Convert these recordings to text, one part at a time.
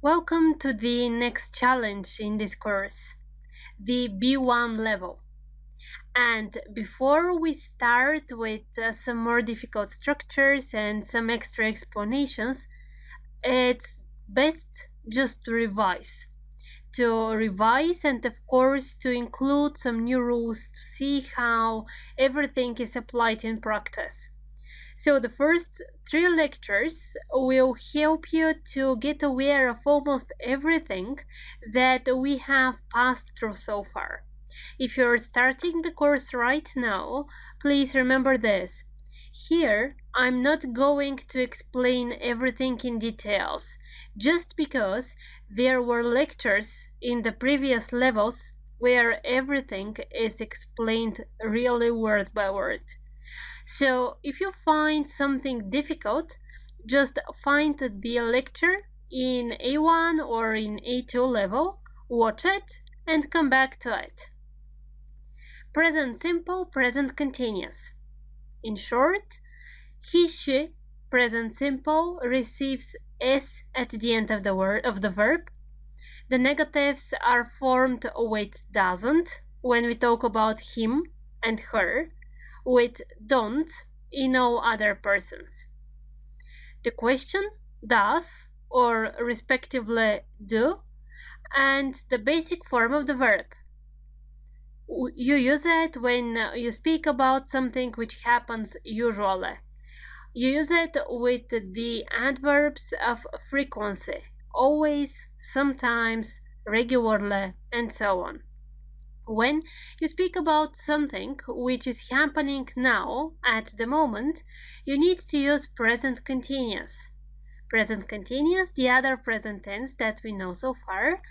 Welcome to the next challenge in this course, the B1 level. And before we start with some more difficult structures and some extra explanations, it's best just to revise. And of course to include some new rules to see how everything is applied in practice. So the first 3 lectures will help you to get aware of almost everything that we have passed through so far. If you're starting the course right now, please remember this. Here, I'm not going to explain everything in details, just because there were lectures in the previous levels where everything is explained really word by word. So if you find something difficult, just find the lecture in A1 or in A2 level, watch it, and come back to it. Present simple, present continuous. In short, he, she, present simple receives s at the end of the verb. The negatives are formed with doesn't when we talk about him and her, with don't in all other persons. The question does, or respectively do, and the basic form of the verb. You use it when you speak about something which happens usually. You use it with the adverbs of frequency, always, sometimes, regularly, and so on. When you speak about something which is happening now, at the moment, you need to use present continuous. Present continuous, the other present tense that we know so far,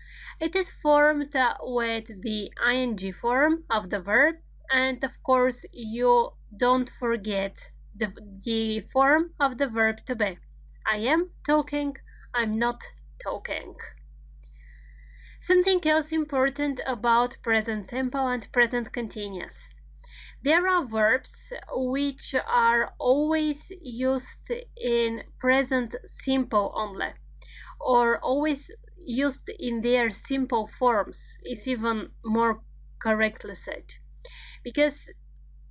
it is formed with the ing form of the verb, and of course you don't forget the form of the verb to be. I am talking, I'm not talking. Something else important about present simple and present continuous. There are verbs which are always used in present simple only, or always used in their simple forms, is even more correctly said. Because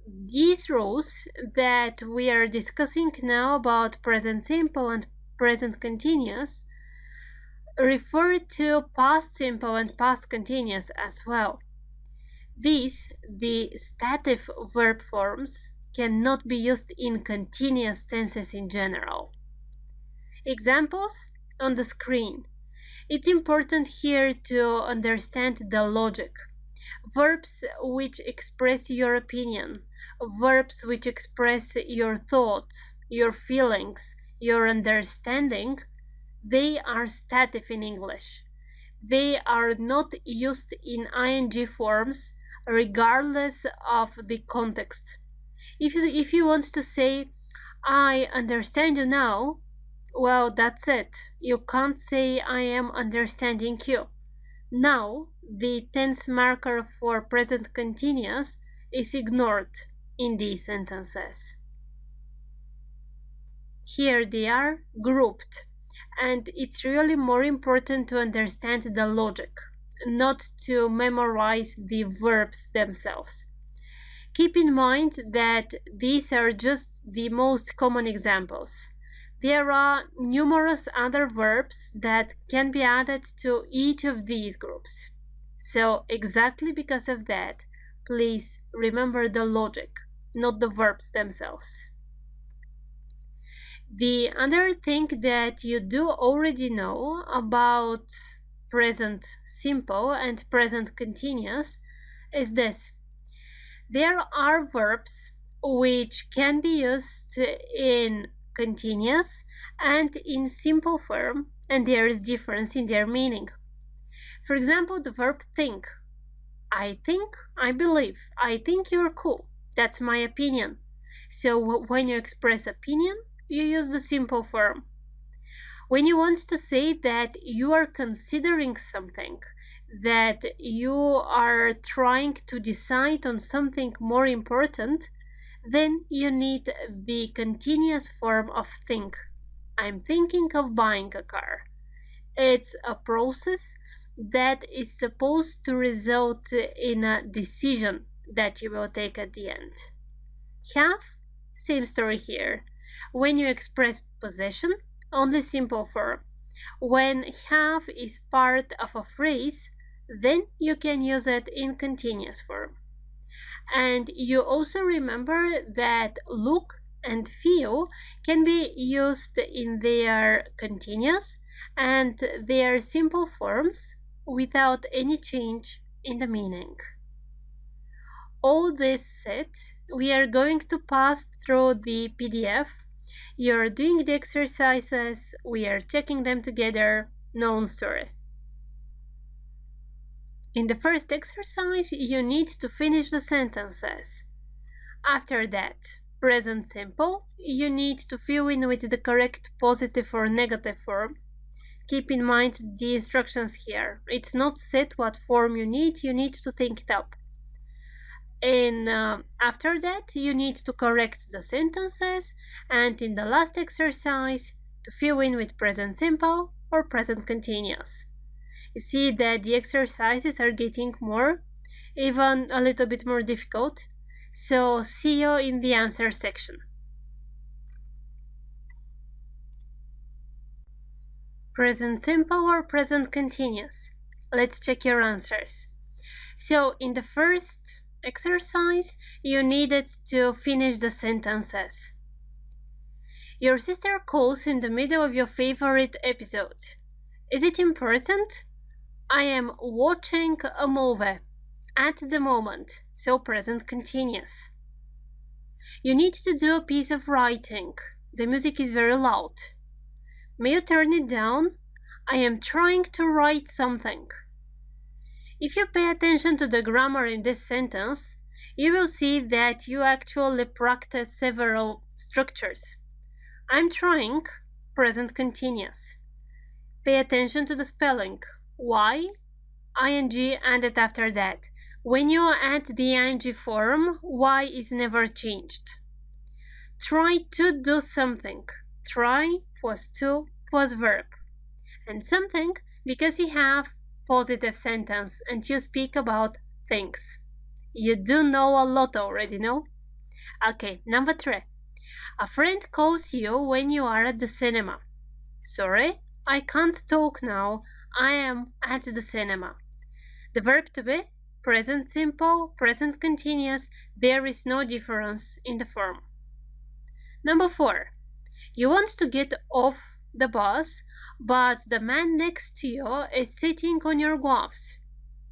these rules that we are discussing now about present simple and present continuous refer to past simple and past continuous as well. These, the stative verb forms, cannot be used in continuous tenses in general. Examples on the screen. It's important here to understand the logic. Verbs which express your opinion, verbs which express your thoughts, your feelings, your understanding, they are stative in English. They are not used in ing forms regardless of the context. If you want to say, I understand you now, well, that's it. You can't say I am understanding you. Now, the tense marker for present continuous is ignored in these sentences. Here they are grouped, and it's really more important to understand the logic, not to memorize the verbs themselves. Keep in mind that these are just the most common examples. There are numerous other verbs that can be added to each of these groups. So exactly because of that, please remember the logic, not the verbs themselves. The other thing that you do already know about present simple and present continuous is this. There are verbs which can be used in continuous and in simple form, and there is difference in their meaning. For example, the verb think. I think, I believe, I think you're cool. That's my opinion. So when you express opinion, you use the simple form. When you want to say that you are considering something, that you are trying to decide on something more important, then you need the continuous form of think. I'm thinking of buying a car. It's a process that is supposed to result in a decision that you will take at the end. Have, same story here. When you express possession, only simple form. When have is part of a phrase, then you can use it in continuous form. And you also remember that look and feel can be used in their continuous and their simple forms without any change in the meaning. All this said, we are going to pass through the PDF. You're doing the exercises, we are checking them together, known story. In the first exercise, you need to finish the sentences. After that, present simple, you need to fill in with the correct positive or negative form. Keep in mind the instructions here. It's not set what form you need to think it up. And after that, you need to correct the sentences, and in the last exercise, to fill in with present simple or present continuous. You see that the exercises are getting more, even a little bit more difficult. So see you in the answer section. Present simple or present continuous? Let's check your answers. So in the first exercise, you needed to finish the sentences. Your sister calls in the middle of your favorite episode. Is it important? I am watching a movie at the moment, so present continuous. You need to do a piece of writing. The music is very loud. May you turn it down? I am trying to write something. If you pay attention to the grammar in this sentence, you will see that you actually practice several structures. I'm trying, present continuous. Pay attention to the spelling. Y, ing added after that. When you add the ing form, y is never changed. Try to do something. Try plus to plus verb. And something because you have positive sentence and you speak about things. You do know a lot already, no? Okay, number 3. A friend calls you when you are at the cinema. Sorry, I can't talk now. I am at the cinema. The verb to be, present simple, present continuous, there is no difference in the form. Number 4. You want to get off the bus, but the man next to you is sitting on your gloves.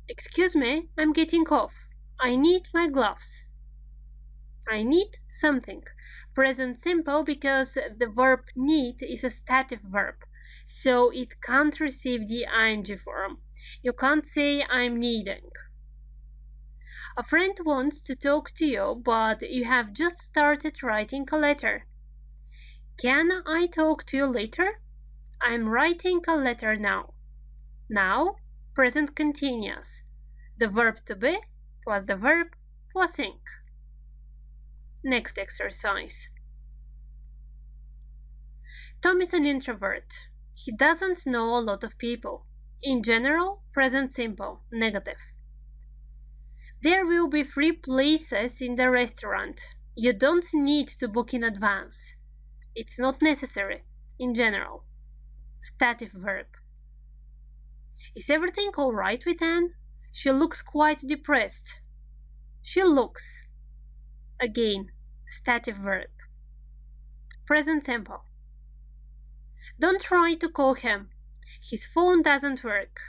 Excuse me, I'm getting off. I need my gloves. I need something. Present simple because the verb need is a stative verb, so it can't receive the ing form. You can't say I'm needing. A friend wants to talk to you, but you have just started writing a letter. Can I talk to you later? I'm writing a letter now. Now, present continuous. The verb to be plus the verb plus think. Next exercise. Tom is an introvert. He doesn't know a lot of people. In general, present simple, negative. There will be free places in the restaurant. You don't need to book in advance. It's not necessary, in general. Stative verb. Is everything all right with Anne? She looks quite depressed. She looks. Again, stative verb. Present simple. Don't try to call him. His phone doesn't work.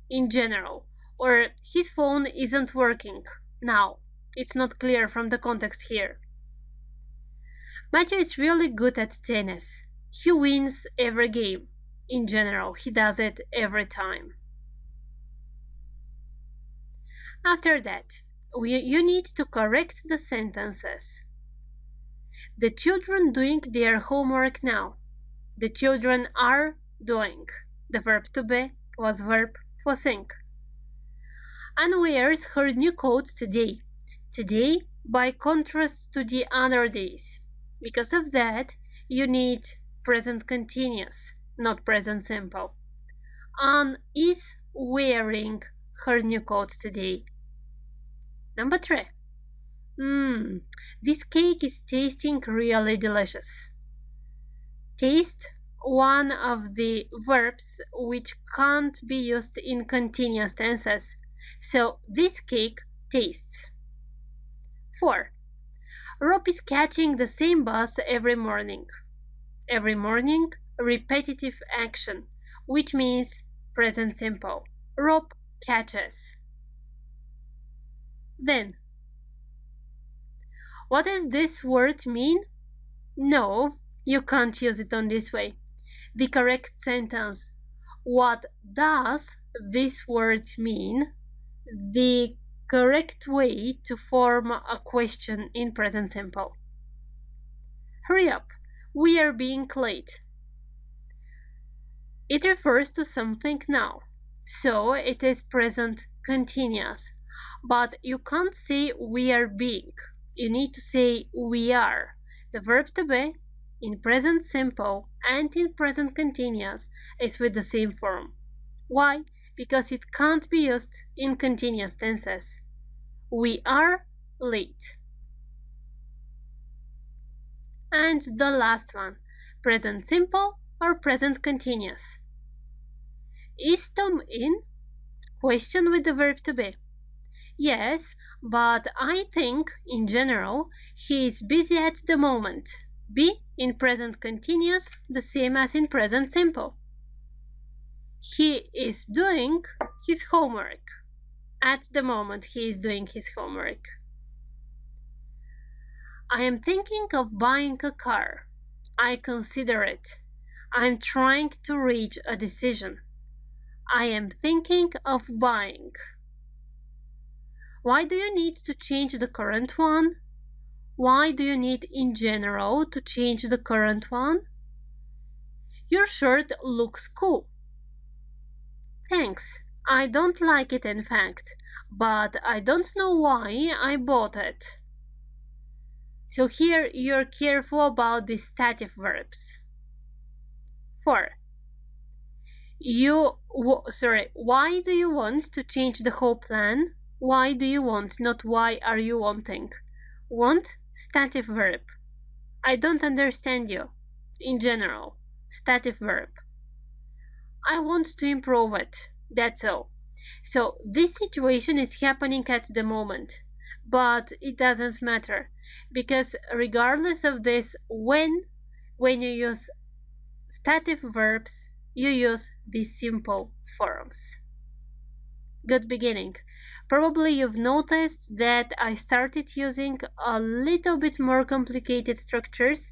In general. Or his phone isn't working. Now. It's not clear from the context here. Matthew is really good at tennis. He wins every game. In general, he does it every time. After that, you need to correct the sentences. The children doing their homework now. The children are doing. The verb to be plus verb plus think. Anne wears her new coat today. Today, by contrast to the other days. Because of that, you need present continuous, not present simple. Anne is wearing her new coat today. Number 3. This cake is tasting really delicious. Taste, one of the verbs which can't be used in continuous tenses. So this cake tastes. 4. Rob is catching the same bus every morning. Every morning, repetitive action, which means present simple. Rob catches. Then, what does this word mean? No, you can't use it on this way. The correct sentence, what does this word mean? The correct way to form a question in present simple. Hurry up, we are being late. It refers to something now, so it is present continuous. But you can't say we are being. You need to say we are. The verb to be in present simple and in present continuous is with the same form. Why? Because it can't be used in continuous tenses. We are late. And the last one, present simple or present continuous. Is Tom in? Question with the verb to be. Yes, but I think, in general, he is busy at the moment. Be in present continuous, the same as in present simple. He is doing his homework. At the moment, he is doing his homework. I am thinking of buying a car. I consider it. I am trying to reach a decision. I am thinking of buying. Why do you need to change the current one? Why do you need in general to change the current one? Your shirt looks cool. Thanks. I don't like it in fact, but I don't know why I bought it. So here you're careful about the stative verbs. 4. Why do you want to change the whole plan? Why do you want, not why are you wanting. Want, stative verb. I don't understand you. In general, stative verb. I want to improve it. That's all. So this situation is happening at the moment, but it doesn't matter because regardless of this, when you use stative verbs, you use the simple forms. Good beginning. Probably you've noticed that I started using a little bit more complicated structures.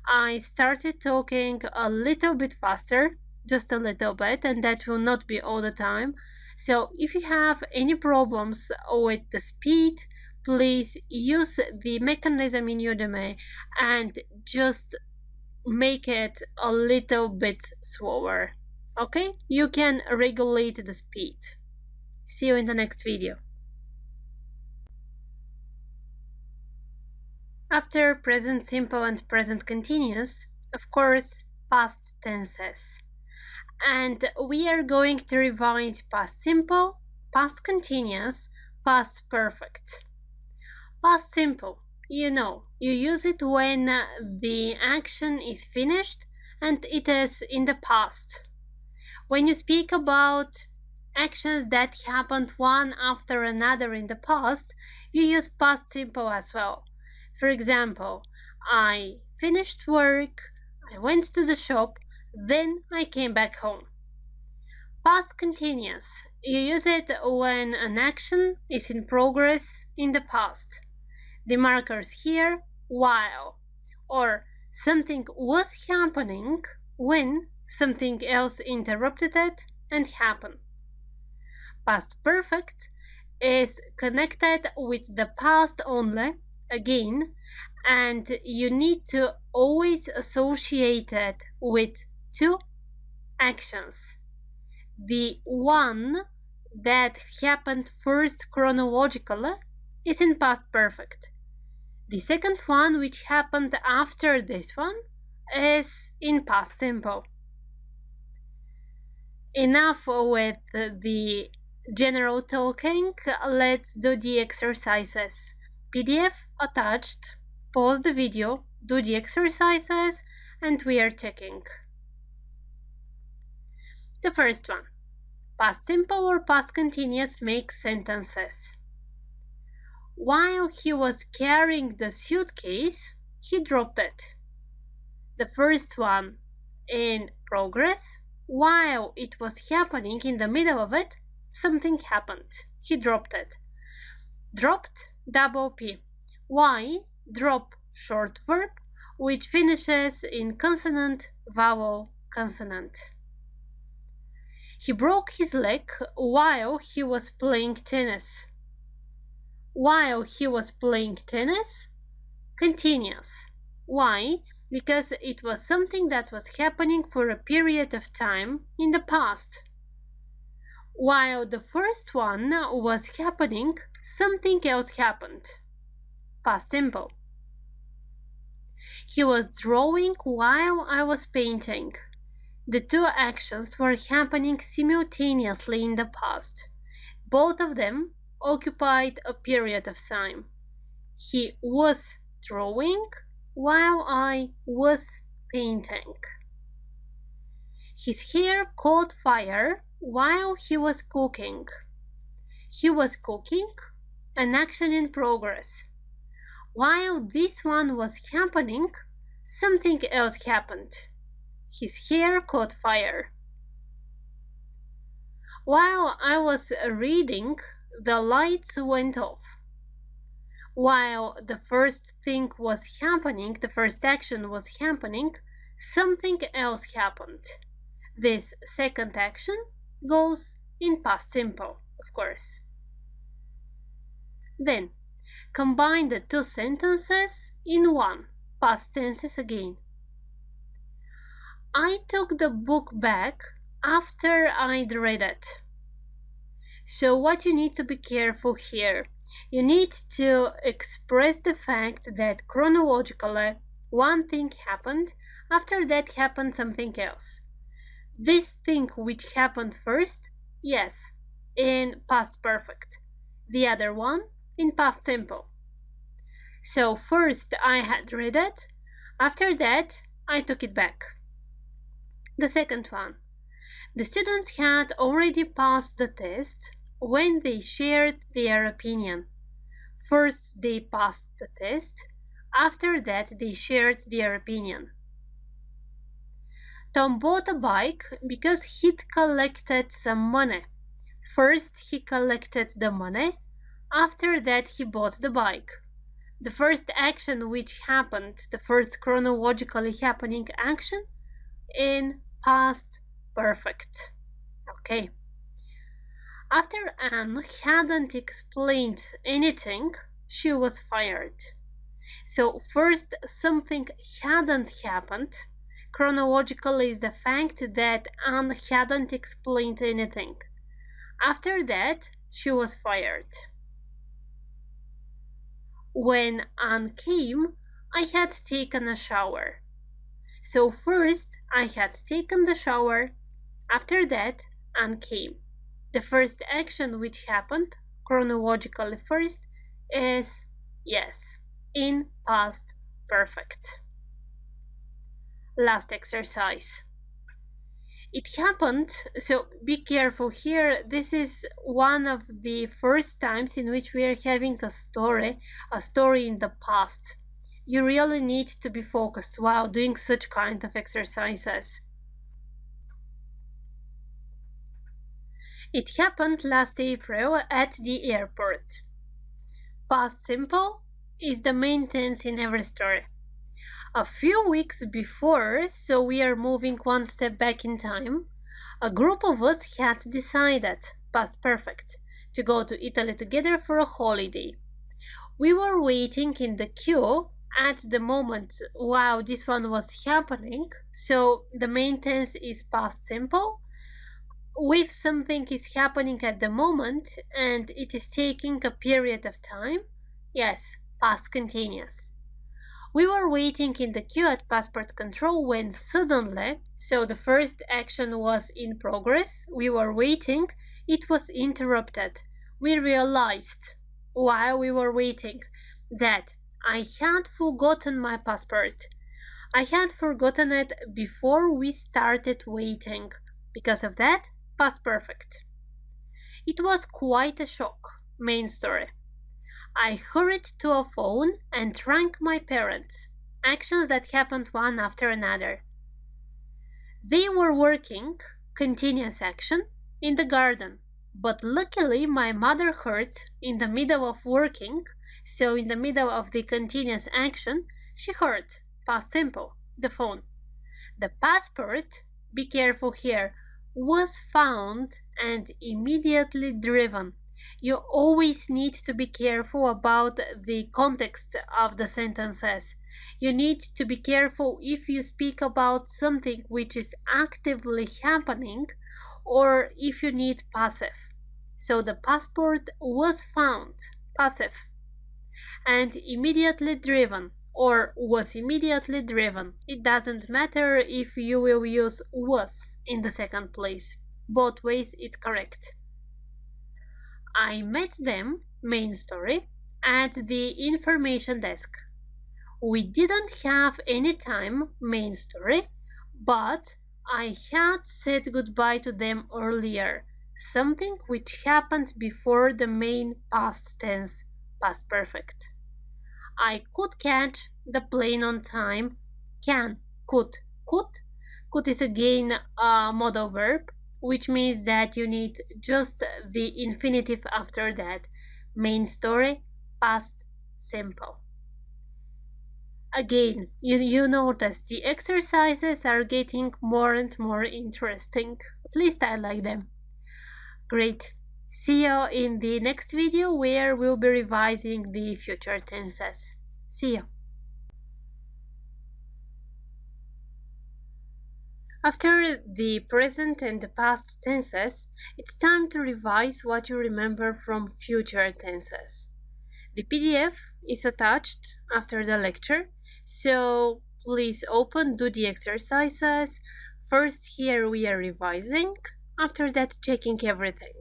I started talking a little bit faster, just a little bit, and that will not be all the time. So if you have any problems with the speed, please use the mechanism in Udemy and just make it a little bit slower. Okay? You can regulate the speed. See you in the next video. After present simple and present continuous, of course, past tenses. And we are going to revise past simple, past continuous, past perfect. Past simple, you use it when the action is finished and it is in the past. When you speak about actions that happened one after another in the past, you use past simple as well. For example, I finished work, I went to the shop, then I came back home. Past continuous, you use it when an action is in progress in the past. The markers here, while, or something was happening when something else interrupted it and happened. Past perfect is connected with the past only, again, and you need to always associate it with two actions. The one that happened first chronologically is in past perfect. The second one, which happened after this one, is in past simple. Enough with the general talking. Let's do the exercises. PDF attached. Pause the video, do the exercises, and we are checking. The first one. Past simple or past continuous make sentences. While he was carrying the suitcase, he dropped it. The first one, in progress. While it was happening, in the middle of it, something happened. He dropped it. Dropped, double P. Why? Drop, short verb, which finishes in consonant, vowel, consonant. He broke his leg while he was playing tennis. While he was playing tennis, continuous. Why? Because it was something that was happening for a period of time in the past. While the first one was happening, something else happened. Past simple. He was drawing while I was painting. The two actions were happening simultaneously in the past. Both of them occupied a period of time. He was drawing while I was painting. His hair caught fire while he was cooking. He was cooking, an action in progress. While this one was happening, something else happened. His hair caught fire. While I was reading, the lights went off. While the first thing was happening, the first action was happening, something else happened. This second action goes in past simple, of course. Then, combine the two sentences in one, past tenses again. I took the book back after I'd read it. So what you need to be careful here, you need to express the fact that chronologically one thing happened, after that happened something else. This thing which happened first, yes, in past perfect. The other one in past simple. So first I had read it, after that I took it back. The second one. The students had already passed the test when they shared their opinion. First they passed the test, after that they shared their opinion. Tom bought a bike because he'd collected some money. First he collected the money, after that he bought the bike. The first action which happened, the first chronologically happening action, in past perfect. Okay. After Anne hadn't explained anything, she was fired. So first something hadn't happened. Chronologically is the fact that Anne hadn't explained anything. After that, she was fired. When Anne came, I had taken a shower. So first I had taken the shower, after that Anne came. The first action which happened, chronologically first, is yes, in past perfect. Last exercise. It happened, so be careful here, this is one of the first times in which we are having a story in the past. You really need to be focused while doing such kind of exercises. It happened last April at the airport. Past simple is the main tense in every story. A few weeks before, so we are moving one step back in time, a group of us had decided, past perfect, to go to Italy together for a holiday. We were waiting in the queue at the moment while this one was happening, so the main tense is past simple. If something is happening at the moment and it is taking a period of time, yes, past continuous. We were waiting in the queue at passport control when suddenly, so the first action was in progress, we were waiting, it was interrupted. We realized, while we were waiting, that I had forgotten my passport. I had forgotten it before we started waiting. Because of that, past perfect. It was quite a shock. Main story. I hurried to a phone and rang my parents. Actions that happened one after another. They were working, continuous action, in the garden. But luckily my mother heard, in the middle of working, so in the middle of the continuous action, she heard, past simple, the phone. The passport, be careful here, was found and immediately driven. You always need to be careful about the context of the sentences. You need to be careful if you speak about something which is actively happening or if you need passive. So the passport was found, passive, and immediately driven or was immediately driven. It doesn't matter if you will use was in the second place. Both ways it's correct. I met them, main story, at the information desk. We didn't have any time, main story, but I had said goodbye to them earlier, something which happened before the main past tense, past perfect. I could catch the plane on time. Can, could. Could is again a modal verb, which means that you need just the infinitive after that. Main story, past simple. Again, you notice the exercises are getting more and more interesting. At least I like them. Great. See you in the next video where we'll be revising the future tenses. See you. After the present and the past tenses, it's time to revise what you remember from future tenses. The PDF is attached after the lecture, so please open, do the exercises. First here we are revising, after that checking everything.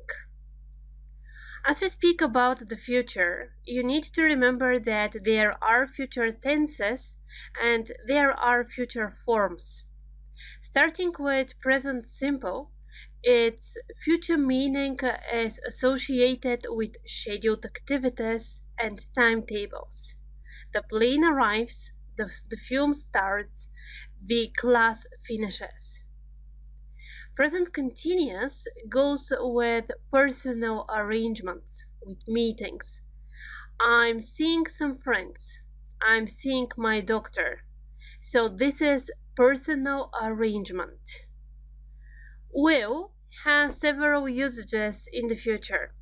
As we speak about the future, you need to remember that there are future tenses and there are future forms. Starting with present simple, its future meaning is associated with scheduled activities and timetables. The plane arrives, the film starts, the class finishes. Present continuous goes with personal arrangements, with meetings. I'm seeing some friends. I'm seeing my doctor. So this is personal arrangement. Will has several usages in the future.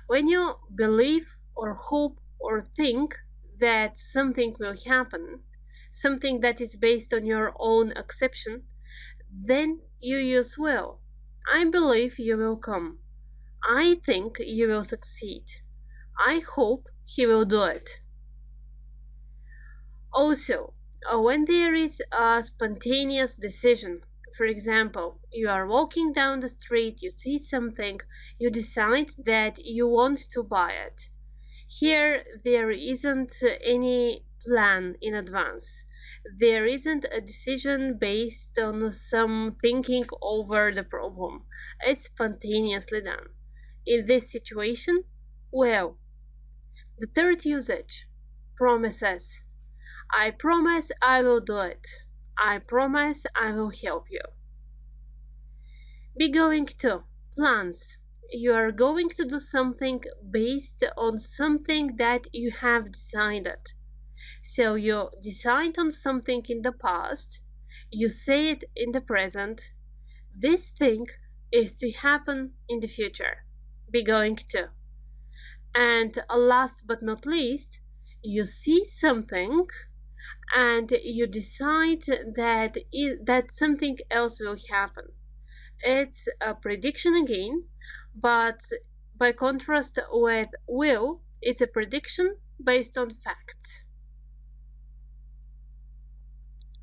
When you believe or hope or think that something will happen, something that is based on your own acceptation, then you use will. I believe you will come. I think you will succeed. I hope he will do it. Also, when there is a spontaneous decision, for example, you are walking down the street, you see something, you decide that you want to buy it. Here there isn't any plan in advance. There isn't a decision based on some thinking over the problem. It's spontaneously done. In this situation, well. The third usage, promises. I promise I will do it. I promise I will help you. Be going to, plans. You are going to do something based on something that you have decided. So you decide on something in the past, you say it in the present. This thing is to happen in the future. Be going to. And last but not least, you see something and you decide that something else will happen. It's a prediction again, but by contrast with will, it's a prediction based on facts.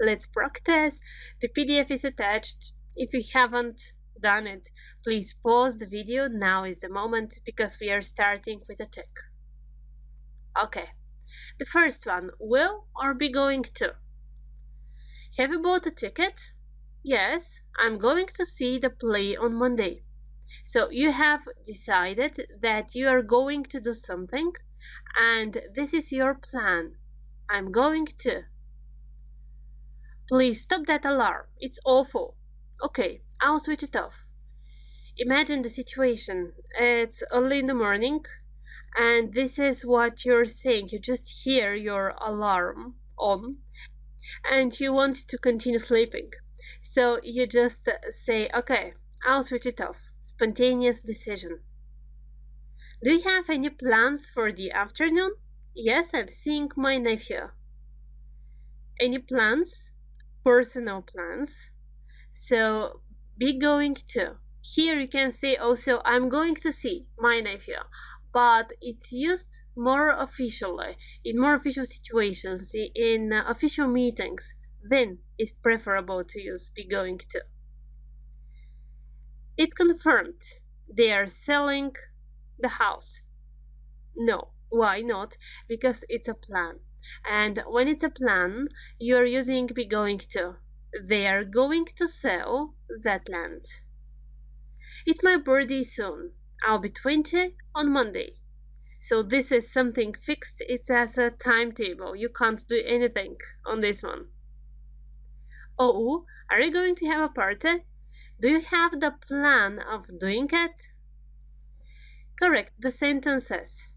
Let's practice. The PDF is attached. If you haven't done it, please pause the video. Now is the moment because we are starting with a tick. Okay, the first one, will or be going to? Have you bought a ticket? Yes, I'm going to see the play on Monday. So you have decided that you are going to do something, and this is your plan. I'm going to. Please stop that alarm. It's awful. Okay, I'll switch it off. Imagine the situation. It's early in the morning, and this is what you're saying. You just hear your alarm on, and you want to continue sleeping. So you just say, okay, I'll switch it off. Spontaneous decision. Do you have any plans for the afternoon? Yes, I'm seeing my nephew. Any plans? Personal plans. So be going to. Here you can say also, I'm going to see my nephew, but it's used more officially, in more official situations, in official meetings. Then it's preferable to use be going to. It's confirmed. They are selling the house. No, why not? Because it's a plan. And when it's a plan, you're using be going to. They are going to sell that land. It's my birthday soon. I'll be 20 on Monday. So this is something fixed. It's as a timetable. You can't do anything on this one. Oh, are you going to have a party? Do you have the plan of doing it? Correct the sentences.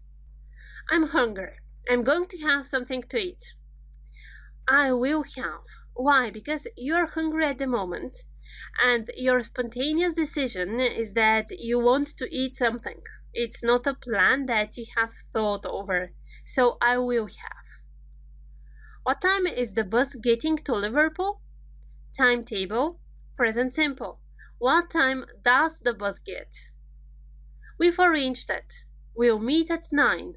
I'm hungry. I'm going to have something to eat. I will have. Why? Because you're hungry at the moment, and your spontaneous decision is that you want to eat something. It's not a plan that you have thought over. So I will have. What time is the bus getting to Liverpool? Timetable, present simple. What time does the bus get? We've arranged it. We'll meet at 9.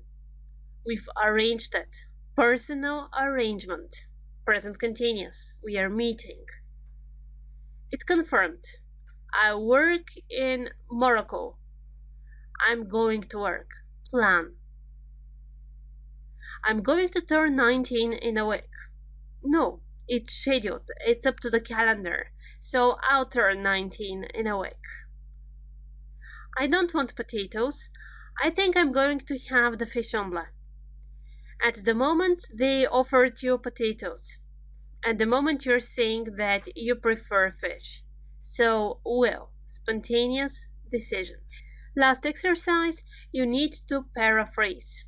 We've arranged it. Personal arrangement. Present continuous. We are meeting. It's confirmed. I work in Morocco. I'm going to work. Plan. I'm going to turn 19 in a week. No, it's scheduled. It's up to the calendar. So I'll turn 19 in a week. I don't want potatoes. I think I'm going to have the fish omelette. At the moment, they offered you potatoes. At the moment, you're saying that you prefer fish. So, will, spontaneous decision. Last exercise, you need to paraphrase.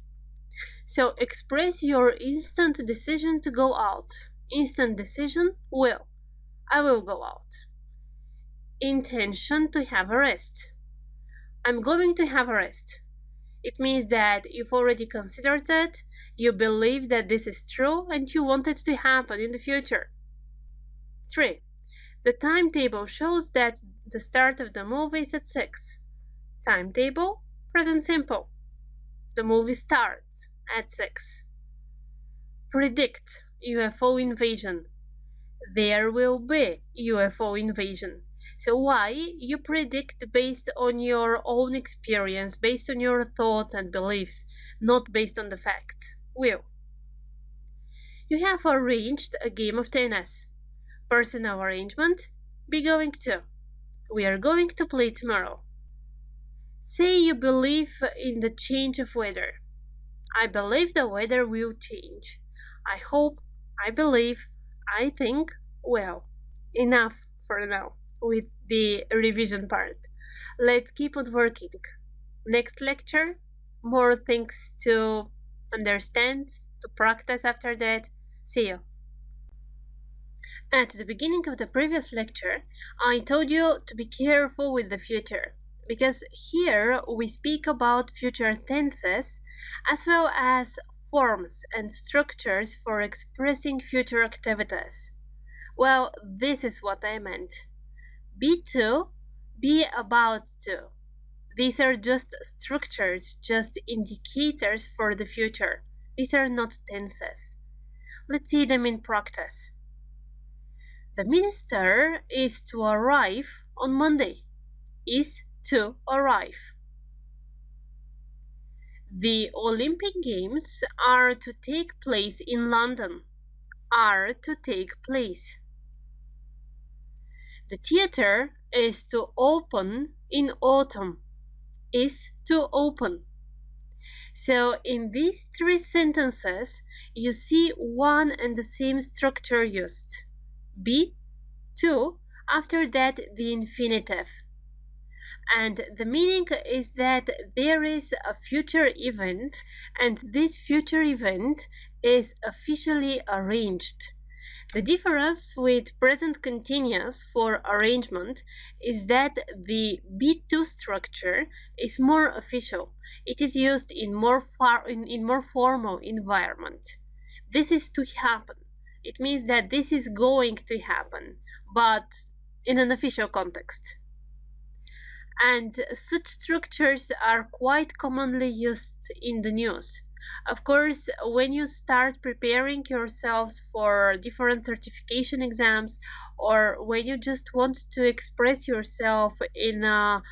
So, express your instant decision to go out. Instant decision, will. I will go out. Intention to have a rest. I'm going to have a rest. It means that you've already considered it, you believe that this is true, and you want it to happen in the future. 3. The timetable shows that the start of the movie is at 6. Timetable, present simple. The movie starts at 6. Predict UFO invasion. There will be UFO invasion. So why? You predict based on your own experience, based on your thoughts and beliefs, not based on the facts. Will. You have arranged a game of tennis. Personal arrangement. Be going to. We are going to play tomorrow. Say you believe in the change of weather. I believe the weather will change. I hope, I believe, I think, well. Enough for now with the revision part. Let's keep on working. Next lecture, more things to understand, to practice after that. See you. At the beginning of the previous lecture, I told you to be careful with the future, because here we speak about future tenses as well as forms and structures for expressing future activities. Well, this is what I meant. Be to, be about to. These are just structures, just indicators for the future. These are not tenses. Let's see them in practice. The minister is to arrive on Monday. Is to arrive. The Olympic Games are to take place in London. Are to take place. The theater is to open in autumn. Is to open. So in these three sentences, you see one and the same structure used. Be, to, after that the infinitive. And the meaning is that there is a future event, and this future event is officially arranged. The difference with present continuous for arrangement is that the be-to structure is more official. It is used in more formal environment. This is to happen. It means that this is going to happen, but in an official context. And such structures are quite commonly used in the news. Of course, when you start preparing yourselves for different certification exams, or when you just want to express yourself in a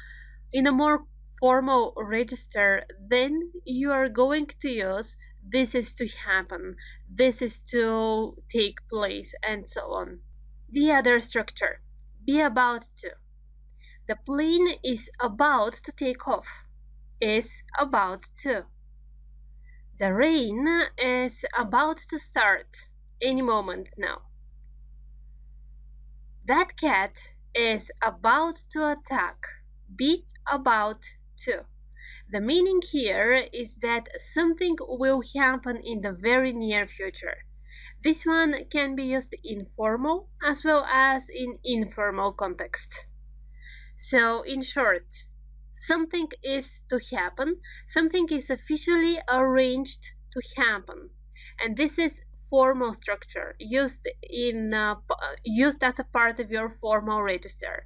more formal register, then you are going to use this is to happen, this is to take place, and so on. The other structure, be about to. The plane is about to take off. Is about to. The rain is about to start any moment now. That cat is about to attack. Be about to. The meaning here is that something will happen in the very near future. This one can be used in formal as well as in informal context. So, in short, something is to happen, something is officially arranged to happen, and this is formal structure used as a part of your formal register.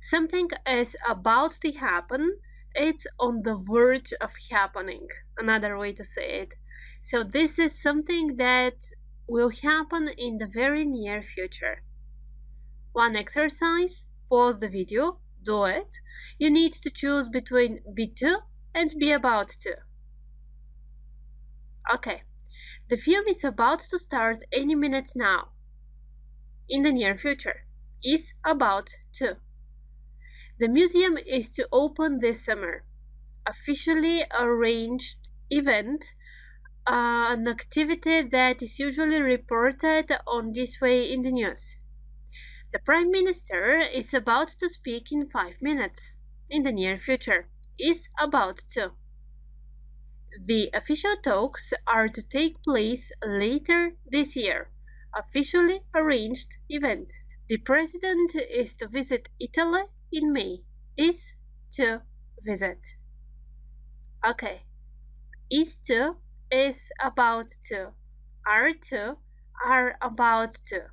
Something is about to happen, it's on the verge of happening, another way to say it. So this is something that will happen in the very near future. One exercise, pause the video, do it. You need to choose between be to and be about to. Okay, the film is about to start any minute now. In the near future. Is about to. The museum is to open this summer. Officially arranged event, an activity that is usually reported on this way in the news. The Prime Minister is about to speak in 5 minutes. In the near future. Is about to. The official talks are to take place later this year. Officially arranged event. The President is to visit Italy in May. Is to visit. Okay. Is to is about to. Are about to.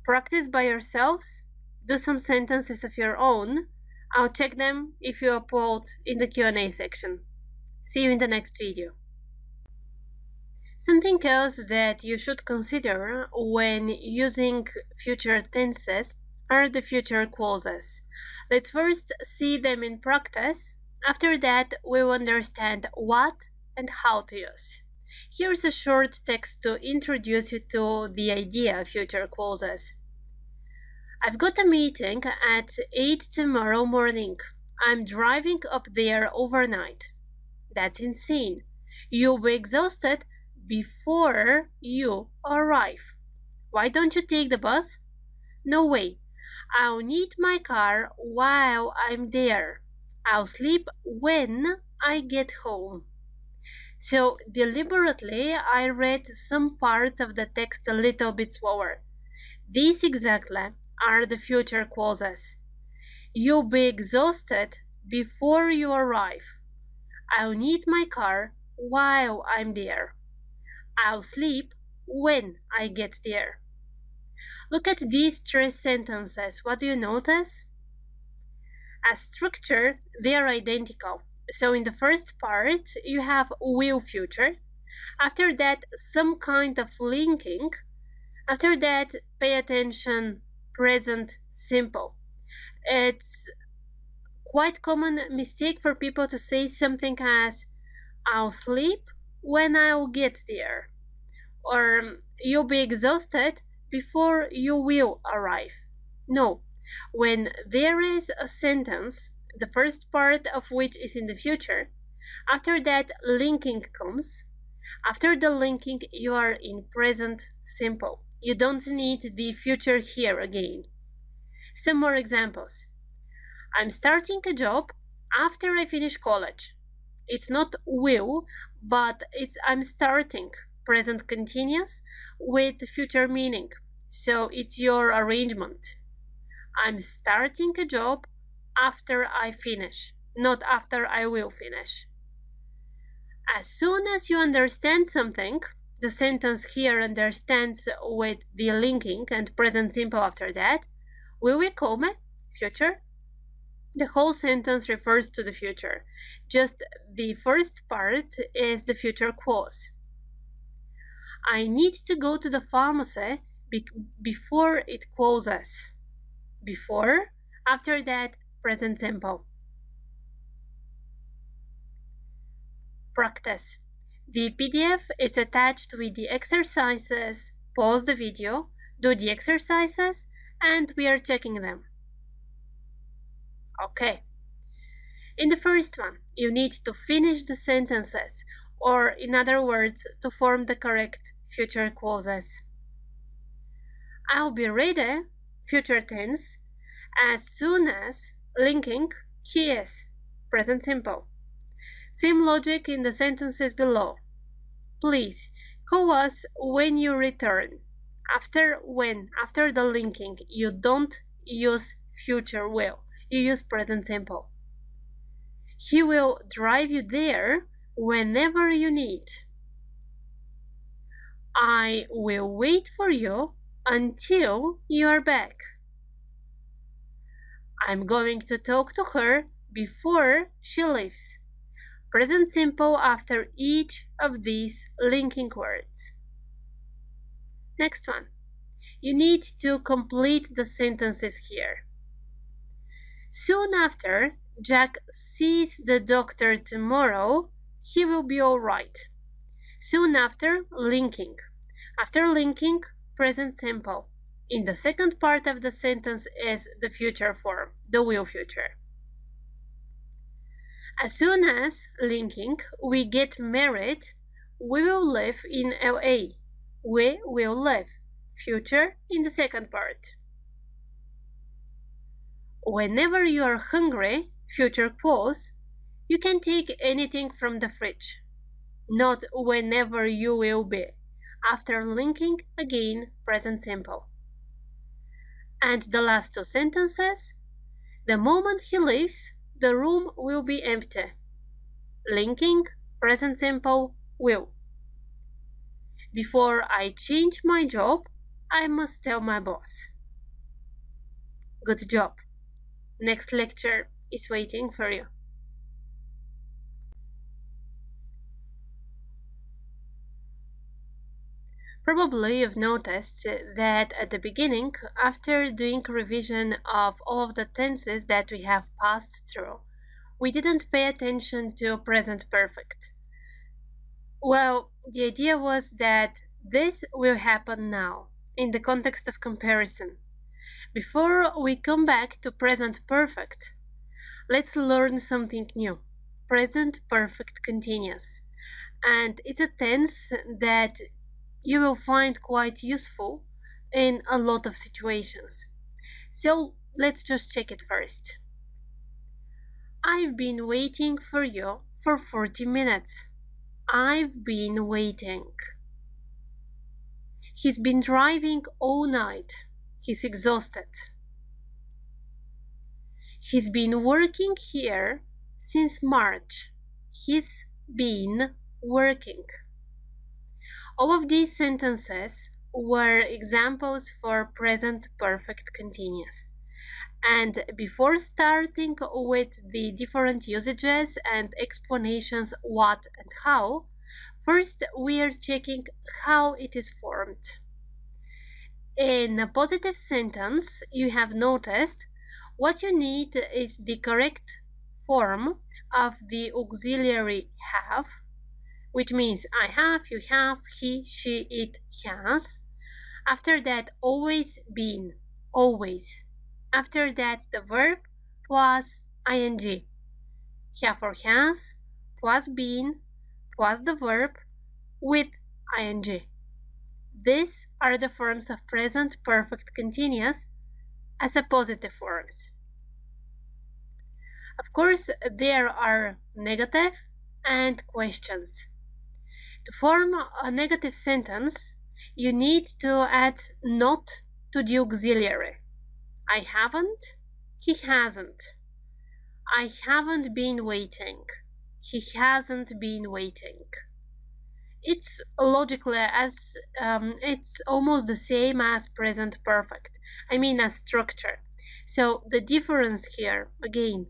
Practice by yourselves. Do some sentences of your own. I'll check them if you upload in the Q&A section. See you in the next video. Something else that you should consider when using future tenses are the future clauses. Let's first see them in practice. After that, we'll understand what and how to use. Here's a short text to introduce you to the idea of future clauses. I've got a meeting at 8 tomorrow morning. I'm driving up there overnight. That's insane. You'll be exhausted before you arrive. Why don't you take the bus? No way. I'll need my car while I'm there. I'll sleep when I get home. So deliberately I read some parts of the text a little bit slower. These exactly are the future clauses. You'll be exhausted before you arrive. I'll need my car while I'm there. I'll sleep when I get there. Look at these three sentences. What do you notice? As structure, they are identical. So in the first part, you have will future. After that, some kind of linking. After that, pay attention, present simple. It's quite common mistake for people to say something as I'll sleep when I'll get there, or you'll be exhausted before you will arrive. No, when there is a sentence, the first part of which is in the future, after that linking comes. After the linking, you are in present simple. You don't need the future here again. Some more examples. I'm starting a job after I finish college. It's not will, but it's I'm starting, present continuous with future meaning. So it's your arrangement. I'm starting a job after I finish, not after I will finish. As soon as you understand something, the sentence here understands with the linking and present simple after that. Will we come? Future. The whole sentence refers to the future. Just the first part is the future clause. I need to go to the pharmacy before it closes. Before, after that, present simple. Practice. The PDF is attached with the exercises. Pause the video, do the exercises, and we are checking them. Okay. In the first one, you need to finish the sentences, or in other words, to form the correct future clauses. I'll be ready, future tense, as soon as, linking, he is, present simple. Same logic in the sentences below. Please, call us when you return. After the linking, you don't use future will. You use present simple. He will drive you there whenever you need. I will wait for you until you are back. I'm going to talk to her before she leaves. Present simple after each of these linking words. Next one. You need to complete the sentences here. Soon after Jack sees the doctor tomorrow, he will be all right. Soon after, linking. After linking, present simple. In the second part of the sentence is the future form, the will future. As soon as, linking, we get married, we will live in LA. We will live. Future in the second part. Whenever you are hungry, future clause, you can take anything from the fridge. Not whenever you will be. After linking, again, present simple. And the last two sentences, the moment he leaves, the room will be empty. Linking, present simple, will. Before I change my job, I must tell my boss. Good job. Next lecture is waiting for you. Probably you've noticed that at the beginning, after doing revision of all of the tenses that we have passed through, we didn't pay attention to present perfect. Well, the idea was that this will happen now, in the context of comparison. Before we come back to present perfect, let's learn something new. Present perfect continuous. And it's a tense that you will find quite useful in a lot of situations. So let's just check it first. I've been waiting for you for 40 minutes. I've been waiting. He's been driving all night. He's exhausted. He's been working here since March. He's been working. All of these sentences were examples for present perfect continuous. And before starting with the different usages and explanations what and how, first we are checking how it is formed. In a positive sentence, you have noticed what you need is the correct form of the auxiliary have, which means I have, you have, he, she, it has. After that, always been, always. After that, the verb was ing. Have or has, was been, was the verb with ing. These are the forms of present perfect continuous as a positive forms. Of course, there are negative and questions. To form a negative sentence, you need to add not to the auxiliary. I haven't, he hasn't. I haven't been waiting. He hasn't been waiting. It's logically it's almost the same as present perfect. I mean as structure. So the difference here, again,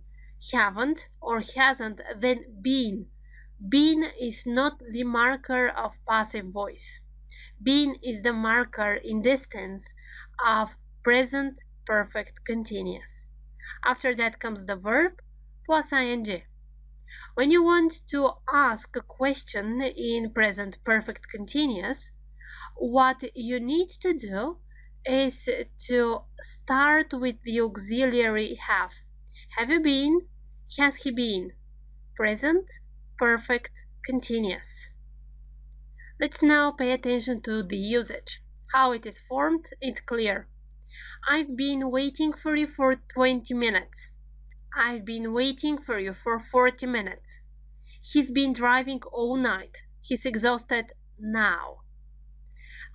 haven't or hasn't, then been. Been is not the marker of passive voice. Been is the marker in this tense of present perfect continuous. After that comes the verb plus ing. When you want to ask a question in present perfect continuous, what you need to do is to start with the auxiliary have. Have you been? Has he been? Present perfect continuous. Let's now pay attention to the usage. How it is formed, it's clear. I've been waiting for you for 20 minutes. I've been waiting for you for 40 minutes. He's been driving all night. He's exhausted now.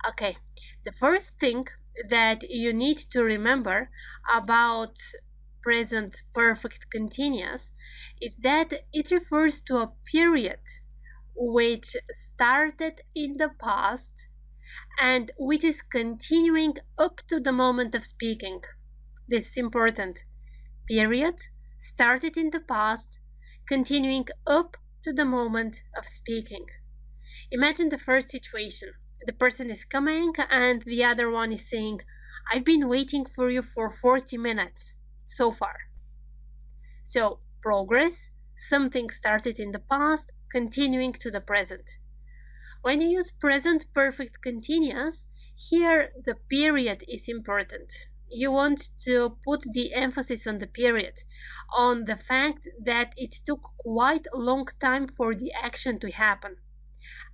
Okay, the first thing that you need to remember about present perfect continuous is that it refers to a period which started in the past and which is continuing up to the moment of speaking. This is important. Period started in the past, continuing up to the moment of speaking. Imagine the first situation. The person is coming and the other one is saying, I've been waiting for you for 40 minutes so far. So, progress, something started in the past, continuing to the present. When you use present perfect continuous, here the period is important. You want to put the emphasis on the period, on the fact that it took quite a long time for the action to happen.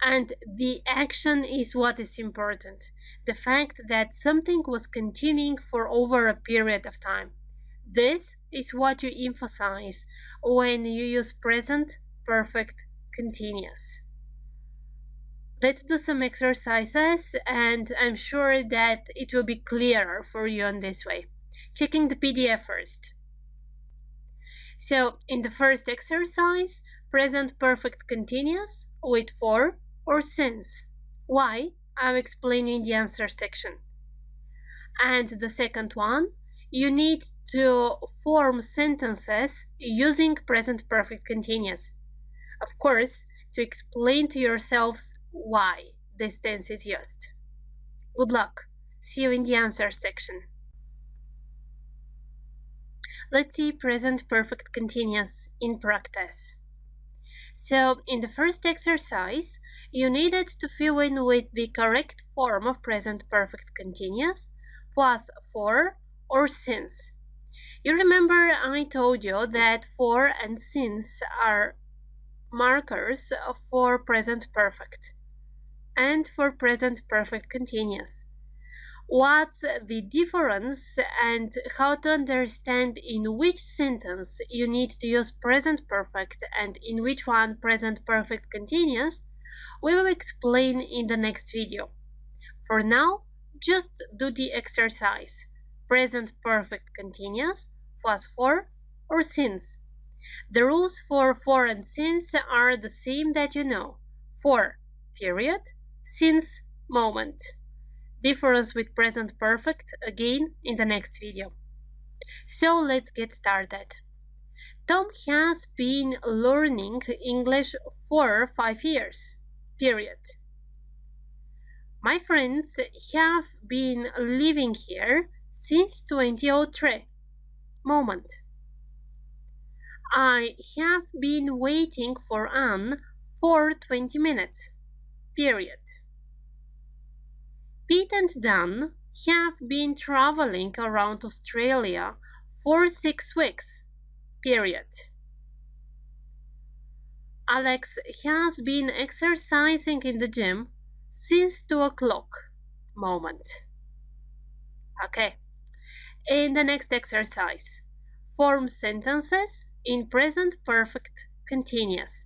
And the action is what is important. The fact that something was continuing for over a period of time. This is what you emphasize when you use present perfect continuous. Let's do some exercises and I'm sure that it will be clearer for you in this way. Checking the PDF first. So in the first exercise, present perfect continuous with for or since. Why? I'll explain in the answer section. And the second one, you need to form sentences using present perfect continuous. Of course, to explain to yourselves why this tense is used. Good luck. See you in the answer section. Let's see present perfect continuous in practice. So, in the first exercise, you needed to fill in with the correct form of present perfect continuous plus for or since. You remember I told you that for and since are markers for present perfect and for present perfect continuous. What's the difference and how to understand in which sentence you need to use present perfect and in which one present perfect continuous, we will explain in the next video. For now, just do the exercise. Present perfect continuous plus for or since. The rules for and since are the same that you know. For, period, since, moment. Difference with present perfect again in the next video. So let's get started. Tom has been learning English for 5 years. Period. My friends have been living here since 2003. Moment. I have been waiting for Anne for 20 minutes. Period. Pete and Dan have been traveling around Australia for 6 weeks. Period. Alex has been exercising in the gym since 2 o'clock. Moment. Okay. In the next exercise, form sentences in present perfect continuous.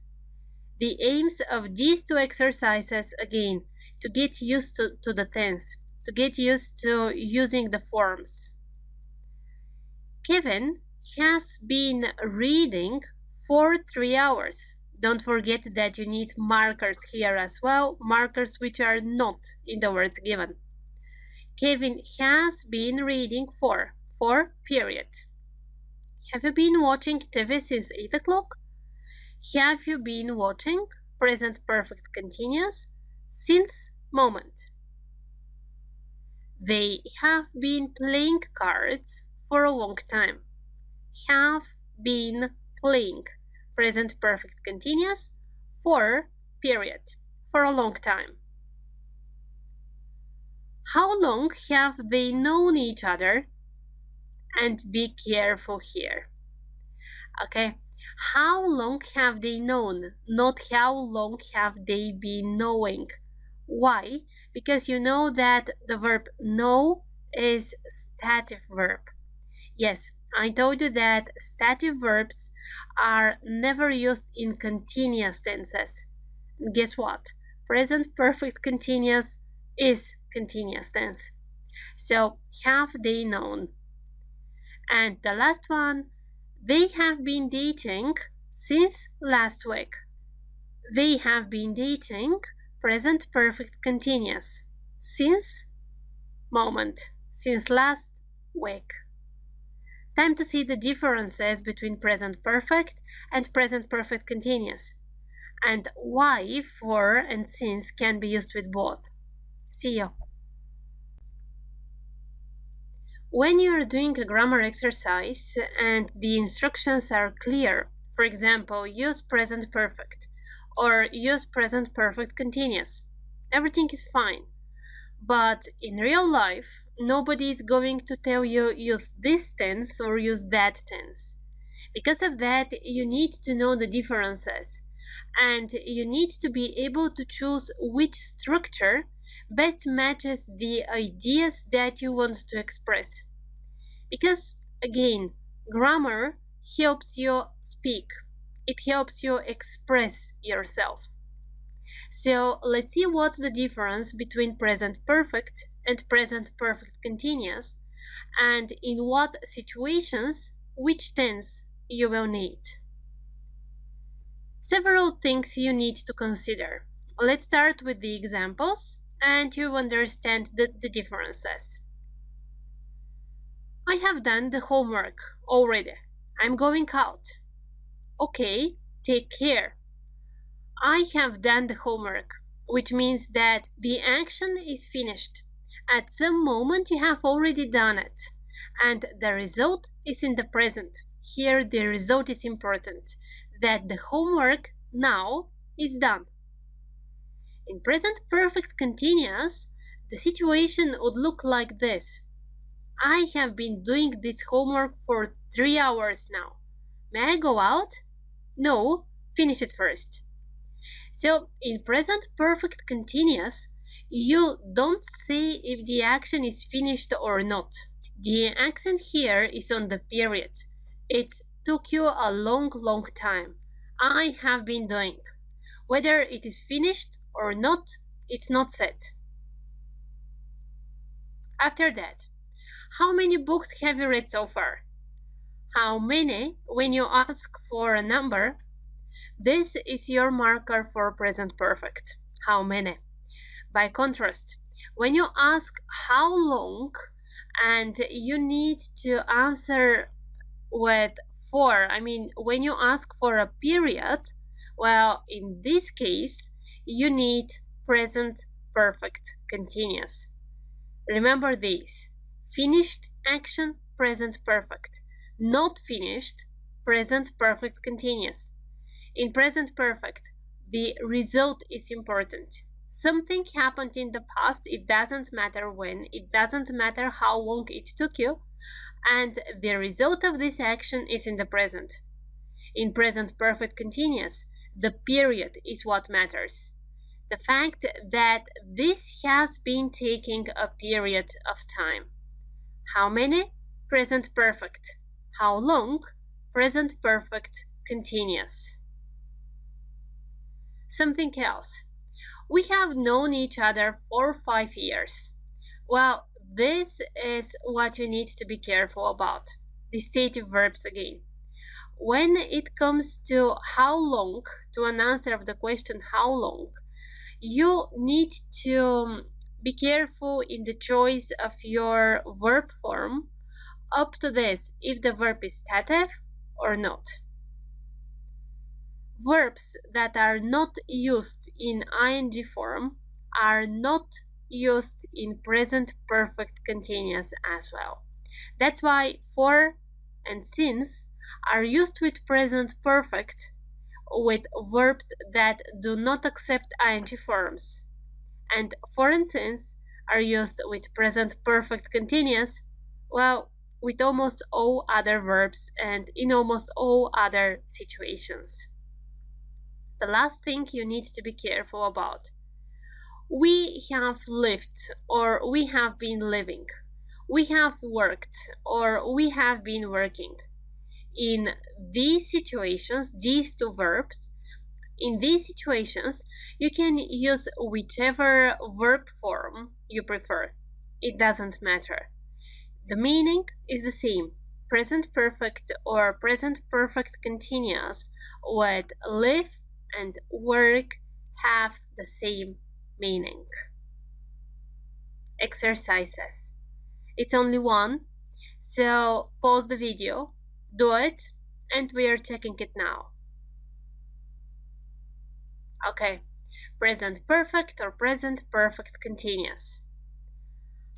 The aims of these two exercises, again, to get used to the tense, to get used to using the forms. Kevin has been reading for 3 hours. Don't forget that you need markers here as well, markers which are not in the words given. Kevin has been reading for period. Have you been watching TV since 8 o'clock? Have you been watching present perfect continuous since moment? They have been playing cards for a long time. Have been playing present perfect continuous for period, for a long time. How long have they known each other? And be careful here. Okay, how long have they known? Not how long have they been knowing. Why? Because you know that the verb know is stative verb. Yes, I told you that stative verbs are never used in continuous tenses. Guess what? Present perfect continuous is continuous tense. So, have they known? And the last one, they have been dating since last week. They have been dating present perfect continuous since moment, since last week. Time to see the differences between present perfect and present perfect continuous, and why for and since can be used with both. See you. When you are doing a grammar exercise and the instructions are clear, for example, use present perfect or use present perfect continuous, everything is fine. But in real life, nobody is going to tell you use this tense or use that tense. Because of that, you need to know the differences and you need to be able to choose which structure best matches the ideas that you want to express. Because, again, grammar helps you speak. It helps you express yourself. So let's see what's the difference between present perfect and present perfect continuous, and in what situations which tense you will need. Several things you need to consider. Let's start with the examples and you understand the differences. I have done the homework already. I'm going out. Okay, take care. I have done the homework, which means that the action is finished. At some moment you have already done it, and the result is in the present. Here the result is important, that the homework now is done. In present perfect continuous, the situation would look like this. I have been doing this homework for 3 hours now. May I go out? No, finish it first. So in present perfect continuous, you don't say if the action is finished or not. The accent here is on the period. It took you a long time. I have been doing. Whether it is finished or not, it's not said. After that, how many books have you read so far? How many when you ask for a number? This is your marker for present perfect. How many? By contrast, when you ask how long and you need to answer with for, when you ask for a period, well, in this case, you need present perfect continuous. Remember these: finished action, present perfect; not finished, present perfect continuous. In present perfect, the result is important. Something happened in the past, it doesn't matter when, it doesn't matter how long it took you, and the result of this action is in the present. In present perfect continuous, the period is what matters. The fact that this has been taking a period of time. How many? Present perfect. How long? Present perfect continuous. Something else. We have known each other for 5 years. Well, this is what you need to be careful about. The dative verbs again. When it comes to how long, to an answer of the question how long, you need to be careful in the choice of your verb form up to this, if the verb is dative or not. Verbs that are not used in ing form are not used in present perfect continuous as well. That's why for and since are used with present perfect with verbs that do not accept ing forms, and for and since are used with present perfect continuous, well, with almost all other verbs and in almost all other situations. The last thing you need to be careful about: we have lived or we have been living, we have worked or we have been working. In these situations, these two verbs, in these situations, you can use whichever verb form you prefer. It doesn't matter. The meaning is the same. Present perfect or present perfect continuous with live and work have the same meaning. Exercises. It's only one, so pause the video, do it, and we are checking it now. Okay, present perfect or present perfect continuous.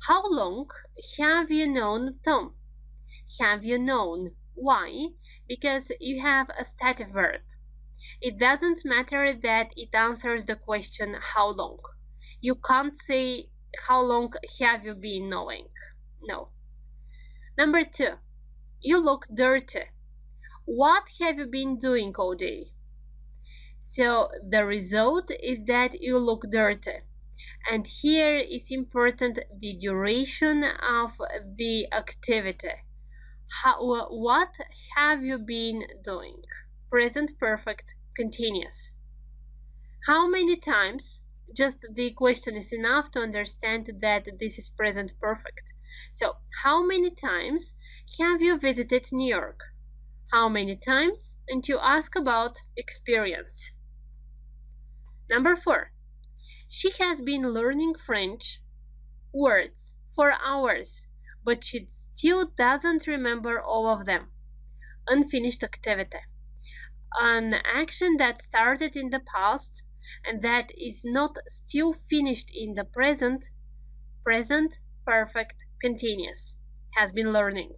How long have you known Tom? Have you known? Why? Because you have a stative verb. It doesn't matter that it answers the question how long. You can't say how long have you been knowing. No. Number 2, you look dirty. What have you been doing all day? So the result is that you look dirty. And here is important the duration of the activity. What have you been doing? Present perfect continuous. How many times? Just the question is enough to understand that this is present perfect. So, how many times have you visited New York? How many times? And you ask about experience. Number 4, she has been learning French words for hours, but she still doesn't remember all of them. Unfinished activity. An action that started in the past and that is not still finished in the present perfect continuous, has been learning.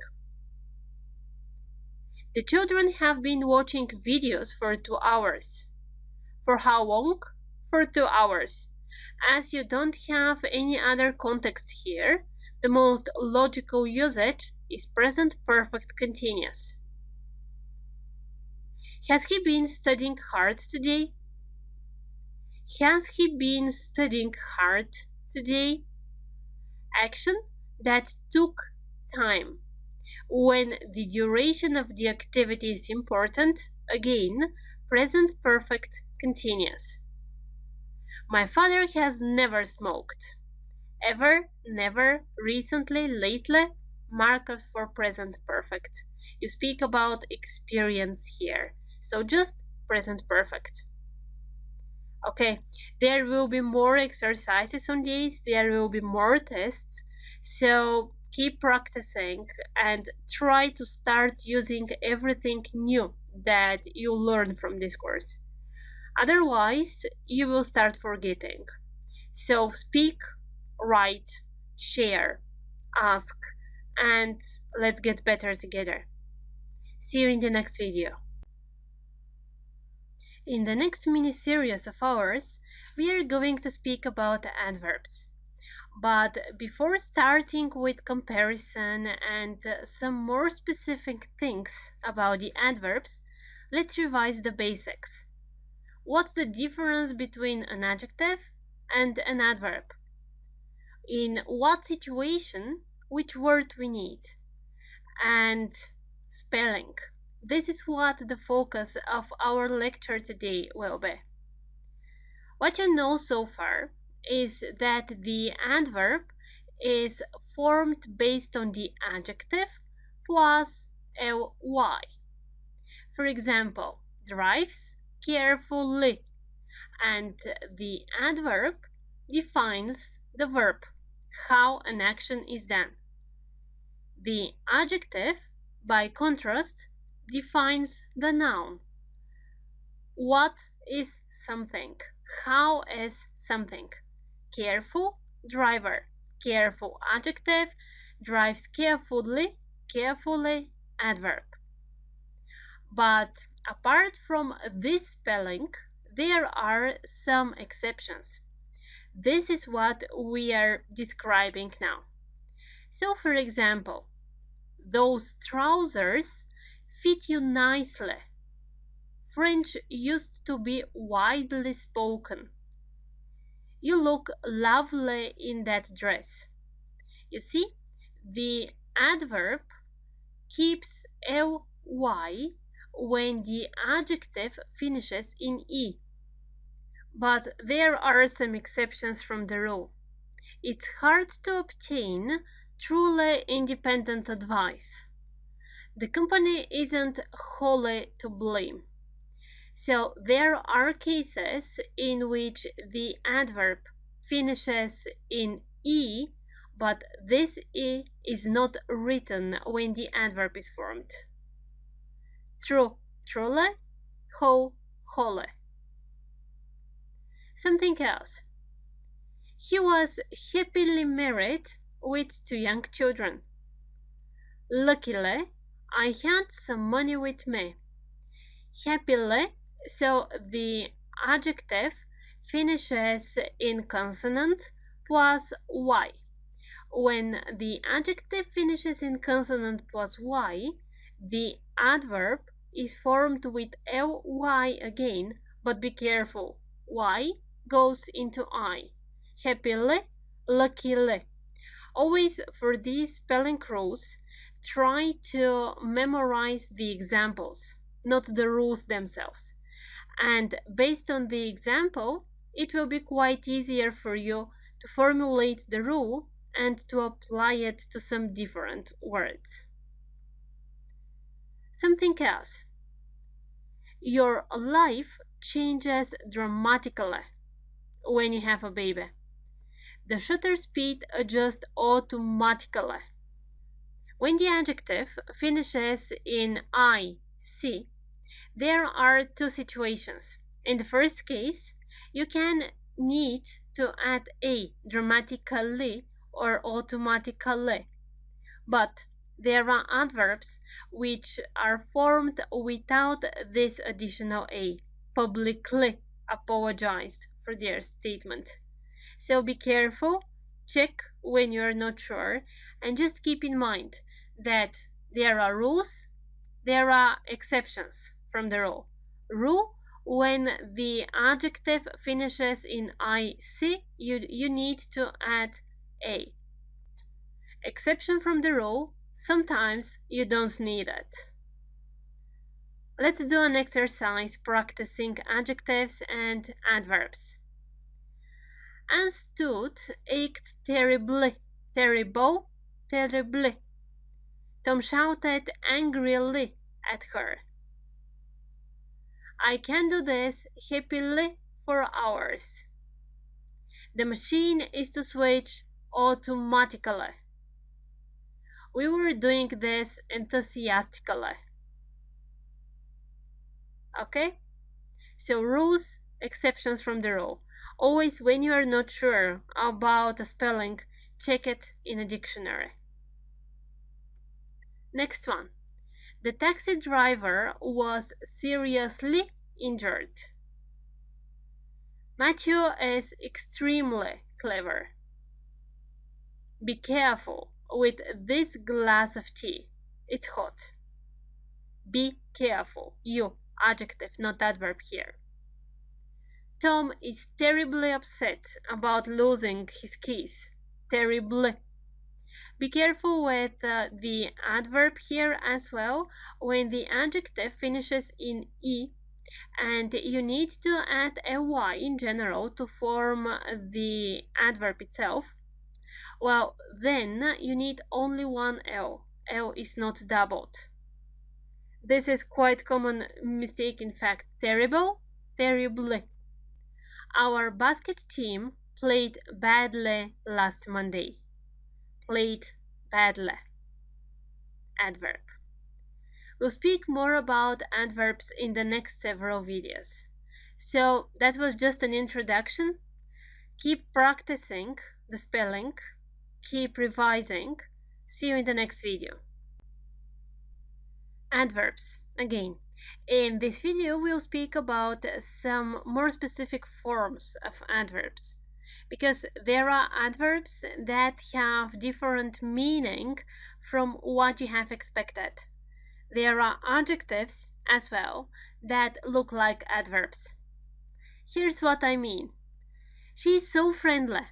The children have been watching videos for 2 hours. For how long? For 2 hours. As you don't have any other context here, the most logical usage is present perfect continuous. Has he been studying hard today? Has he been studying hard today? Action that took time. When the duration of the activity is important, again, present perfect continuous. My father has never smoked. Ever, never, recently, lately, markers for present perfect. You speak about experience here, so just present perfect. Okay, there will be more exercises on these, there will be more tests, so keep practicing and try to start using everything new that you learn from this course. Otherwise, you will start forgetting. So speak, write, share, ask, and let's get better together. See you in the next video. In the next mini-series of ours, we are going to speak about adverbs. But before starting with comparison and some more specific things about the adverbs, let's revise the basics. What's the difference between an adjective and an adverb? In what situation, which word we need? And spelling. This is what the focus of our lecture today will be. What you know so far is that the adverb is formed based on the adjective plus ly. For example, drives carefully, and the adverb defines the verb, how an action is done. The adjective, by contrast, defines the noun. What is something? How is something? Careful, driver. Careful, adjective. Drives carefully, carefully, adverb. But apart from this spelling, there are some exceptions. This is what we are describing now. So, for example, those trousers fit you nicely. French used to be widely spoken. You look lovely in that dress. You see, the adverb keeps ly when the adjective finishes in e. But there are some exceptions from the rule. It's hard to obtain truly independent advice. The company isn't wholly to blame. So there are cases in which the adverb finishes in e, but this e is not written when the adverb is formed. True, truly, whole, wholly. Something else. He was happily married with 2 young children. Luckily, I had some money with me. Happily, so the adjective finishes in consonant plus y. When the adjective finishes in consonant plus y, the adverb is formed with ly again, but be careful, y goes into I. Happily, luckily. Always for these spelling rules, try to memorize the examples, not the rules themselves. And based on the example, it will be quite easier for you to formulate the rule and to apply it to some different words. Something else. Your life changes dramatically when you have a baby. The shutter speed adjusts automatically. When the adjective finishes in IC, there are 2 situations. In the first case, you can need to add a dramatically or automatically. But there are adverbs which are formed without this additional a. Publicly apologized for their statement. So be careful, check when you are not sure, and just keep in mind that there are rules, there are exceptions from the rule. Rule: when the adjective finishes in IC, you need to add a. Exception from the rule: sometimes you don't need it. Let's do an exercise practicing adjectives and adverbs. Anne stood ached terribly, terrible, terribly. Tom shouted angrily at her. I can do this happily for hours. The machine is to switch automatically. We were doing this enthusiastically. Okay? So rules, exceptions from the rule. Always, when you are not sure about a spelling, check it in a dictionary. Next one. The taxi driver was seriously injured. Matthew is extremely clever. Be careful with this glass of tea. It's hot. Be careful. You, adjective, not adverb here. Tom is terribly upset about losing his keys. Terribly. Be careful with the adverb here as well when the adjective finishes in E, and you need to add a Y in general to form the adverb itself. Well, then you need only one L. L is not doubled. This is quite common mistake, in fact. Terrible, terribly. Our basket team played badly last Monday. Played badly. Adverb. We'll speak more about adverbs in the next several videos. So that was just an introduction. Keep practicing the spelling. Keep revising. See you in the next video. Adverbs. Again, in this video we'll speak about some more specific forms of adverbs, because there are adverbs that have different meaning from what you have expected. There are adjectives as well that look like adverbs. Here's what I mean. She's so friendly.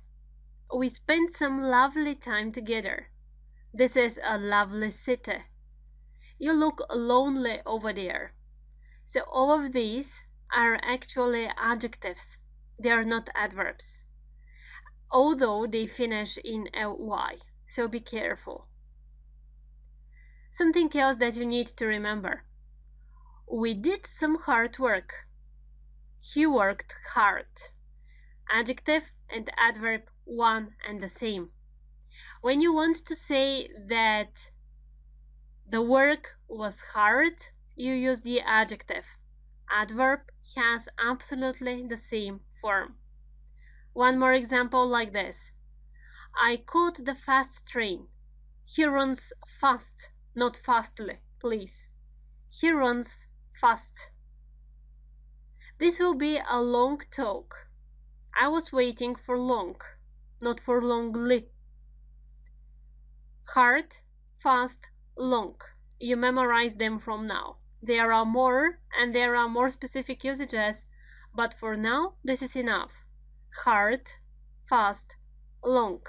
We spent some lovely time together. This is a lovely city. You look lonely over there. So all of these are actually adjectives. They are not adverbs, although they finish in ly, so be careful. Something else that you need to remember. We did some hard work. He worked hard. Adjective and adverb one and the same. When you want to say that the work was hard, you use the adjective. Adverb has absolutely the same form. One more example like this. I caught the fast train. He runs fast, not fastly, please. He runs fast. This will be a long talk. I was waiting for long, not for longly. Hard, fast, long. You memorize them from now. There are more, and there are more specific usages, but for now, this is enough. Hard, fast, long.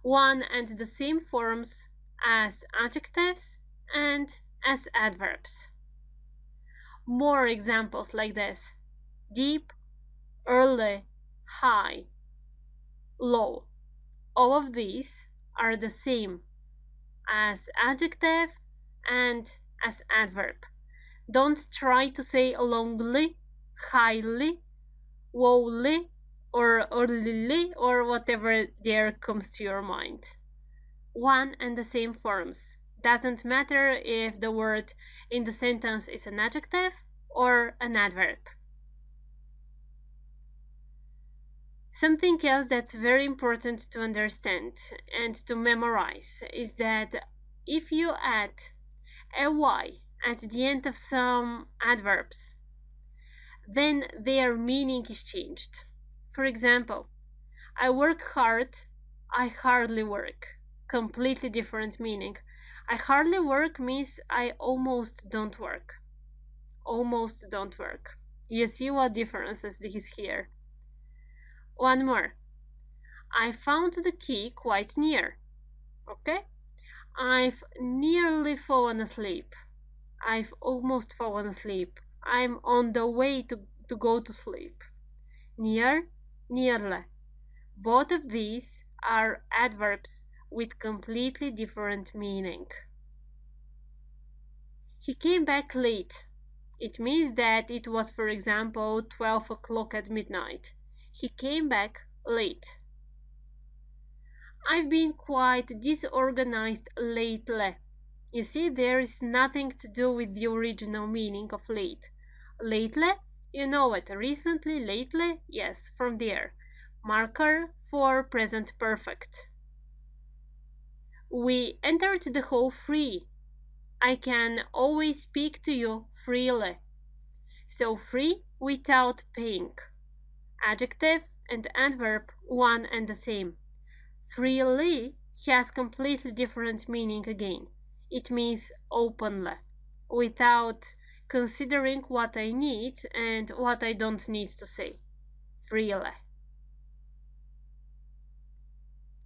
One and the same forms as adjectives and as adverbs. More examples like this. Deep, early, high, low. All of these are the same as adjective and as adverb. Don't try to say longly, highly, wowly, or lily, or whatever there comes to your mind. One and the same forms. Doesn't matter if the word in the sentence is an adjective or an adverb. Something else that's very important to understand and to memorize is that if you add a y at the end of some adverbs, then their meaning is changed. For example, I work hard, I hardly work. Completely different meaning. I hardly work means I almost don't work. Almost don't work. You see what differences this is here. One more. I found the key quite near. Okay? I've nearly fallen asleep. I've almost fallen asleep. I'm on the way to go to sleep. Near, nearly. Both of these are adverbs with completely different meaning. He came back late. It means that it was, for example, 12 o'clock at midnight. He came back late. I've been quite disorganized lately. You see, there is nothing to do with the original meaning of late. Lately You know it. Recently, lately, yes, from there. Marker for present perfect. We entered the hall free. I can always speak to you freely. So free without paying. Adjective and adverb one and the same. Freely has completely different meaning again. It means openly, without considering what I need and what I don't need to say. Freely.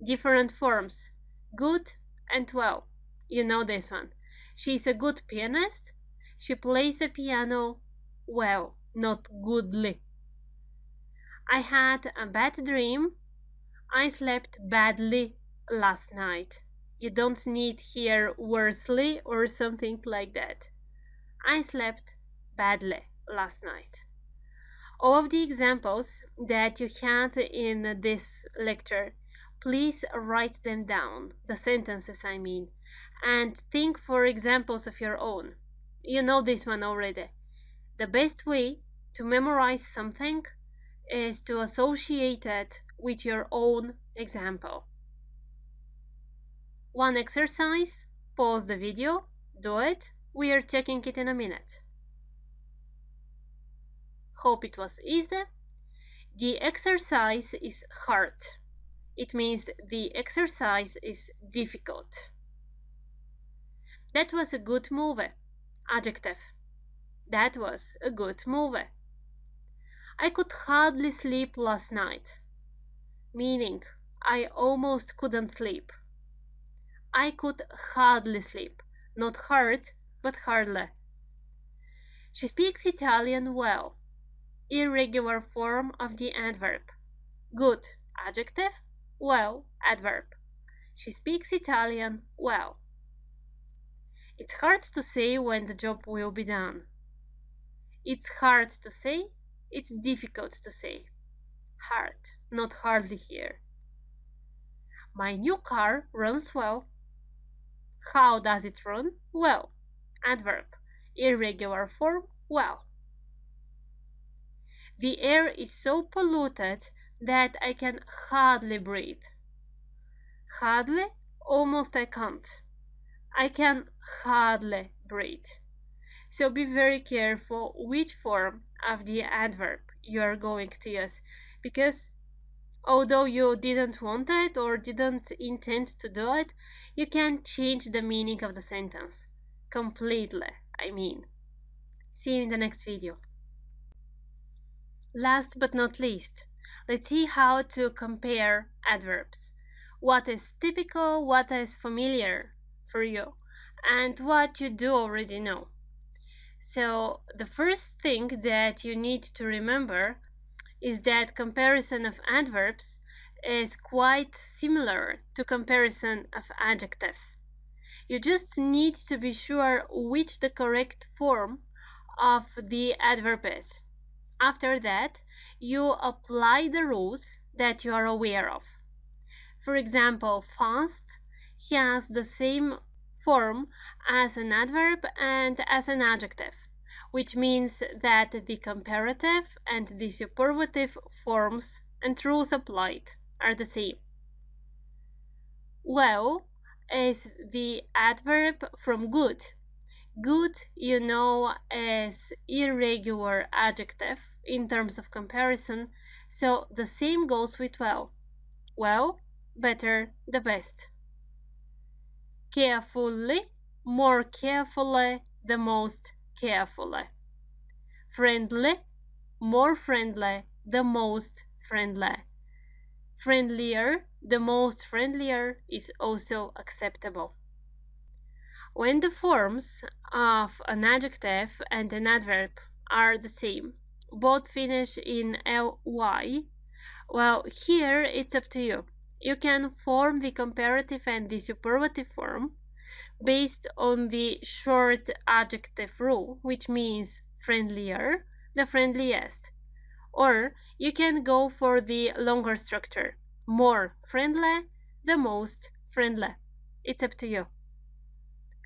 Different forms. Good and well. You know this one. She's a good pianist. She plays the piano well, not goodly. I had a bad dream. I slept badly last night. You don't need here worsely or something like that. I slept badly last night. All of the examples that you had in this lecture, please write them down, the sentences I mean, and think for examples of your own. You know this one already. The best way to memorize something is to associate it with your own example. One exercise, pause the video, do it, we are checking it in a minute. Hope it was easy. The exercise is hard. It means the exercise is difficult. That was a good movie. Adjective. That was a good movie. I could hardly sleep last night. Meaning, I almost couldn't sleep. I could hardly sleep. Not hard, but hardly. She speaks Italian well. Irregular form of the adverb. Good, adjective. Well, adverb. She speaks Italian well. It's hard to say when the job will be done. It's hard to say. It's difficult to say. Hard, not hardly here. My new car runs well. How does it run? Well. Adverb. Irregular form. Well. The air is so polluted that I can hardly breathe. Hardly? Almost I can't. I can hardly breathe. So be very careful which form of the adverb you are going to use, because although you didn't want it or didn't intend to do it, you can change the meaning of the sentence. Completely, I mean. See you in the next video. Last but not least, let's see how to compare adverbs. What is typical, what is familiar for you, and what you do already know. So the first thing that you need to remember is that comparison of adverbs is quite similar to comparison of adjectives. You just need to be sure which the correct form of the adverb is. After that, you apply the rules that you are aware of. For example, fast has the same form as an adverb and as an adjective, which means that the comparative and the superlative forms and rules applied are the same. Well is the adverb from good. Good, you know, is irregular adjective in terms of comparison, so the same goes with well. Well, better, the best. Carefully, more carefully, the most carefully. Friendly, more friendly, the most friendly. Friendlier, the most friendlier is also acceptable. When the forms of an adjective and an adverb are the same, both finish in ly, well, here it's up to you. You can form the comparative and the superlative form based on the short adjective rule, which means friendlier, the friendliest. Or you can go for the longer structure, more friendly, the most friendly. It's up to you.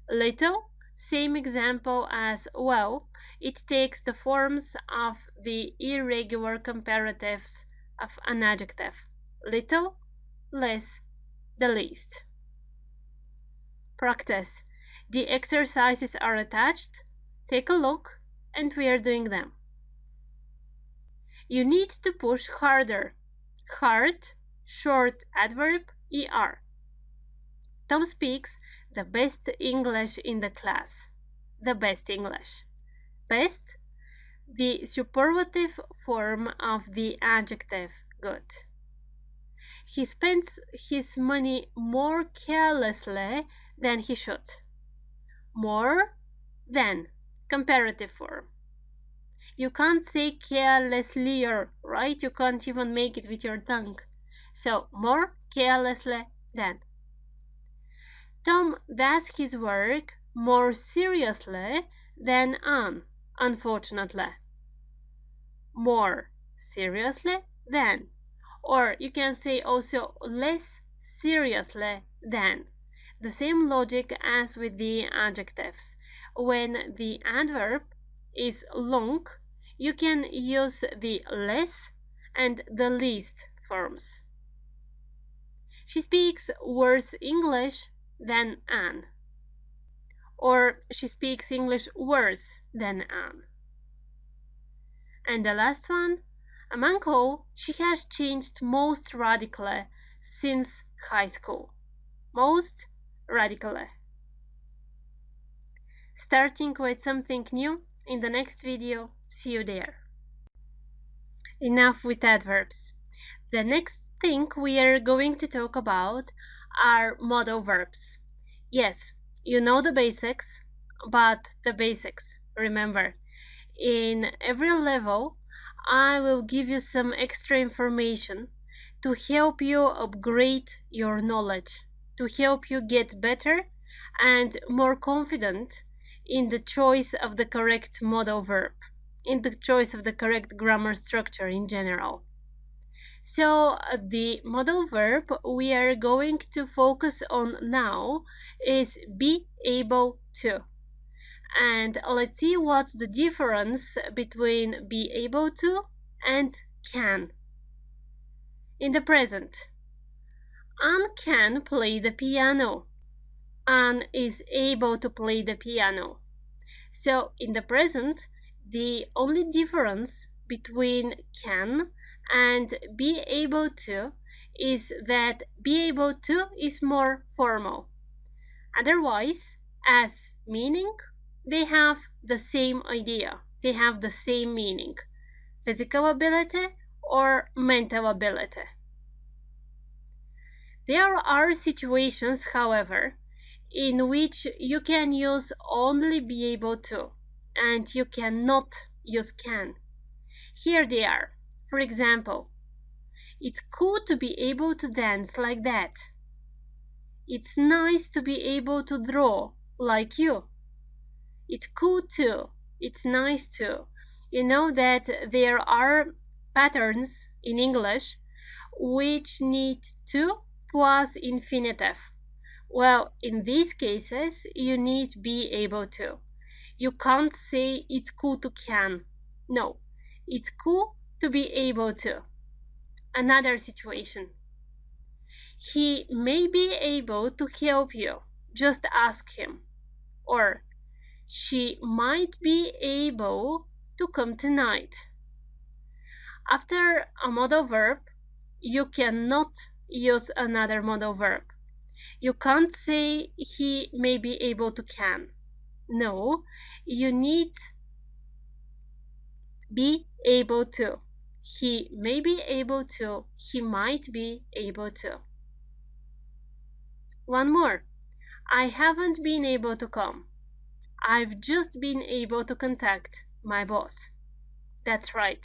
Little, same example as well. It takes the forms of the irregular comparatives of an adjective: little, less, the least. Practice. The exercises are attached. Take a look, and we are doing them. You need to push harder. Hard, short adverb, er. Tom speaks the best English in the class. The best English. Best, the superlative form of the adjective good. He spends his money more carelessly than he should. More than, comparative form. You can't say carelessly, right? You can't even make it with your tongue. So, more carelessly than. Tom does his work more seriously than Anne, unfortunately. More seriously than. Or you can say also less seriously than. The same logic as with the adjectives. When the adverb is long, you can use the less and the least forms. She speaks worse English than Anne. Or she speaks English worse than Anne. And the last one, among all, she has changed most radically since high school. Most radically. Starting with something new in the next video. See you there. Enough with adverbs. The next thing we are going to talk about are modal verbs. Yes, you know the basics, but the basics. Remember, in every level, I will give you some extra information to help you upgrade your knowledge, to help you get better and more confident in the choice of the correct modal verb, in the choice of the correct grammar structure in general. So the modal verb we are going to focus on now is be able to. And let's see what's the difference between be able to and can. In the present, Anne can play the piano. Anne is able to play the piano. So in the present, the only difference between can and be able to is that be able to is more formal. Otherwise, as meaning, they have the same idea, they have the same meaning: physical ability or mental ability. There are situations, however, in which you can use only be able to, and you cannot use can. Here they are. For example, it's cool to be able to dance like that. It's nice to be able to draw like you. It's cool too. It's nice too. You know that there are patterns in English which need to plus infinitive. Well, in these cases, you need be able to. You can't say it's cool to can. No, it's cool to be able to. Another situation. He may be able to help you. Just ask him. Or she might be able to come tonight. After a modal verb, you cannot use another modal verb. You can't say he may be able to can. No, you need be able to. He may be able to. He might be able to. One more. I haven't been able to come. I've just been able to contact my boss. That's right.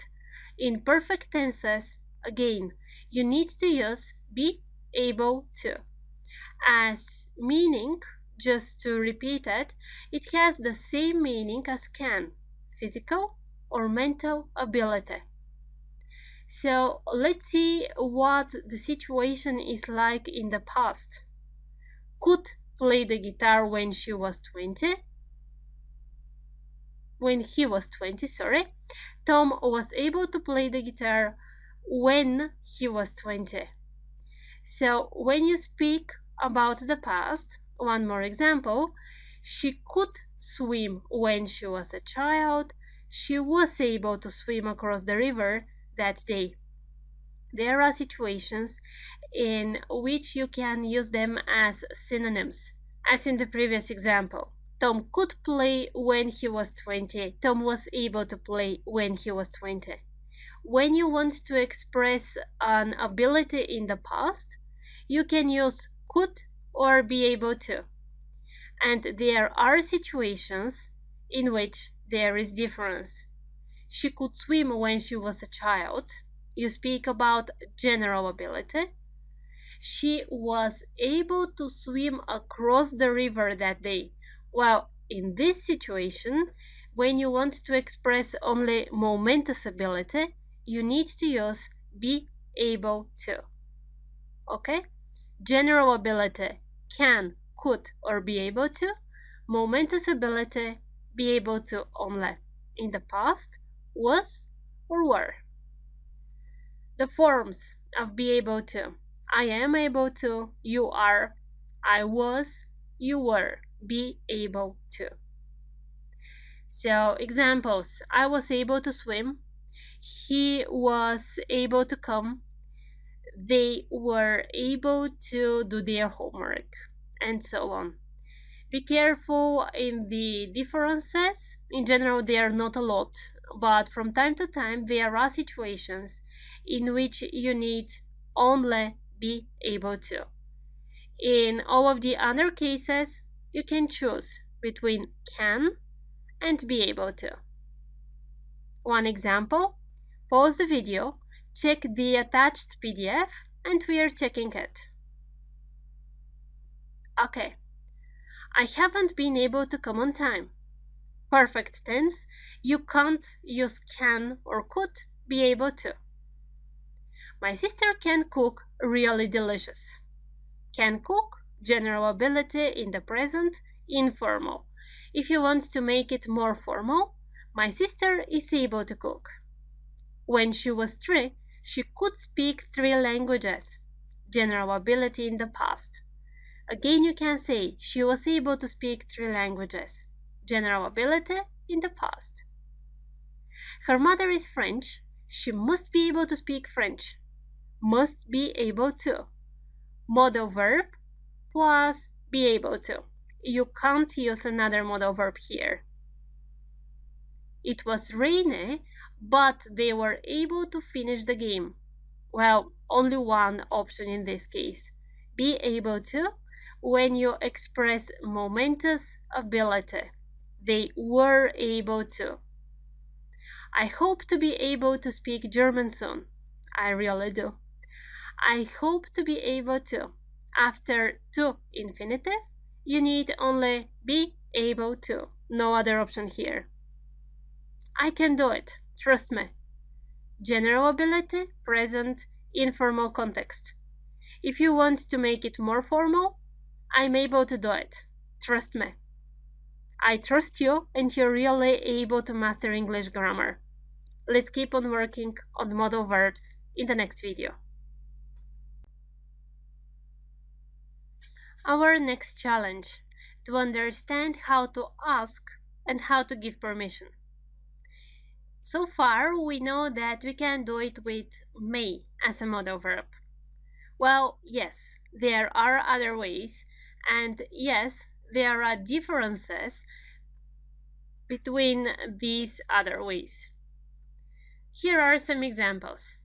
In perfect tenses, again, you need to use be able to. As meaning, just to repeat it, it has the same meaning as can, physical or mental ability. So let's see what the situation is like in the past. Could play the guitar when she was 20. when he was 20, Tom was able to play the guitar when he was 20. So when you speak about the past, one more example, she could swim when she was a child. She was able to swim across the river that day. There are situations in which you can use them as synonyms, as in the previous example. Tom could play when he was 20. Tom was able to play when he was 20. When you want to express an ability in the past, you can use could or be able to. And there are situations in which there is difference. She could swim when she was a child. You speak about general ability. She was able to swim across the river that day. Well, in this situation, when you want to express only momentous ability, you need to use be able to. Okay? General ability, can, could, or be able to. Momentous ability, be able to only. In the past, was or were. The forms of be able to. I am able to, you are, I was, you were, be able to. So examples, I was able to swim, he was able to come, they were able to do their homework, and so on. Be careful in the differences. In general, they are not a lot, but from time to time there are situations in which you need only be able to. In all of the other cases, you can choose between can and be able to. One example, pause the video, check the attached PDF, and we are checking it. Okay. I haven't been able to come on time. Perfect tense, you can't use can or could, be able to. My sister can cook really delicious. Can cook, general ability in the present, informal. If you want to make it more formal, my sister is able to cook. When she was 3, she could speak 3 languages. General ability in the past. Again, you can say she was able to speak 3 languages. General ability in the past. Her mother is French. She must be able to speak French. Must be able to. Modal verb plus be able to. You can't use another modal verb here. It was rainy, but they were able to finish the game. Well, only one option in this case. Be able to. When you express momentous ability, they were able to. I hope to be able to speak German soon. I really do. I hope to be able to. After to infinitive, you need only be able to. No other option here. I can do it. Trust me. General ability, present, informal context. If you want to make it more formal, I'm able to do it. Trust me. I trust you and you're really able to master English grammar. Let's keep on working on modal verbs in the next video. Our next challenge, to understand how to ask and how to give permission. So far, we know that we can do it with may as a modal verb. Well, yes, there are other ways, and yes, there are differences between these other ways. Here are some examples.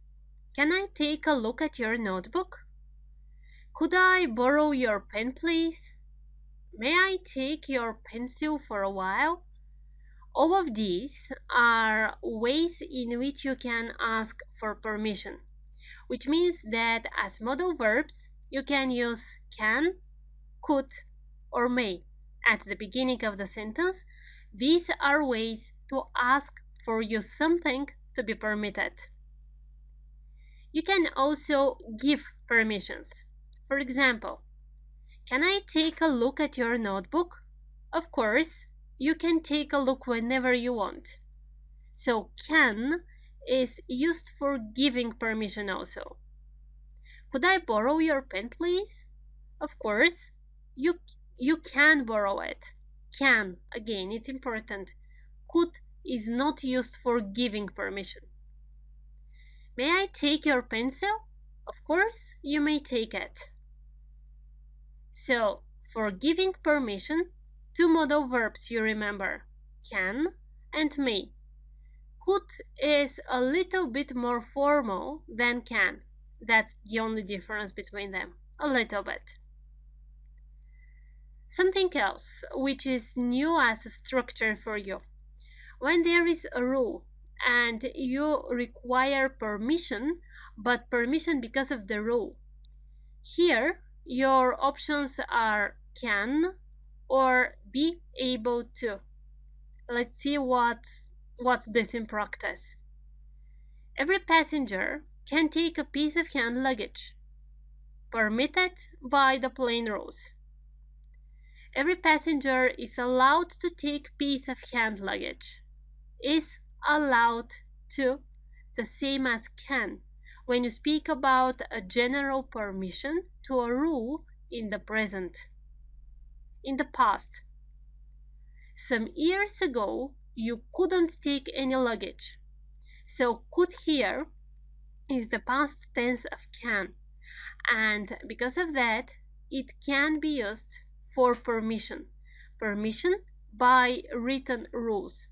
Can I take a look at your notebook? Could I borrow your pen, please? May I take your pencil for a while? All of these are ways in which you can ask for permission, which means that as modal verbs, you can use can, could, or may at the beginning of the sentence. These are ways to ask for you something to be permitted. You can also give permissions. For example, can I take a look at your notebook? Of course, you can take a look whenever you want. So can is used for giving permission also. Could I borrow your pen, please? Of course, you can borrow it. Can, again, it's important. Could is not used for giving permission. May I take your pencil? Of course, you may take it. So, for giving permission, two modal verbs you remember, can and may. Could is a little bit more formal than can. That's the only difference between them, a little bit. Something else which is new as a structure for you. When there is a rule and you require permission, but permission because of the rule, here your options are can or be able to. Let's see what's this in practice. Every passenger can take a piece of hand luggage, permitted by the plane rules. Every passenger is allowed to take piece of hand luggage. Is allowed to, the same as can, when you speak about a general permission to a rule in the present. In the past, some years ago, you couldn't take any luggage. So could here is the past tense of can, and because of that, it can be used for permission. Permission by written rules.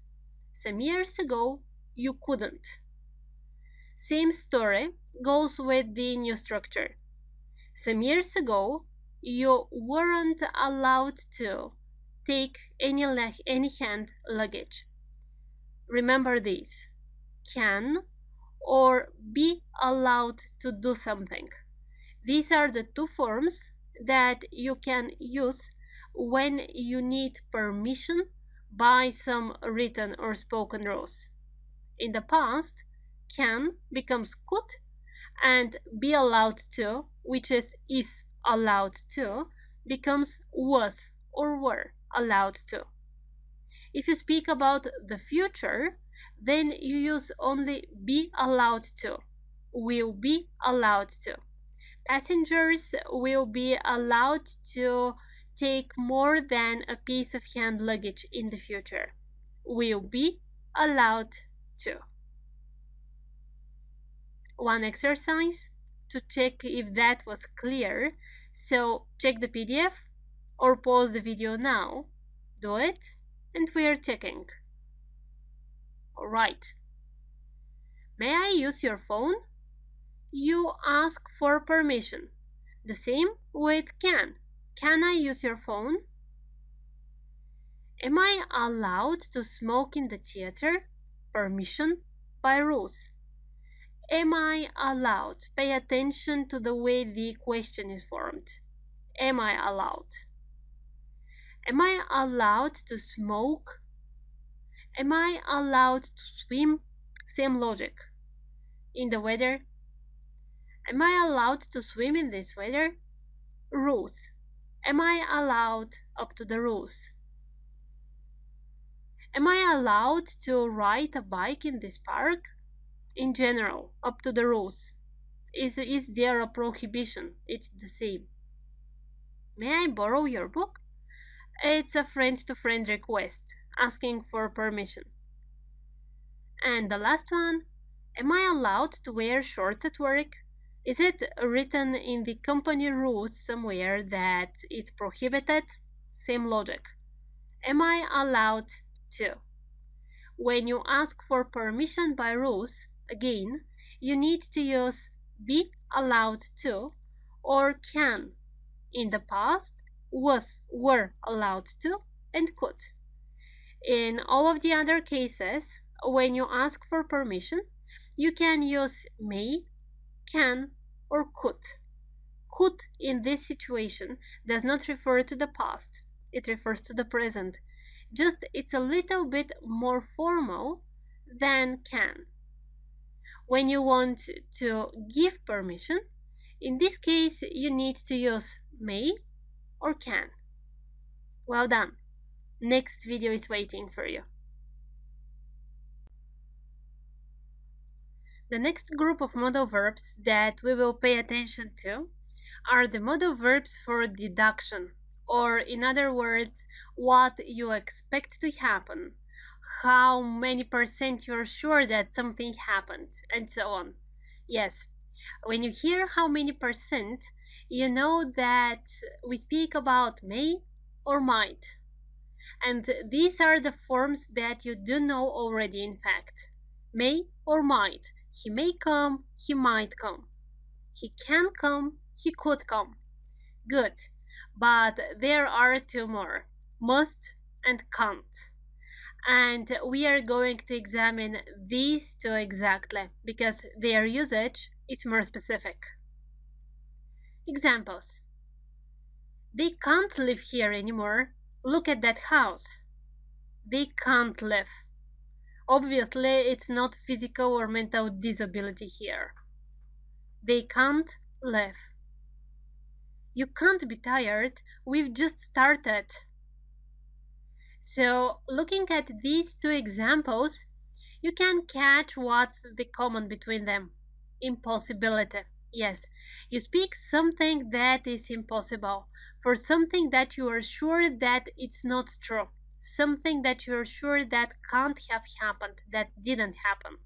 Some years ago, you couldn't. Same story goes with the new structure. Some years ago, you weren't allowed to take any hand luggage. Remember these. Can or be allowed to do something. These are the two forms that you can use when you need permission by some written or spoken rules. In the past, can becomes could, and be allowed to, which is allowed to, becomes was or were allowed to. If you speak about the future, then you use only be allowed to, will be allowed to. Passengers will be allowed to take more than a piece of hand luggage in the future. Will be allowed to. One exercise to check if that was clear. So check the PDF or pause the video now. Do it, and we are checking. Alright. May I use your phone? You ask for permission. The same with can. Can I use your phone? Am I allowed to smoke in the theater? Permission by rules. Am I allowed? Pay attention to the way the question is formed. Am I allowed? Am I allowed to smoke? Am I allowed to swim? Same logic. In the weather. Am I allowed to swim in this weather? Rules. Am I allowed up to the rules? Am I allowed to ride a bike in this park? In general, up to the rules. Is there a prohibition? It's the same. May I borrow your book? It's a friend-to-friend request, asking for permission. And the last one, am I allowed to wear shorts at work? Is it written in the company rules somewhere that it's prohibited? Same logic. Am I allowed to? When you ask for permission by rules, again, you need to use be allowed to or can. In the past, were allowed to, and could. In all of the other cases, when you ask for permission, you can use may, can, or could. Could in this situation does not refer to the past, it refers to the present. Just it's a little bit more formal than can. When you want to give permission, in this case you need to use may or can. Well done. Next video is waiting for you. The next group of modal verbs that we will pay attention to are the modal verbs for deduction, or in other words, what you expect to happen, how many percent you're sure that something happened, and so on. Yes, when you hear how many percent, you know that we speak about may or might. And these are the forms that you do know already, in fact. May or might. He may come, he might come. He can come, he could come. Good. But there are two more, must and can't. And we are going to examine these two exactly because their usage is more specific. Examples. They can't live here anymore. Look at that house. They can't live. Obviously, it's not physical or mental disability here. They can't live. You can't be tired. We've just started. So, looking at these two examples, you can catch what's the common between them. Impossibility. Yes, you speak something that is impossible for something that you are sure that it's not true, something that you are sure that can't have happened, that didn't happen.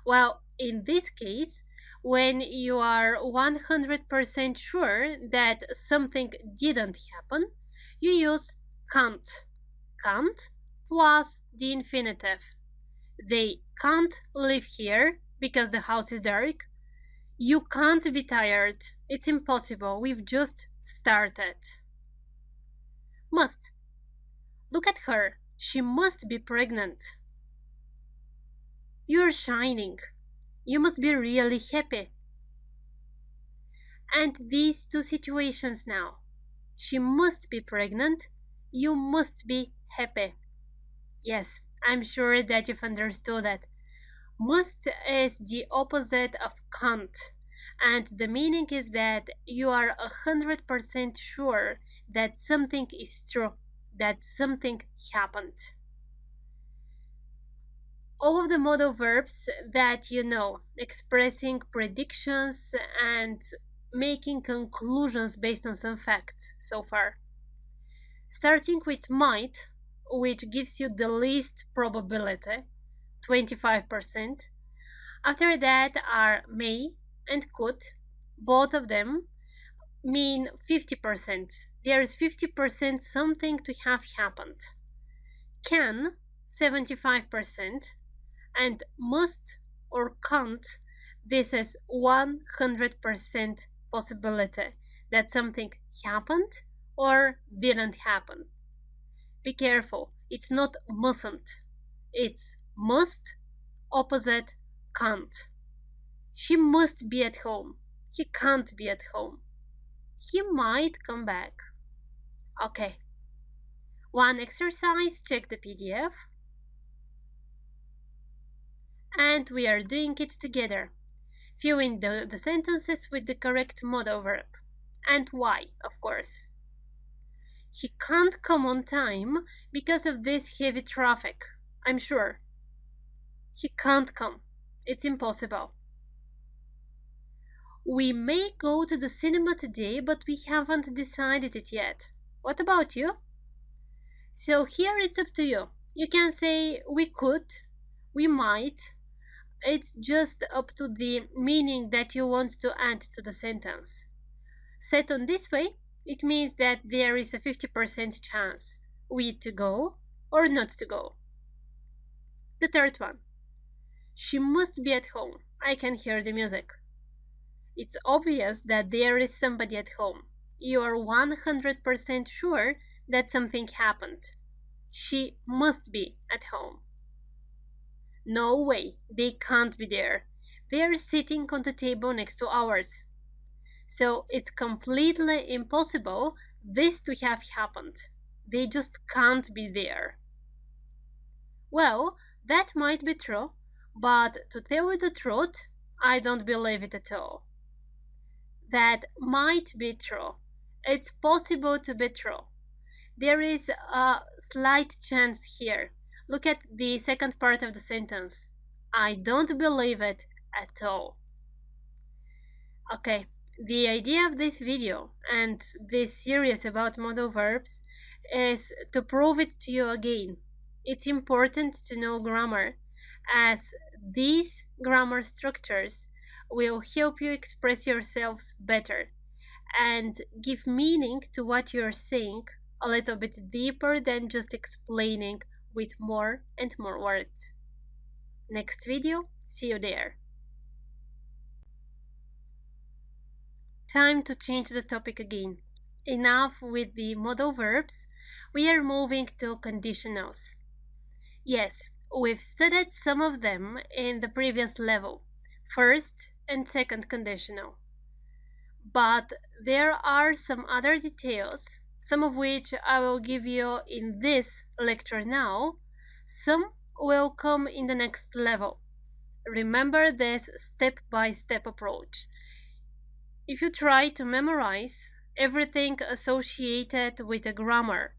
Well, in this case, when you are 100% sure that something didn't happen, you use can't. Can't plus the infinitive. They can't live here because the house is dark. You can't be tired. It's impossible. We've just started. Must. Look at her. She must be pregnant. You're shining. You must be really happy. And these two situations now. She must be pregnant. You must be happy. Yes, I'm sure that you've understood that. Must is the opposite of can't, and the meaning is that you are 100% sure that something is true, that something happened. All of the modal verbs that you know, expressing predictions and making conclusions based on some facts so far. Starting with might, which gives you the least probability, 25%. After that are may and could. Both of them mean 50%. There is 50% something to have happened. Can, 75%. And must or can't, this is 100% possibility that something happened or didn't happen. Be careful, it's not mustn't. It's must, opposite can't. She must be at home. He can't be at home. He might come back. Okay. One exercise, check the PDF. And we are doing it together. Fill in the sentences with the correct modal verb. And why, of course. He can't come on time because of this heavy traffic, I'm sure. He can't come. It's impossible. We may go to the cinema today, but we haven't decided it yet. What about you? So here it's up to you. You can say we could, we might. It's just up to the meaning that you want to add to the sentence. Set on this way, it means that there is a 50% chance we to go or not to go. The third one. She must be at home. I can hear the music. It's obvious that there is somebody at home. You are 100% sure that something happened. She must be at home. No way, they can't be there. They are sitting on the table next to ours. So it's completely impossible this to have happened. They just can't be there. Well, that might be true, but to tell you the truth, I don't believe it at all. That might be true. It's possible to be true. There is a slight chance here. Look at the second part of the sentence. I don't believe it at all. Okay, the idea of this video and this series about modal verbs is to prove it to you again. It's important to know grammar, as these grammar structures will help you express yourselves better and give meaning to what you're saying a little bit deeper than just explaining with more and more words. Next video, see you there. Time to change the topic again. Enough with the modal verbs, we are moving to conditionals. Yes, we've studied some of them in the previous level, first and second conditional. But there are some other details, some of which I will give you in this lecture now, some will come in the next level. Remember this step-by-step approach. If you try to memorize everything associated with a grammar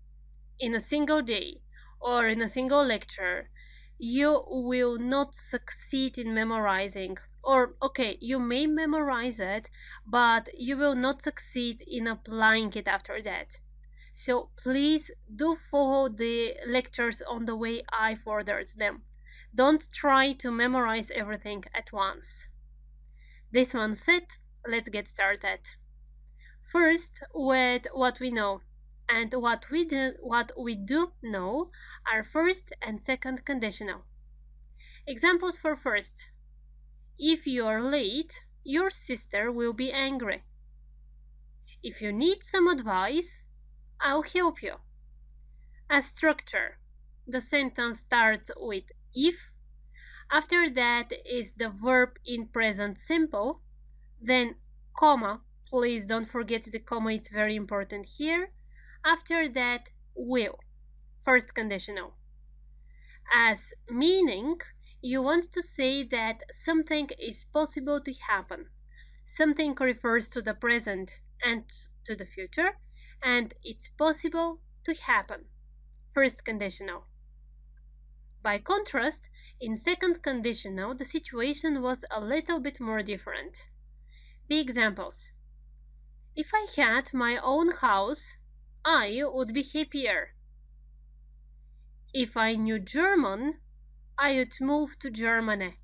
in a single day or in a single lecture, you will not succeed in memorizing. Or, okay, you may memorize it, but you will not succeed in applying it after that. So please do follow the lectures on the way I ordered them. Don't try to memorize everything at once. This one said, let's get started. First, with what we know. And what we do know are first and second conditional. Examples for first. If you are late, your sister will be angry. If you need some advice, I'll help you. As structure, the sentence starts with if. After that is the verb in present simple, then comma. Please don't forget the comma, it's very important here. After that, will, first conditional. As meaning, you want to say that something is possible to happen. Something refers to the present and to the future, and it's possible to happen. First conditional. By contrast, in second conditional, the situation was a little bit more different. The examples. If I had my own house, I would be happier. If I knew German, I would move to Germany.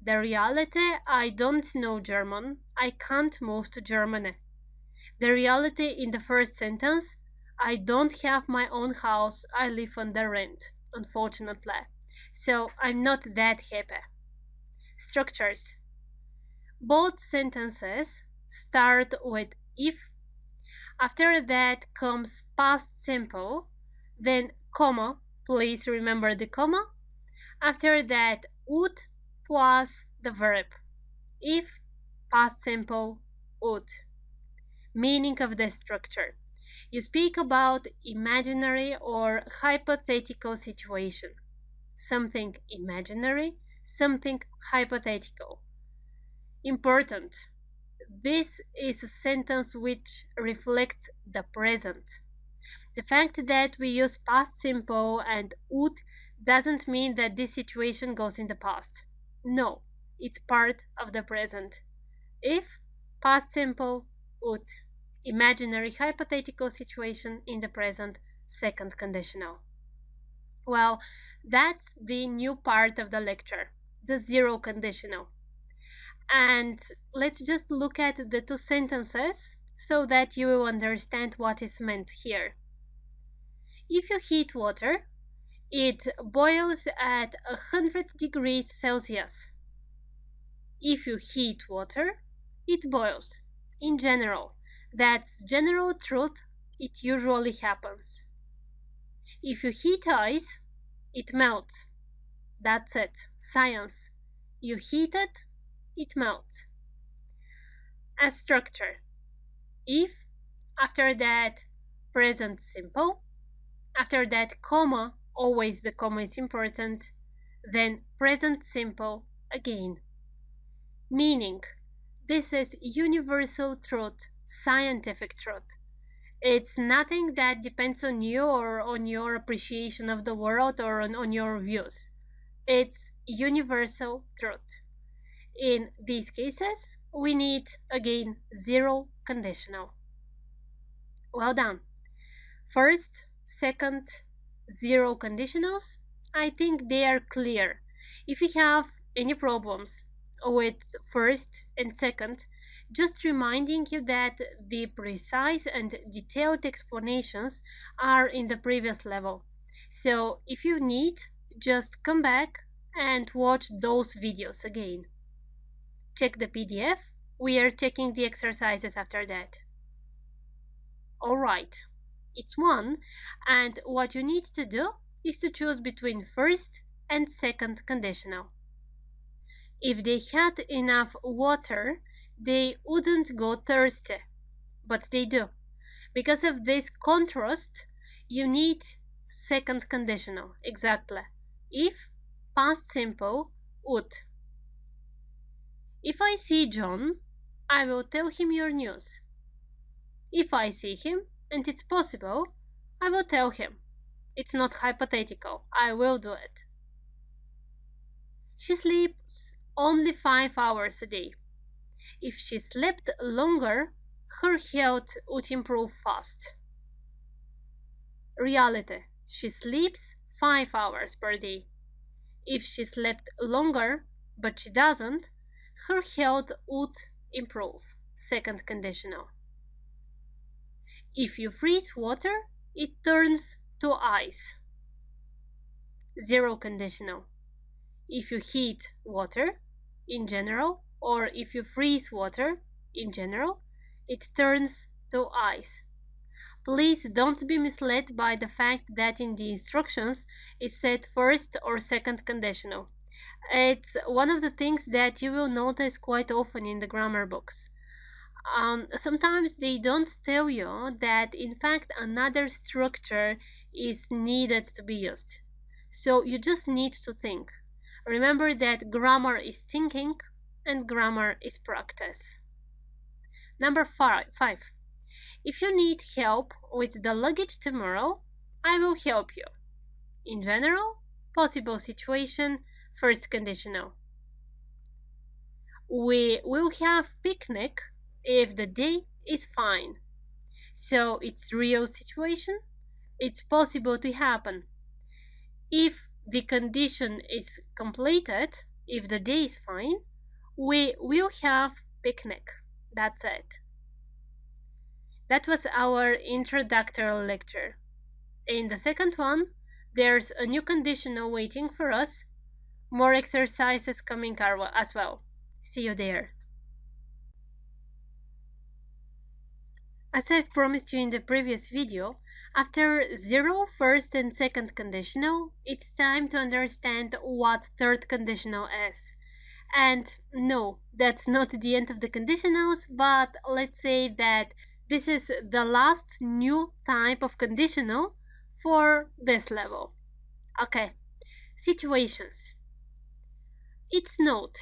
The reality, I don't know German. I can't move to Germany. The reality in the first sentence, I don't have my own house. I live on the rent, unfortunately. So I'm not that happy. Structures. Both sentences start with if. After that comes past simple, then comma. Please remember the comma. After that, would plus the verb. If, past simple, would. Meaning of the structure. You speak about imaginary or hypothetical situation. Something imaginary, something hypothetical. Important. This is a sentence which reflects the present. The fact that we use past simple and would doesn't mean that this situation goes in the past. No, it's part of the present. If, past simple, would. Imaginary hypothetical situation in the present, second conditional. Well, that's the new part of the lecture, the zero conditional. And let's just look at the two sentences so that you will understand what is meant here. If you heat water, it boils at 100 degrees Celsius. If you heat water, it boils. In general, that's general truth, it usually happens. If you heat ice, it melts. That's it, science. You heat it, it melts. As structure. If, after that, present simple. After that, comma, always the comma is important. Then present simple again. Meaning, this is universal truth, scientific truth. It's nothing that depends on you or on your appreciation of the world or on your views. It's universal truth. In these cases, we need, again, zero conditional. Well done. First, second, zero conditionals. I think they are clear. If you have any problems with first and second, just reminding you that the precise and detailed explanations are in the previous level. So if you need, just come back and watch those videos again. Check the PDF. We are checking the exercises after that. Alright, it's one, and what you need to do is to choose between first and second conditional. If they had enough water, they wouldn't go thirsty, but they do. Because of this contrast, you need second conditional, exactly. If, past simple, would. If I see John, I will tell him your news. If I see him, and it's possible, I will tell him. It's not hypothetical. I will do it. She sleeps only 5 hours a day. If she slept longer, her health would improve fast. Reality. She sleeps 5 hours per day. If she slept longer, but she doesn't, her health would improve. Second conditional. If you freeze water, it turns to ice. Zero conditional. If you heat water, in general, or if you freeze water, in general, it turns to ice. Please don't be misled by the fact that in the instructions it said first or second conditional. It's one of the things that you will notice quite often in the grammar books. Sometimes they don't tell you that in fact another structure is needed to be used. So you just need to think. Remember that grammar is thinking and grammar is practice. Number 5. If you need help with the luggage tomorrow, I will help you. In general, possible situation, first conditional. We will have picnic if the day is fine. So it's real situation. It's possible to happen. If the condition is completed, if the day is fine, we will have picnic. That's it. That was our introductory lecture. In the second one, there's a new conditional waiting for us. More exercises coming as well. See you there. As I've promised you in the previous video, after zero, first and second conditional, it's time to understand what third conditional is. And no, that's not the end of the conditionals, but let's say that this is the last new type of conditional for this level. Okay, situations. It snowed.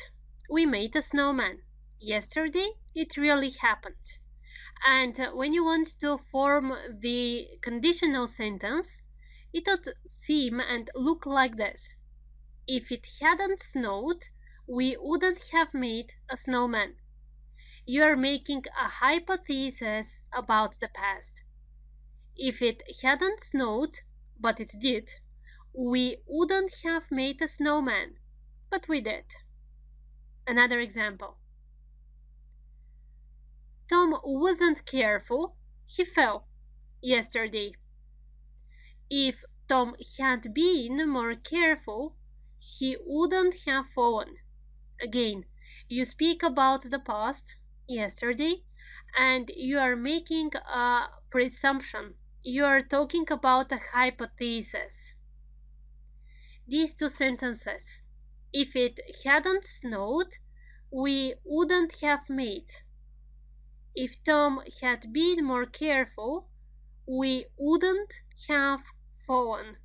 We made a snowman. Yesterday, it really happened. And when you want to form the conditional sentence, it would seem and look like this. If it hadn't snowed, we wouldn't have made a snowman. You are making a hypothesis about the past. If it hadn't snowed, but it did, we wouldn't have made a snowman, but we did. Another example. Tom wasn't careful. He fell yesterday. If Tom had been more careful, he wouldn't have fallen. Again, you speak about the past, yesterday, and you are making a presumption. You are talking about a hypothesis. These two sentences. If it hadn't snowed, we wouldn't have made. If Tom had been more careful, we wouldn't have fallen.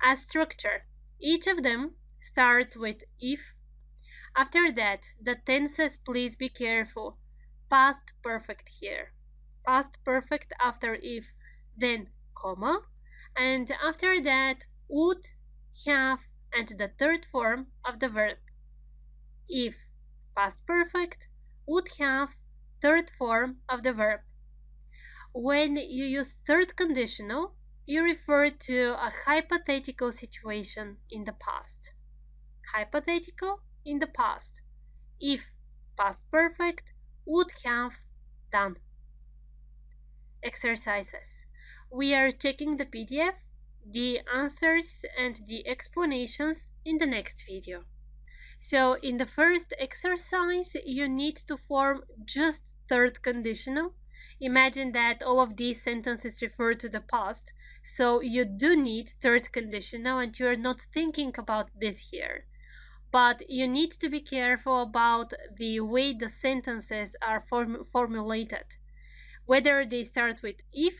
As structure, each of them starts with if. After that, the tenses, please be careful. Past perfect here. past perfect after if, then comma, and after that would, have, and the third form of the verb. If, past perfect, would have, third form of the verb. When you use third conditional, you refer to a hypothetical situation in the past. Hypothetical in the past. If, past perfect, would have, done. Exercises. We are checking the PDF, the answers and the explanations in the next video. So in the first exercise, you need to form just third conditional. Imagine that all of these sentences refer to the past, so you do need third conditional and you are not thinking about this here. But you need to be careful about the way the sentences are formulated. Whether they start with if,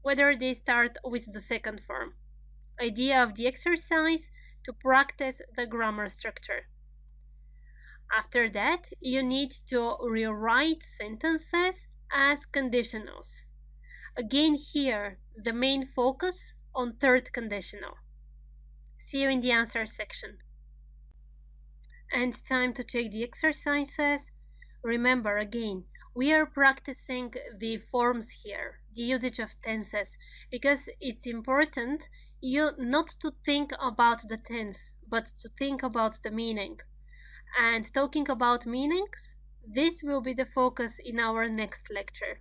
whether they start with the second form. Idea of the exercise: to practice the grammar structure. After that, you need to rewrite sentences as conditionals. Again here, the main focus on third conditional. See you in the answer section. And time to check the exercises. Remember again, we are practicing the forms here, the usage of tenses, because it's important you not to think about the tense, but to think about the meaning. And talking about meanings, this will be the focus in our next lecture.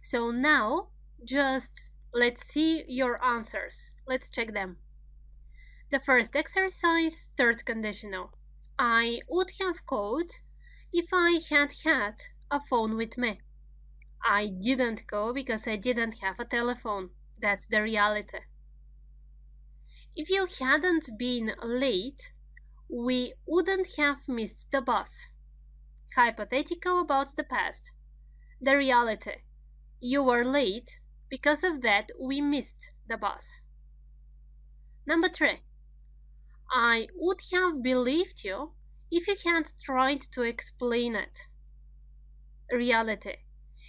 So now, just let's see your answers. Let's check them. The first exercise, third conditional. I would have called if I had had a phone with me. I didn't go because I didn't have a telephone. That's the reality. If you hadn't been late, we wouldn't have missed the bus. Hypothetical about the past. The reality. You were late. Because of that, we missed the bus. Number 3. I would have believed you if you had tried to explain it. Reality.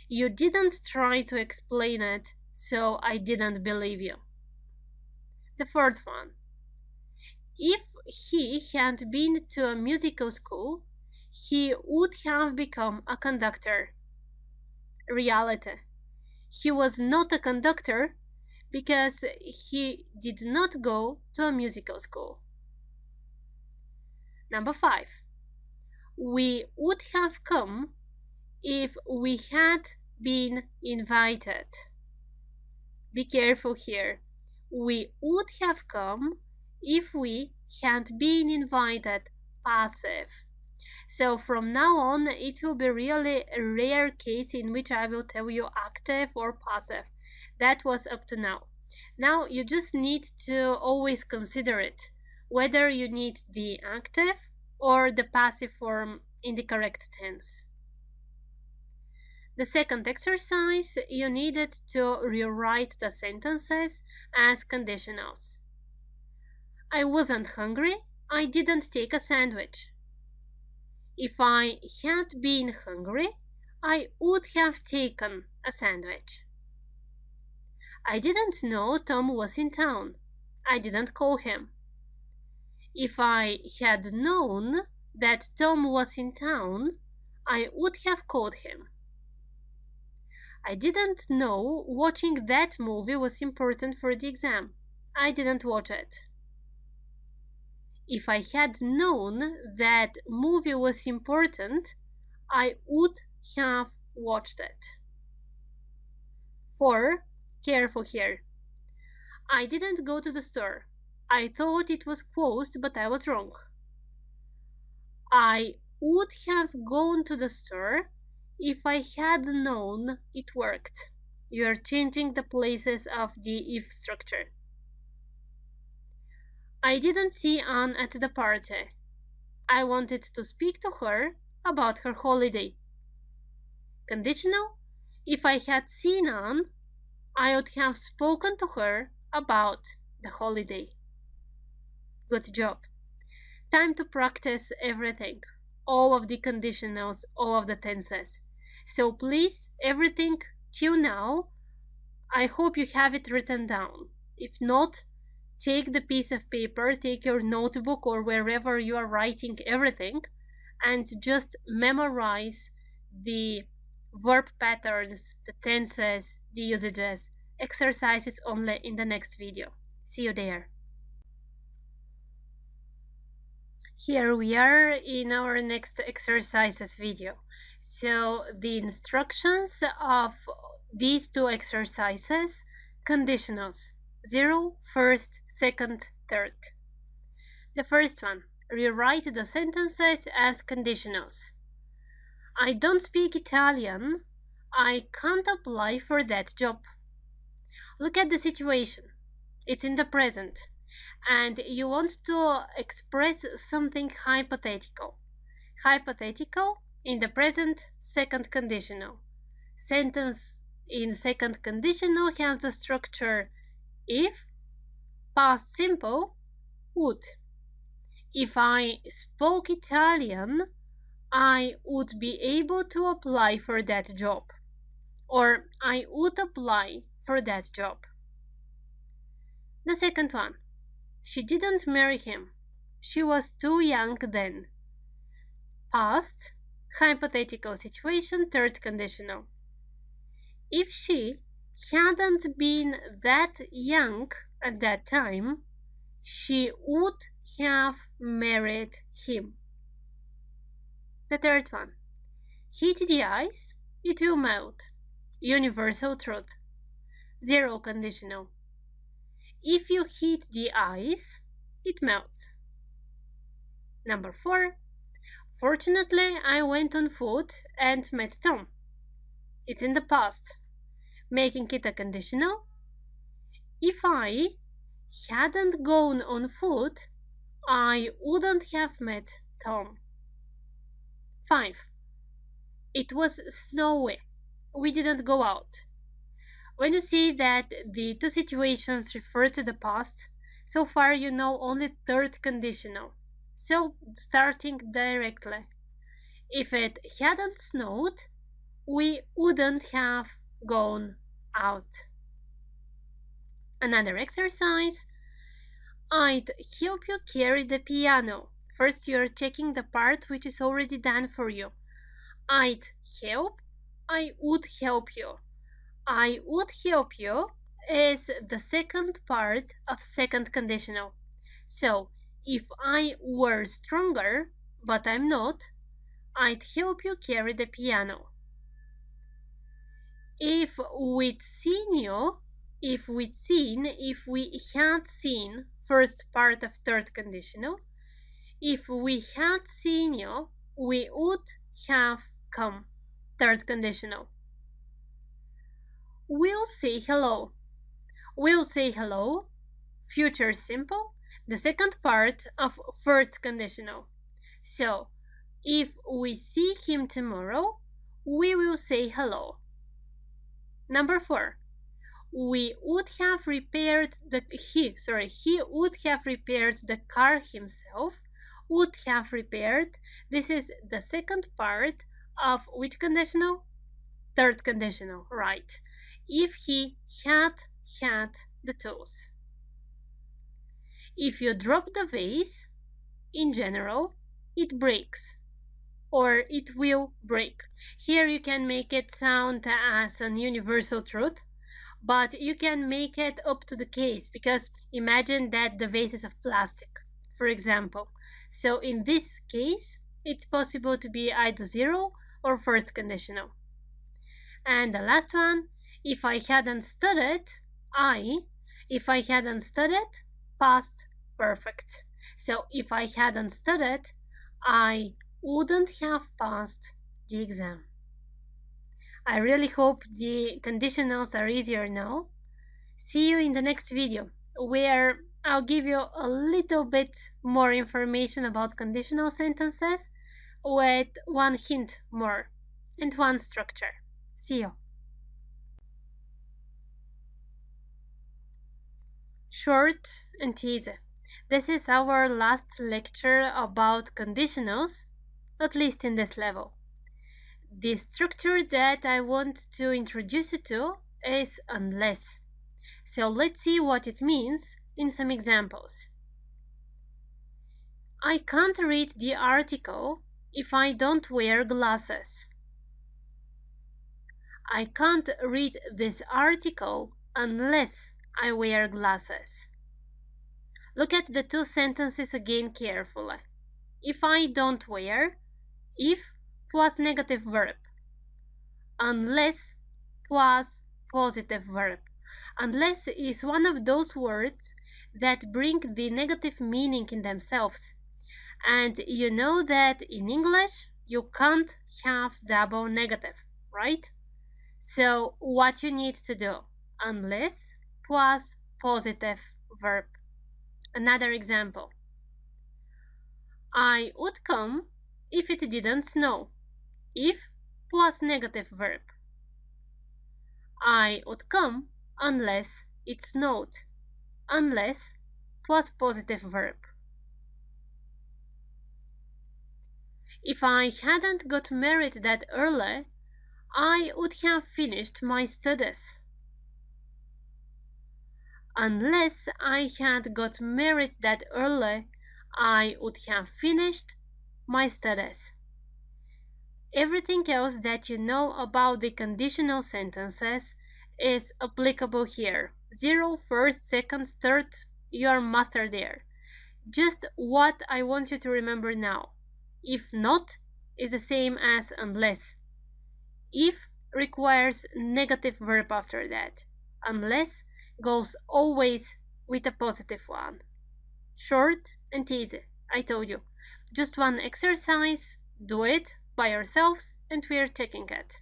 You didn't try to explain it, so I didn't believe you. The fourth one. If he had been to a musical school, he would have become a conductor. Reality. He was not a conductor because he did not go to a musical school. Number 5. We would have come if we had been invited. Be careful here. We would have come if we had been invited, passive. So from now on, it will be really a rare case in which I will tell you active or passive. That was up to now. Now you just need to always consider it, whether you need the active or the passive form in the correct tense. The second exercise, you needed to rewrite the sentences as conditionals. I wasn't hungry. I didn't take a sandwich. If I had been hungry, I would have taken a sandwich. I didn't know Tom was in town. I didn't call him. If I had known that Tom was in town, I would have called him. I didn't know watching that movie was important for the exam. I didn't watch it. If I had known that movie was important, I would have watched it. 4. Careful here. I didn't go to the store. I thought it was closed, but I was wrong. I would have gone to the store if I had known it worked. You are changing the places of the if structure. I didn't see Anne at the party. I wanted to speak to her about her holiday. Conditional. If I had seen Anne, I would have spoken to her about the holiday. Good job. Time to practice everything. All of the conditionals, all of the tenses. So please, everything Till now, I hope you have it written down. If not, take the piece of paper, take your notebook or wherever you are writing everything, and just memorize the verb patterns, the tenses, the usages, exercises only in the next video. See you there. Here we are in our next exercises video. So the instructions of these two exercises, conditionals, 0, first, second, third. The first one, rewrite the sentences as conditionals. I don't speak Italian. I can't apply for that job. Look at the situation. It's in the present, and you want to express something hypothetical. Hypothetical in the present, second conditional. Sentence in second conditional has the structure if, past simple, would. If I spoke Italian, I would be able to apply for that job. Or I would apply for that job. The second one. She didn't marry him. She was too young then. Past, hypothetical situation, third conditional. If she hadn't been that young at that time, she would have married him. The third one. Heat the ice, it will melt. Universal truth. 0 conditional. If you heat the ice, it melts. Number 4. Fortunately, I went on foot and met Tom. It's in the past, making it a conditional. If I hadn't gone on foot, I wouldn't have met Tom. 5. It was snowy. We didn't go out. When you see that the two situations refer to the past, so far you know only third conditional. So, starting directly. If it hadn't snowed, we wouldn't have gone out. Another exercise. I'd help you carry the piano. First, you're checking the part which is already done for you. I'd help, I would help you. I would help you is the second part of second conditional. So, if I were stronger, but I'm not, I'd help you carry the piano. If we'd seen you, if we had seen, first part of third conditional. If we had seen you, we would have come, third conditional. We'll say hello. We'll say hello, future simple, the second part of first conditional. So, if we see him tomorrow, we will say hello. Number 4. He would have repaired the car himself. Would have repaired. This is the second part of which conditional? Third conditional, right. If he had the tools. If you drop the vase, in general, it breaks. Or it will break. Here you can make it sound as an universal truth, but you can make it up to the case, because imagine that the vase is of plastic, for example. So in this case, it's possible to be either 0 or first conditional. And the last one, if I hadn't studied, past perfect. So if I hadn't studied, I wouldn't have passed the exam. I really hope the conditionals are easier now. See you in the next video, where I'll give you a little bit more information about conditional sentences with one hint more and one structure. See you. Short and easy. This is our last lecture about conditionals, at least in this level. The structure that I want to introduce you to is unless. So let's see what it means in some examples. I can't read the article if I don't wear glasses. I can't read this article unless I wear glasses. Look at the two sentences again carefully. If I don't wear, if plus negative verb. Unless plus positive verb. Unless is one of those words that bring the negative meaning in themselves. And you know that in English you can't have double negative, right? So what you need to do? Unless plus positive verb. Another example. I would come if it didn't snow. If plus negative verb. I would come unless it snowed. Unless plus positive verb. If I hadn't got married that early, I would have finished my studies. Unless I had got married that early, I would have finished my studies. Everything else that you know about the conditional sentences is applicable here. 0, first, second, third, you are master there. Just what I want you to remember now. If not is the same as unless. If requires negative verb after that. Unless goes always with a positive one. Short and easy, I told you. Just one exercise, do it by yourselves, and we are checking it.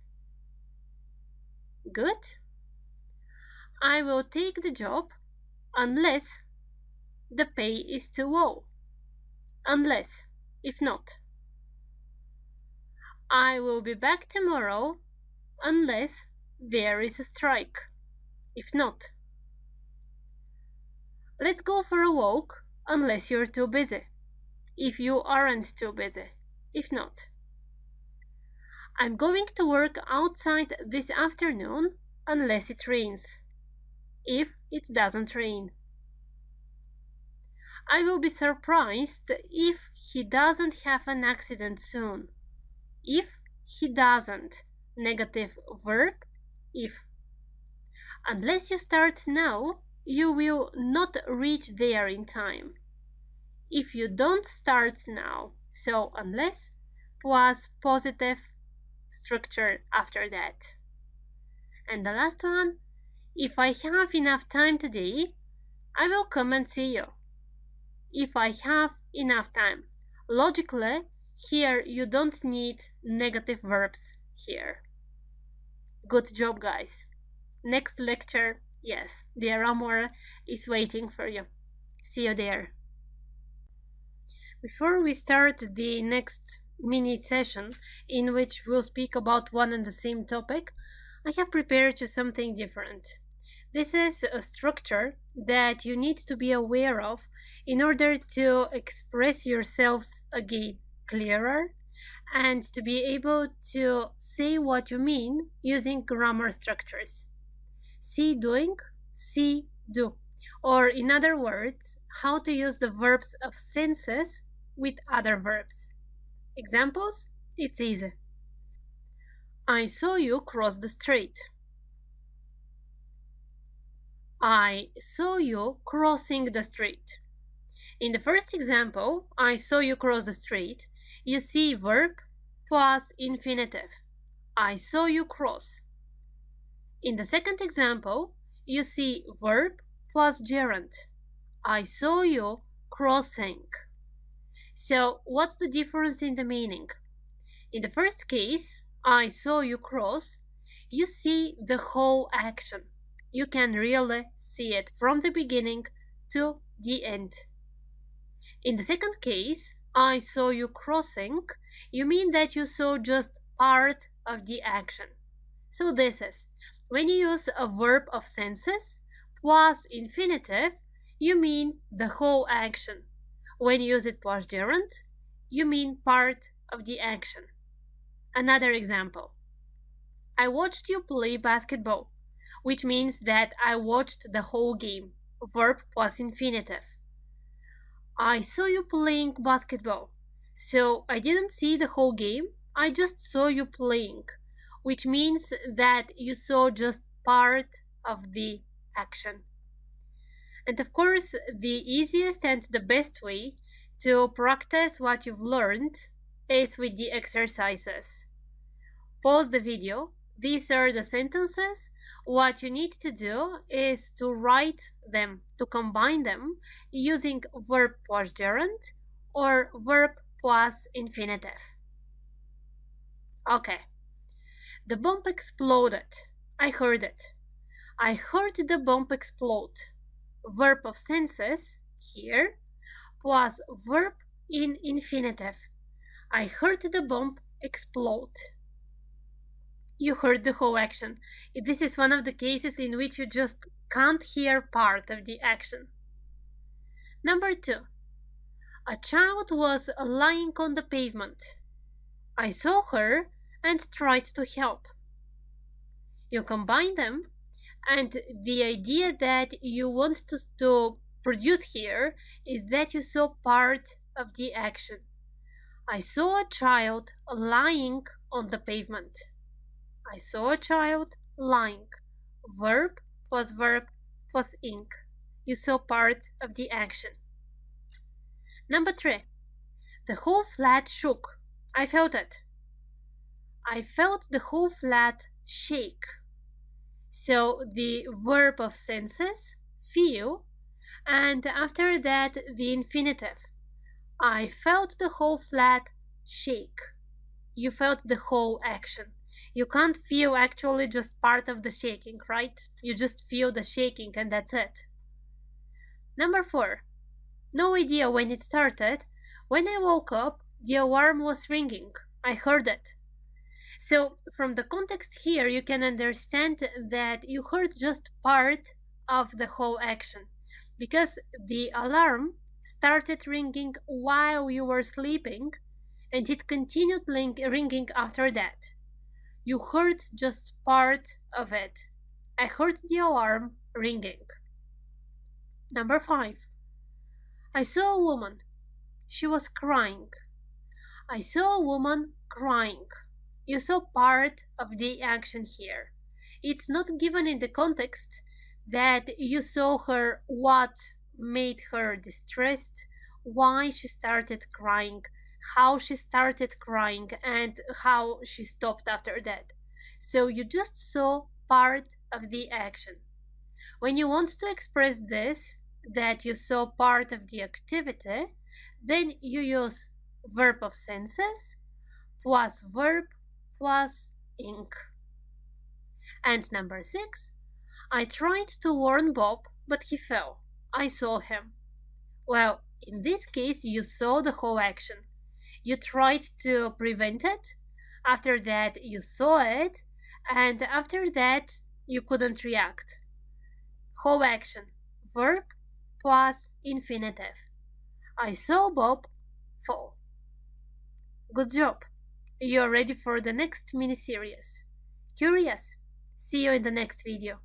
Good. I will take the job unless the pay is too low. Unless, if not. I will be back tomorrow unless there is a strike. If not. Let's go for a walk unless you're too busy. If you aren't too busy. If not. I'm going to work outside this afternoon unless it rains. If it doesn't rain. I will be surprised if he doesn't have an accident soon. If he doesn't. Negative verb. If. Unless you start now, you will not reach there in time. If you don't start now, so unless plus positive structure after that. And the last one, if I have enough time today, I will come and see you. If I have enough time. Logically, here you don't need negative verbs here. Good job, guys. Next lecture, yes, the Ramora is waiting for you. See you there. Before we start the next mini session, in which we'll speak about one and the same topic, I have prepared you something different. This is a structure that you need to be aware of in order to express yourselves again clearer and to be able to say what you mean using grammar structures. See doing, see do. Or in other words, how to use the verbs of senses with other verbs. Examples? It's easy. I saw you cross the street. I saw you crossing the street. In the first example, I saw you cross the street, you see verb plus infinitive. I saw you cross. In the second example, you see verb plus gerund. I saw you crossing. So, what's the difference in the meaning? In the first case, I saw you cross, you see the whole action. You can really see it from the beginning to the end. In the second case, I saw you crossing, you mean that you saw just part of the action. So this is, when you use a verb of senses plus infinitive, you mean the whole action. When you use it plus gerund, you mean part of the action. Another example. I watched you play basketball, which means that I watched the whole game. Verb plus infinitive. I saw you playing basketball. So I didn't see the whole game, I just saw you playing, which means that you saw just part of the action. And of course, the easiest and the best way to practice what you've learned is with the exercises. Pause the video. These are the sentences. What you need to do is to write them, to combine them using verb plus gerund or verb plus infinitive. Okay. The bomb exploded. I heard it. I heard the bomb explode. Verb of senses here plus verb in infinitive. I heard the bomb explode. You heard the whole action. This is one of the cases in which you just can't hear part of the action. Number 2. A child was lying on the pavement. I saw her and tried to help. You combine them, and the idea that you want to produce here is that you saw part of the action. I saw a child lying on the pavement. I saw a child lying. Verb plus ing. You saw part of the action. Number 3. The whole flat shook. I felt it. I felt the whole flat shake. So the verb of senses, feel, and after that the infinitive. I felt the whole flat shake. You felt the whole action. You can't feel actually just part of the shaking, right? You just feel the shaking and that's it. Number 4. No idea when it started. When I woke up, the alarm was ringing. I heard it. So from the context here, you can understand that you heard just part of the whole action, because the alarm started ringing while you were sleeping and it continued ringing after that. You heard just part of it. I heard the alarm ringing. Number 5. I saw a woman. She was crying. I saw a woman crying. You saw part of the action here. It's not given in the context that you saw her, what made her distressed, why she started crying, how she started crying, and how she stopped after that. So you just saw part of the action. When you want to express this, that you saw part of the activity, then you use verb of senses plus verb plus ing. And number 6, I tried to warn Bob, but he fell. I saw him. Well, in this case, you saw the whole action. You tried to prevent it, after that you saw it, and after that you couldn't react. Whole action, verb plus infinitive. I saw Bob fall. Good job! You're ready for the next mini-series. Curious? See you in the next video.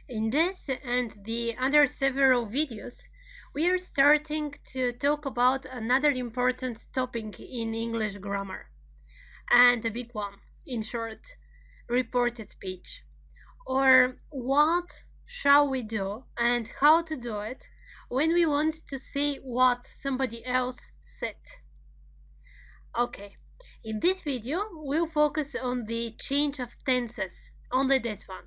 In this and the other several videos, we are starting to talk about another important topic in English grammar, and a big one, in short, reported speech, or what shall we do and how to do it when we want to say what somebody else said. Okay, in this video we'll focus on the change of tenses, only this one,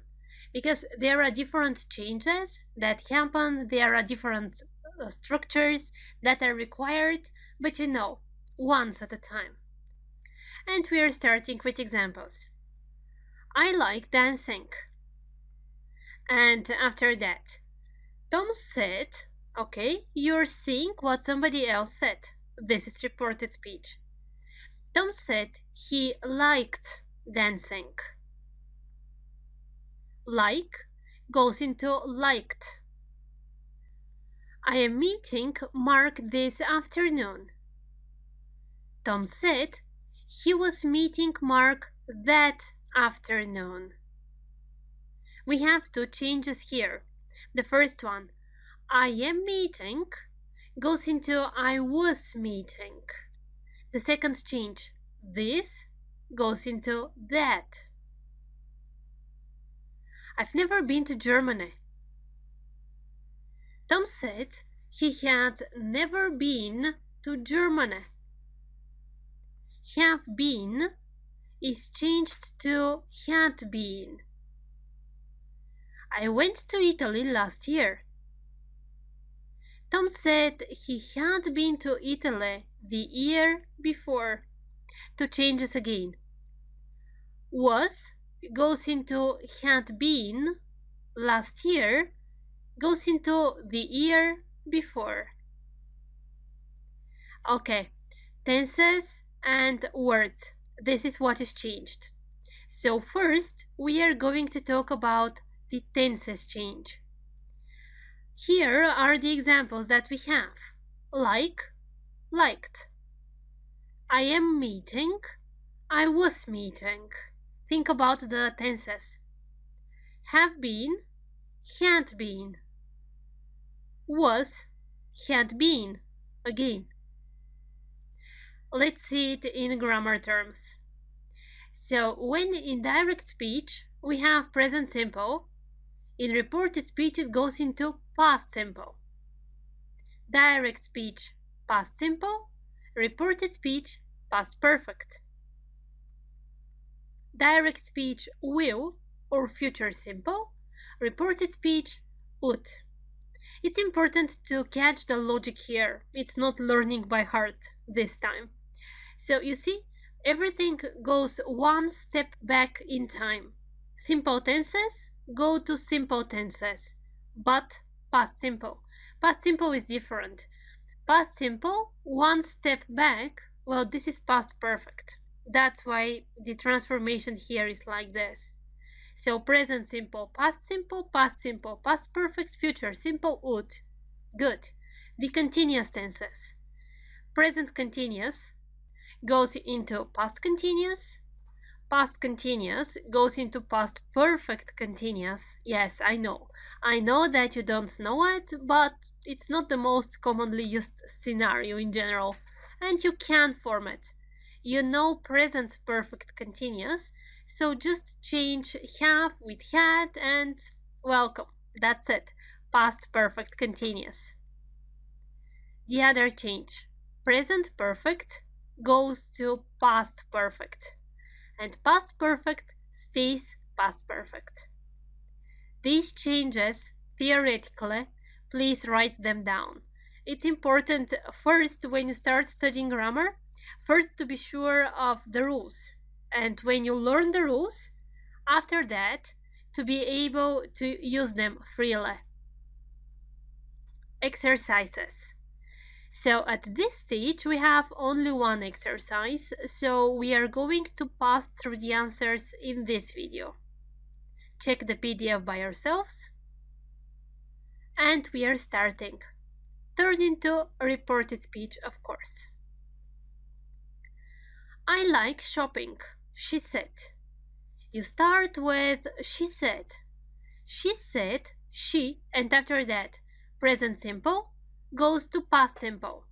because there are different changes that happen, there are different structures that are required, but you know, once at a time. And we are starting with examples. I like dancing. And after that, Tom said, okay, you're seeing what somebody else said. This is reported speech. Tom said he liked dancing. Like goes into liked. I am meeting Mark this afternoon. Tom said He was meeting Mark that afternoon. We have two changes here. The first one, I am meeting, goes into I was meeting. The second change, this, goes into that. I've never been to Germany. Tom said he had never been to Germany. Have been is changed to had been. I went to Italy last year. Tom said he had been to Italy the year before. Two changes again. Was goes into had been last year, goes into the year before. Okay, tenses and words. This is what is changed. So first, we are going to talk about the tenses change. Here are the examples that we have. Like, liked. I am meeting, I was meeting. Think about the tenses. Have been, had been. Was, had been. Again. Let's see it in grammar terms. So, when in direct speech we have present simple, in reported speech it goes into past simple. Direct speech, past simple. Reported speech, past perfect. Direct speech, will or future simple. Reported speech, would. It's important to catch the logic here. It's not learning by heart this time. So you see, everything goes one step back in time. Simple tenses go to simple tenses, but past simple. Past simple is different. Past simple, one step back, well, this is past perfect. That's why the transformation here is like this. So present simple, past perfect, future simple, would. Good. The continuous tenses. Present continuous goes into past continuous goes into past perfect continuous. Yes, I know that you don't know it, but it's not the most commonly used scenario in general, and you can form it. You know present perfect continuous, so just change have with had and welcome. That's it. Past perfect continuous. The other change, present perfect goes to past perfect, and past perfect stays past perfect. These changes, theoretically, please write them down. It's important first when you start studying grammar, first to be sure of the rules. And when you learn the rules, after that, to be able to use them freely. Exercises. So at this stage we have only one exercise, so we are going to pass through the answers in this video. Check the PDF by yourselves. And we are starting. Turn into reported speech, of course. I like shopping, she said. You start with she said. She said, she, and after that, present simple goes to past simple.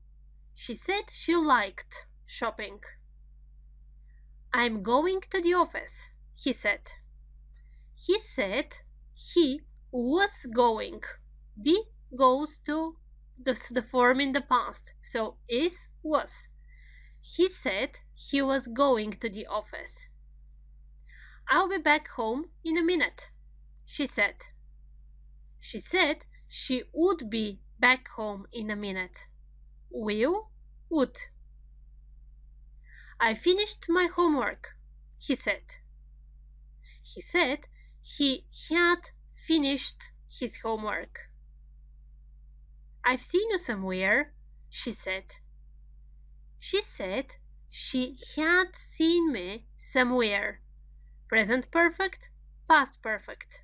She said she liked shopping. I'm going to the office, he said. He said he was going. Be goes to the form in the past, so is, was. He said he was going to the office. I'll be back home in a minute, she said. She said she would be back home in a minute. Will, would. I finished my homework, he said. He said he had finished his homework. I've seen you somewhere, she said. She said she had seen me somewhere. Present perfect, past perfect.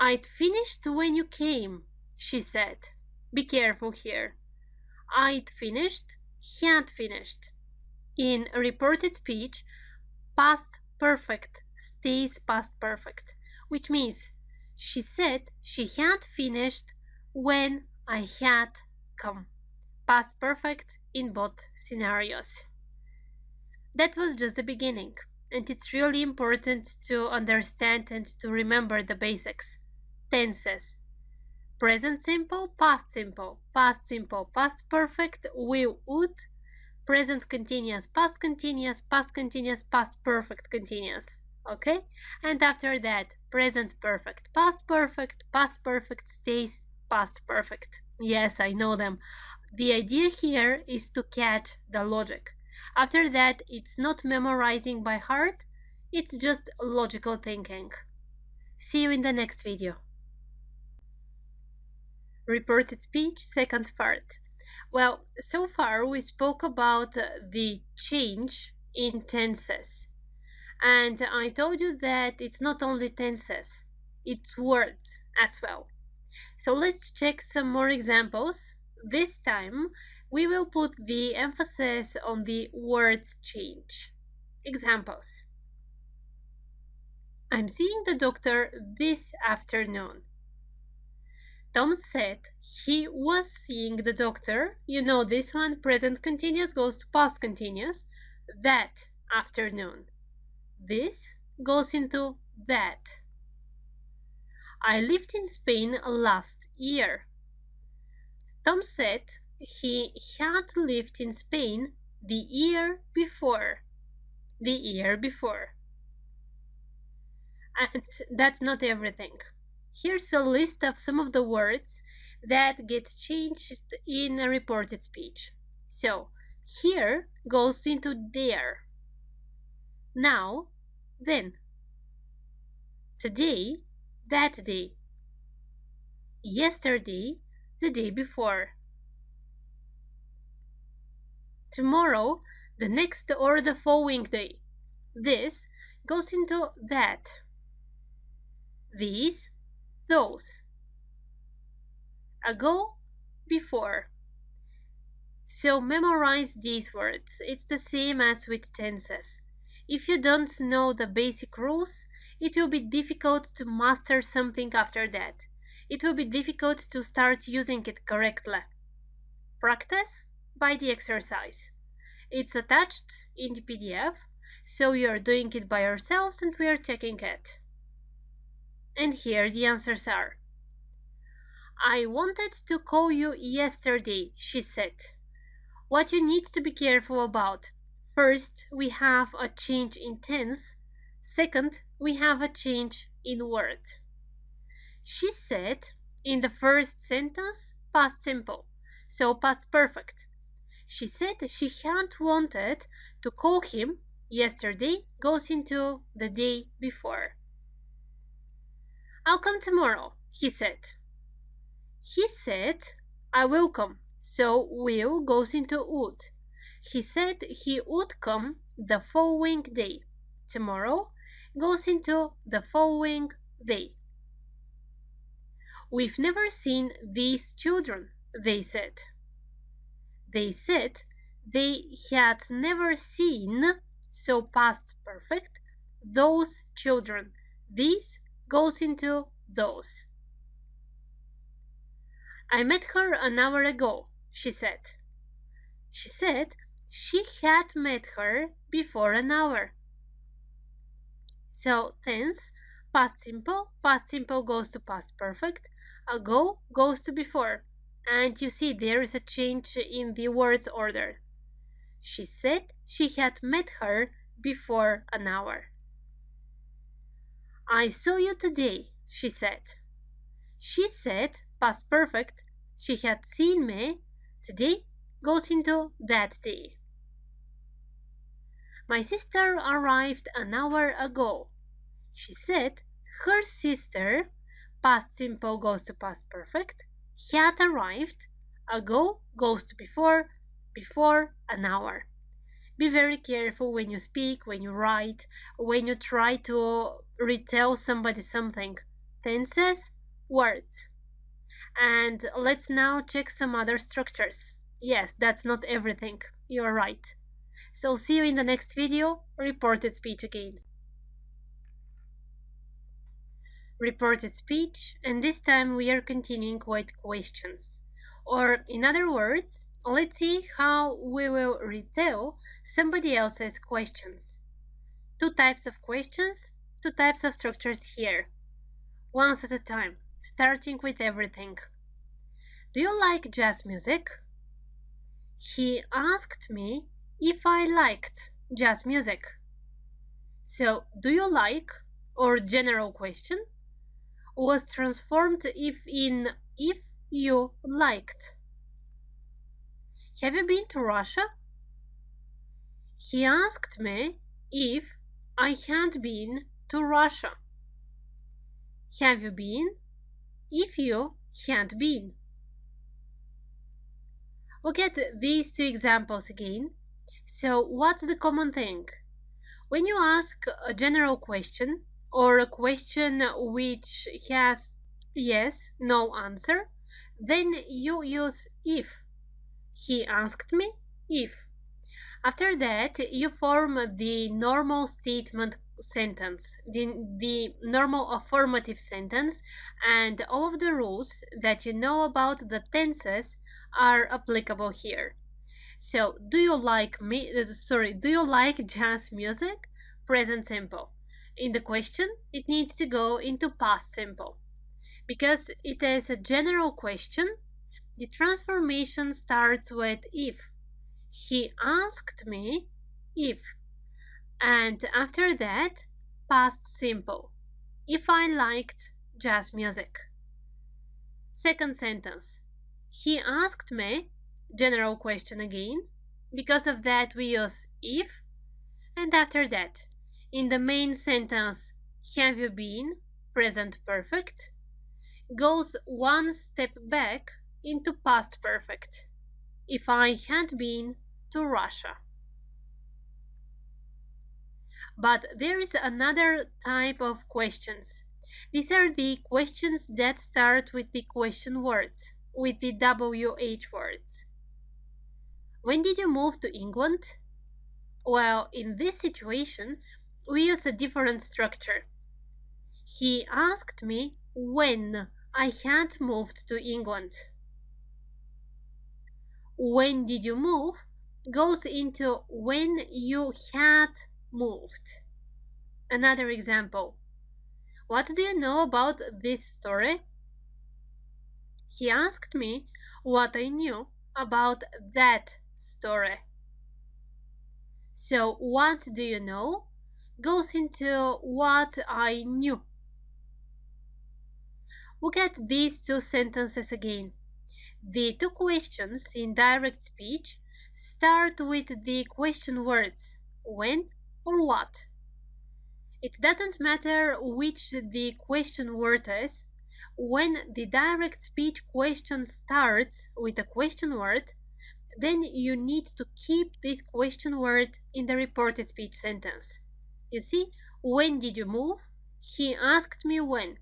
I'd finished when you came, she said. Be careful here. I'd finished, had finished. In reported speech, past perfect stays past perfect, which means she said she had finished when I had come. Past perfect in both scenarios. That was just the beginning, and it's really important to understand and to remember the basics. Tenses. Present simple, past simple, past simple, past perfect, will, would, present continuous, past continuous, past continuous, past perfect continuous. Okay? And after that, present perfect, past perfect stays past perfect. Yes, I know them. The idea here is to catch the logic. After that, it's not memorizing by heart, it's just logical thinking. See you in the next video. Reported speech, second part. Well, so far we spoke about the change in tenses. And I told you that it's not only tenses, it's words as well. So let's check some more examples. This time we will put the emphasis on the words change. Examples. I'm seeing the doctor this afternoon. Tom said he was seeing the doctor. You know this one, present continuous goes to past continuous. That afternoon. This goes into that. I lived in Spain last year. Tom said he had lived in Spain the year before. The year before. And that's not everything. Here's a list of some of the words that get changed in a reported speech. So, here goes into there. Now, then. Today, that day. Yesterday, the day before. Tomorrow, the next or the following day. This goes into that. These, those. Ago, before. So memorize these words. It's the same as with tenses. If you don't know the basic rules, it will be difficult to master something after that. It will be difficult to start using it correctly. Practice by the exercise. It's attached in the PDF, so you are doing it by yourselves and we are checking it. And here the answers are. I wanted to call you yesterday, she said. What you need to be careful about. First, we have a change in tense. Second, we have a change in word. She said in the first sentence, past simple, so past perfect. She said she had wanted to call him yesterday goes into the day before. I'll come tomorrow, he said. He said, I will come, so will goes into would. He said he would come the following day. Tomorrow goes into the following day. We've never seen these children, they said. They said they had never seen, so past perfect, those children. These goes into those. I met her an hour ago, she said. She said she had met her before an hour. So tense, past simple goes to past perfect, ago goes to before. And you see there is a change in the words order. She said she had met her before an hour. I saw you today, she said. She said, past perfect, she had seen me. Today goes into that day. My sister arrived an hour ago. She said her sister, past simple goes to past perfect, had arrived. Ago goes to before an hour. Be very careful when you speak, when you write, when you try to retell somebody something. Tenses, words. And let's now check some other structures. Yes, that's not everything. You're right. So see you in the next video. Reported speech again. Reported speech, and this time we are continuing with questions. Or in other words, let's see how we will retell somebody else's questions. Two types of questions, two types of structures here. Once at a time, starting with everything. Do you like jazz music? He asked me if I liked jazz music. So, do you like, or general question, was transformed if you liked. Have you been to Russia? He asked me if I had been to Russia. Have you been? If you had been. Look at these two examples again. So, what's the common thing? When you ask a general question or a question which has yes, no answer, then you use if. He asked me if. After that, you form the normal statement sentence, the normal affirmative sentence, and all of the rules that you know about the tenses are applicable here. So, do you like jazz music? Present simple. In the question, it needs to go into past simple. Because it is a general question, the transformation starts with if. He asked me if. And after that, past simple. If I liked jazz music. Second sentence. He asked me, general question again. Because of that we use if. And after that, in the main sentence, have you been, present perfect, goes one step back into past perfect. If I had been to Russia. But there is another type of questions. These are the questions that start with the question words, with the WH words. When did you move to England? Well, in this situation, we use a different structure. He asked me when I had moved to England. When did you move goes into when you had moved. Another example. What do you know about this story? He asked me what I knew about that story. So, what do you know goes into what I knew. Look at these two sentences again. The two questions in direct speech start with the question words when or what. It doesn't matter which the question word is. When the direct speech question starts with a question word, then you need to keep this question word in the reported speech sentence. You see, when did you move? He asked me when.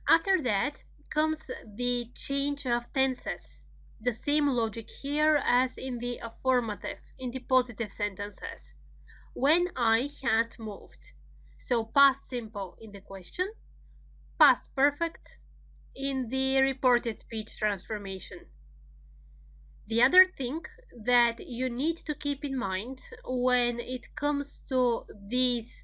After that comes the change of tenses. The same logic here as in the affirmative, in the positive sentences. When I had moved. So past simple in the question, past perfect in the reported speech transformation. The other thing that you need to keep in mind when it comes to these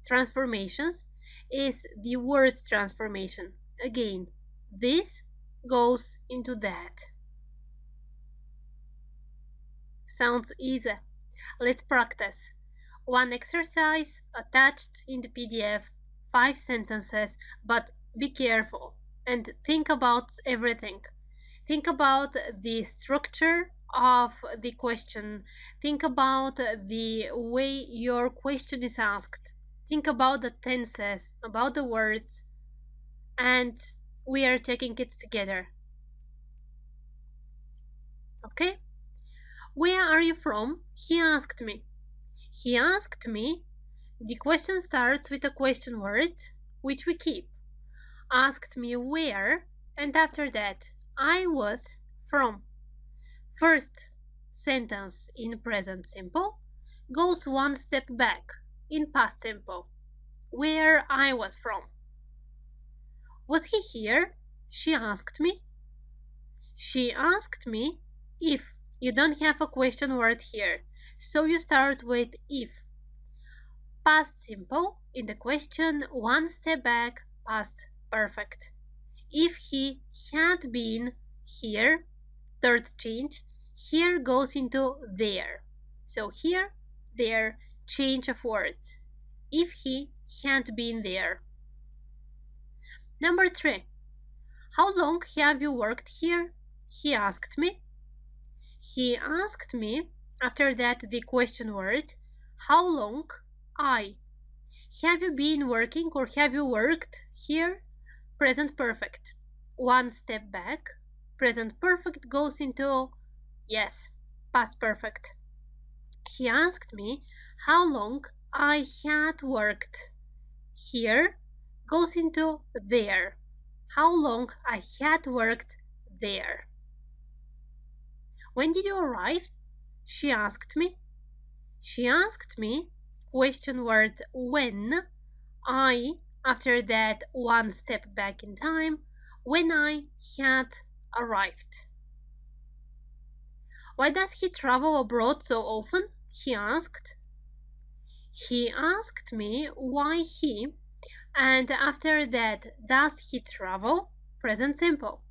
transformations is the words transformation. Again, this goes into that. Sounds easy. Let's practice. One exercise attached in the PDF, 5 sentences, but be careful and think about everything. Think about the structure of the question. Think about the way your question is asked. Think about the tenses, about the words, and we are checking it together. Okay? Where are you from? He asked me. He asked me. The question starts with a question word, which we keep. Asked me where, and after that, I was from. First sentence in present simple goes one step back in past simple, where I was from. Was he here? She asked me. She asked me if. You don't have a question word here, so you start with if. Past simple in the question, one step back, past perfect. If he had been here, third change, here goes into there. So here, there, change of words. If he had been there. Number 3. How long have you worked here? He asked me. He asked me, after that the question word, how long? I. Have you been working or have you worked here? Present perfect. One step back. Present perfect goes into yes, past perfect. He asked me how long I had worked here goes into there. How long I had worked there. When did you arrive? She asked me. She asked me, question word when, I, after that one step back in time, when I had arrived. Why does he travel abroad so often? He asked. He asked me why he, and after that, does he travel? Present simple.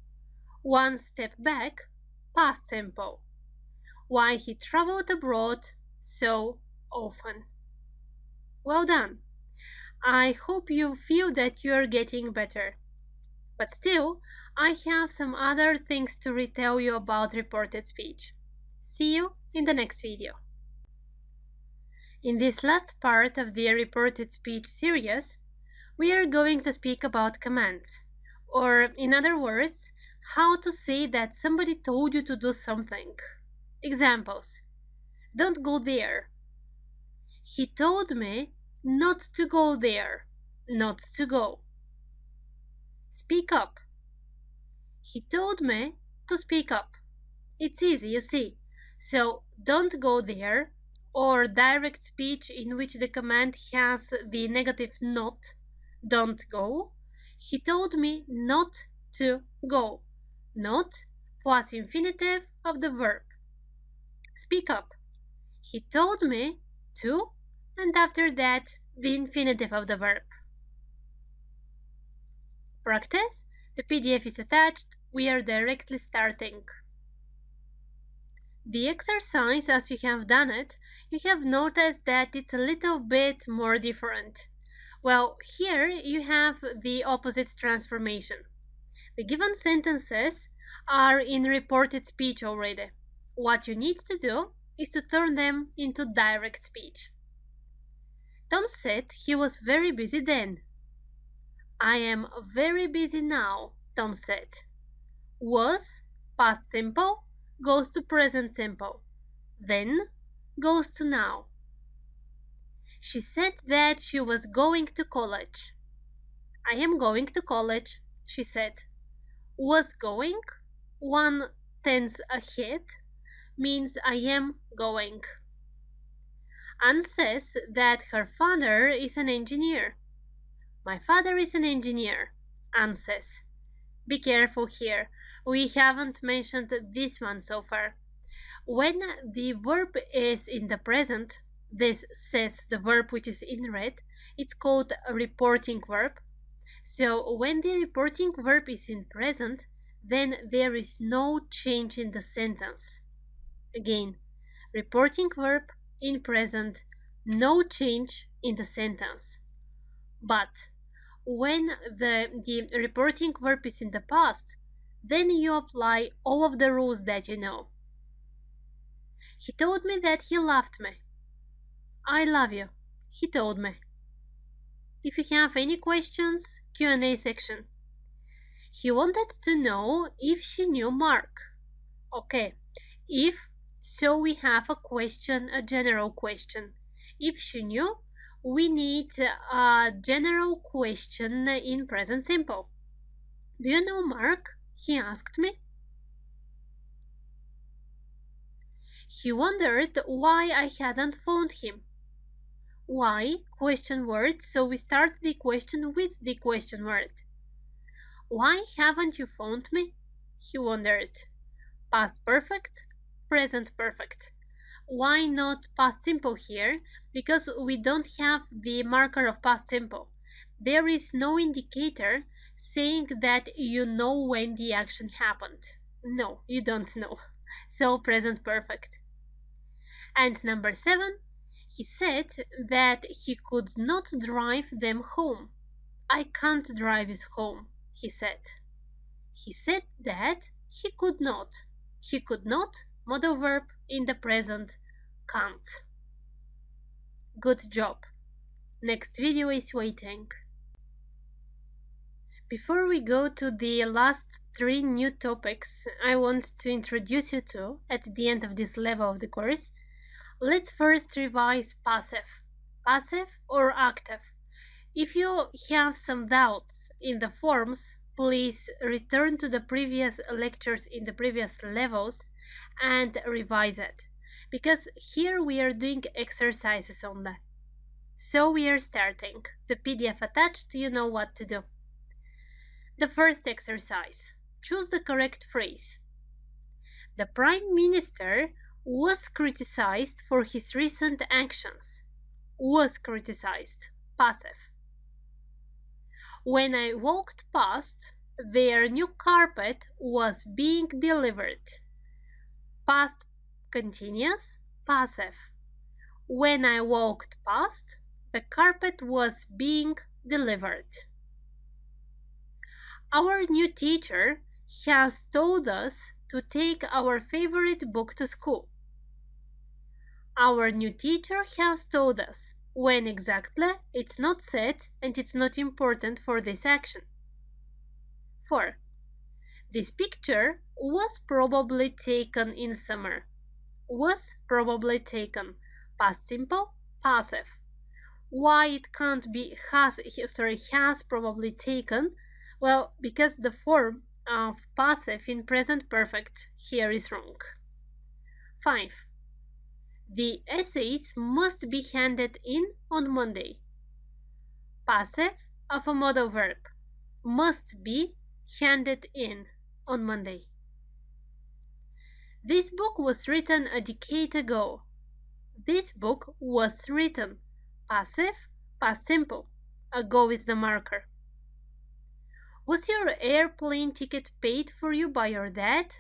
One step back, past simple. Why he traveled abroad so often. Well done. I hope you feel that you're getting better. But still, I have some other things to retell you about reported speech. See you in the next video. In this last part of the reported speech series, we are going to speak about commands, or in other words, how to say that somebody told you to do something. Examples. Don't go there. He told me not to go there. Not to go. Speak up. He told me to speak up. It's easy, you see. So, don't go there, or direct speech in which the command has the negative not, don't go. He told me not to go. Not plus infinitive of the verb. Speak up. He told me to, and after that, the infinitive of the verb. Practice. The PDF is attached. We are directly starting. The exercise, as you have done it, you have noticed that it's a little bit more different. Well, here you have the opposite transformation. The given sentences are in reported speech already. What you need to do is to turn them into direct speech. Tom said he was very busy then. I am very busy now, Tom said. Was, past simple, goes to present simple. Then goes to now. She said that she was going to college. I am going to college, she said. Was going, one tense ahead, means I am going. Anne says that her father is an engineer. My father is an engineer, Anne says. Be careful here. We haven't mentioned this one so far. When the verb is in the present, this says the verb which is in red, it's called a reporting verb. So when the reporting verb is in present, then there is no change in the sentence. Again, reporting verb in present, no change in the sentence. But when the reporting verb is in the past, then you apply all of the rules that you know. He told me that he loved me. I love you, he told me. If you have any questions, Q&A section. He wanted to know if she knew Mark. Okay, if, so we have a question, a general question. If she knew, we need a general question in present simple. Do you know Mark? He asked me. He wondered why I hadn't phoned him. Why? Question word, so we start the question with the question word. Why haven't you phoned me? He wondered. Past perfect, present perfect. Why not past simple here? Because we don't have the marker of past simple. There is no indicator saying that you know when the action happened. No, you don't know. So present perfect. And number 7, he said that he could not drive them home. I can't drive you home, he said. He said that he could not. He could not, modal verb in the present, can't. Good job. Next video is waiting. Before we go to the last 3 new topics I want to introduce you to at the end of this level of the course, let's first revise passive. Passive or active? If you have some doubts in the forms, please return to the previous lectures in the previous levels and revise it, because here we are doing exercises on that. So we are starting. The PDF attached, you know what to do. The first exercise. Choose the correct phrase. The Prime Minister was criticized for his recent actions. Was criticized. Passive. When I walked past, their new carpet was being delivered. Past continuous, passive. When I walked past, the carpet was being delivered. Our new teacher has told us to take our favorite book to school. Our new teacher has told us. When exactly, it's not said and it's not important for this action. 4. This picture was probably taken in summer. Was probably taken. Past simple, passive. Why it can't be has probably taken? Well, because the form of passive in present perfect here is wrong. 5. The essays must be handed in on Monday. Passive of a modal verb. Must be handed in on Monday. This book was written a decade ago. This book was written. Passive, past simple. Ago is the marker. Was your airplane ticket paid for you by your dad?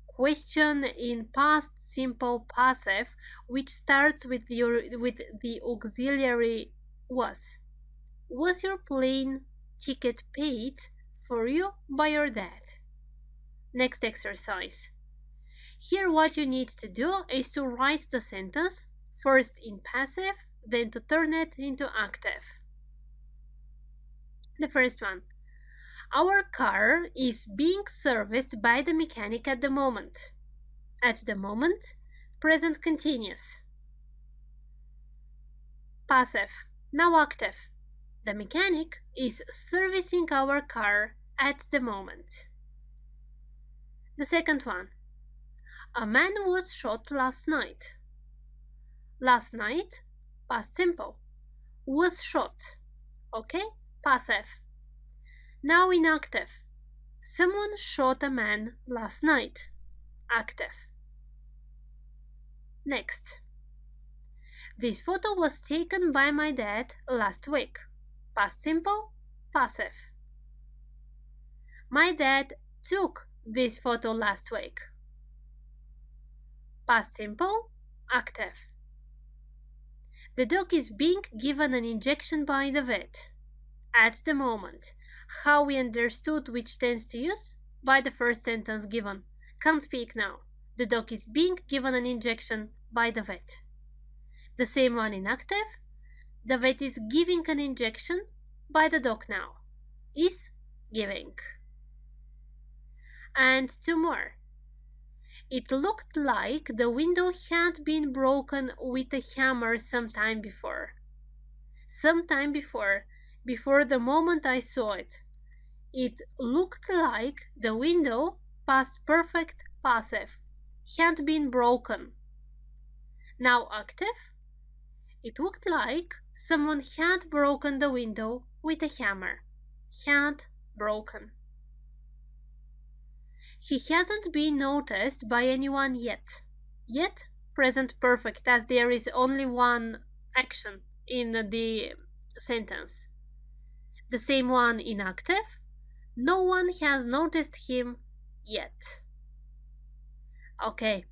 Question in past simple passive, which starts with the auxiliary was. Was your plane ticket paid for you by your dad? Next exercise. Here what you need to do is to write the sentence first in passive, then to turn it into active. The first one. Our car is being serviced by the mechanic at the moment. At the moment, present continuous. Passive, now active. The mechanic is servicing our car at the moment. The second one. A man was shot last night. Last night, past simple. Was shot. Okay? Passive. Now inactive. Someone shot a man last night. Active. Next. This photo was taken by my dad last week. Past simple, passive. My dad took this photo last week. Past simple, active. The dog is being given an injection by the vet. At the moment. How we understood which tense to use? By the first sentence given. Can't speak now. The dog is being given an injection by the vet. The same one in active. The vet is giving an injection by the dog now. Is giving. And 2 more. It looked like the window had been broken with a hammer sometime before. Sometime before the moment I saw it. It looked like the window, past perfect, passive, had been broken. Now active, it looked like someone had broken the window with a hammer. Had broken. He hasn't been noticed by anyone yet. Yet, present perfect, as there is only one action in the sentence. The same one in active. No one has noticed him yet. Okay,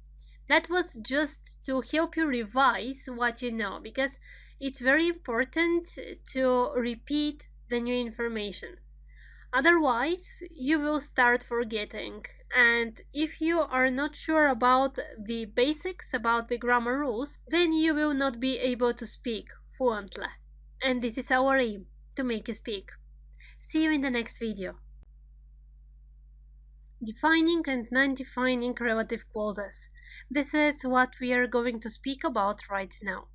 that was just to help you revise what you know, because it's very important to repeat the new information. Otherwise, you will start forgetting. And if you are not sure about the basics, about the grammar rules, then you will not be able to speak fluently. And this is our aim, to make you speak. See you in the next video. Defining and non-defining relative clauses. This is what we are going to speak about right now.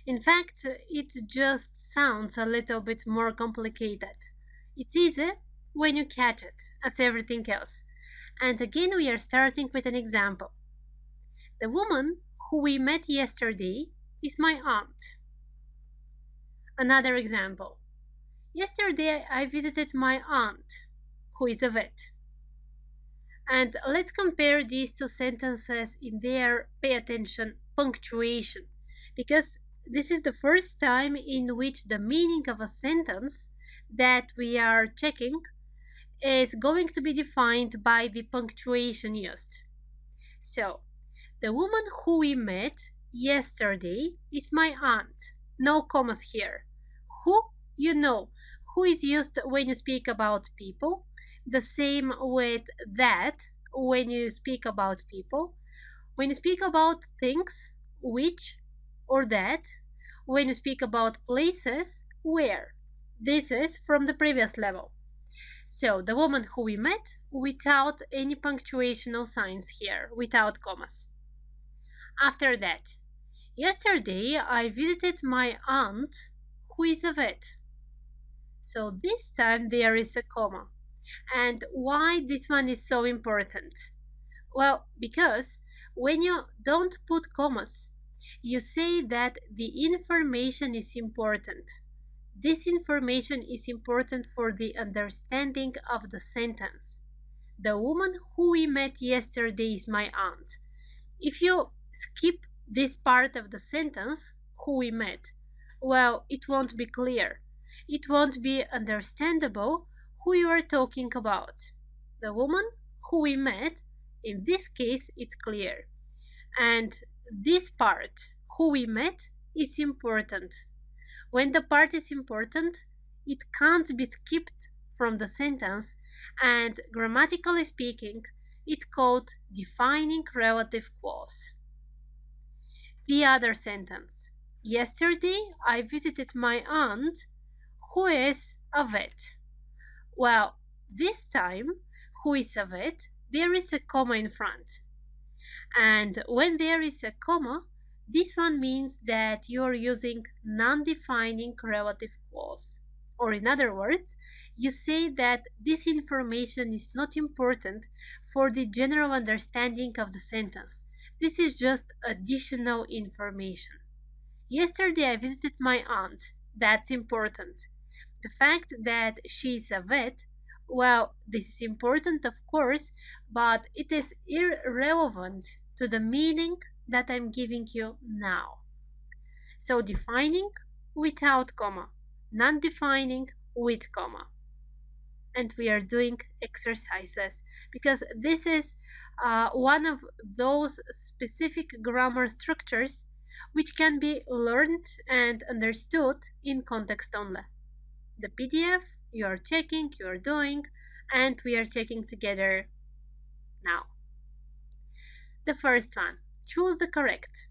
In fact, it just sounds a little bit more complicated. It's easy when you catch it, as everything else. And again, we are starting with an example. The woman who we met yesterday is my aunt. Another example. Yesterday I visited my aunt, who is a vet. And let's compare these two sentences in their, pay attention, punctuation, because this is the first time in which the meaning of a sentence that we are checking is going to be defined by the punctuation used. So, the woman who we met yesterday is my aunt. No commas here. Who, you know, who is used when you speak about people. The same with that when you speak about people. When you speak about things, which or that. When you speak about places, where. This is from the previous level. So, the woman who we met without any punctuational signs here, without commas. After that, yesterday I visited my aunt who is a vet. So this time there is a comma. And why this one is so important? Well, because when you don't put commas, you say that the information is important. This information is important for the understanding of the sentence. The woman who we met yesterday is my aunt. If you skip this part of the sentence, who we met, well, it won't be clear. It won't be understandable who you are talking about. The woman who we met, in this case, it's clear. And this part, who we met, is important. When the part is important, it can't be skipped from the sentence, and grammatically speaking, it's called defining relative clause. The other sentence. Yesterday I visited my aunt who is a vet. Well, this time, who is a vet, there is a comma in front. And when there is a comma, this one means that you are using non-defining relative clause. Or in other words, you say that this information is not important for the general understanding of the sentence. This is just additional information. Yesterday I visited my aunt. That's important. The fact that she is a vet, well, this is important of course, but it is irrelevant to the meaning that I'm giving you now. So defining without comma, non-defining with comma. And we are doing exercises because this is one of those specific grammar structures which can be learned and understood in context only. The PDF you are checking, you are doing, and we are checking together now. The first one, choose the correct.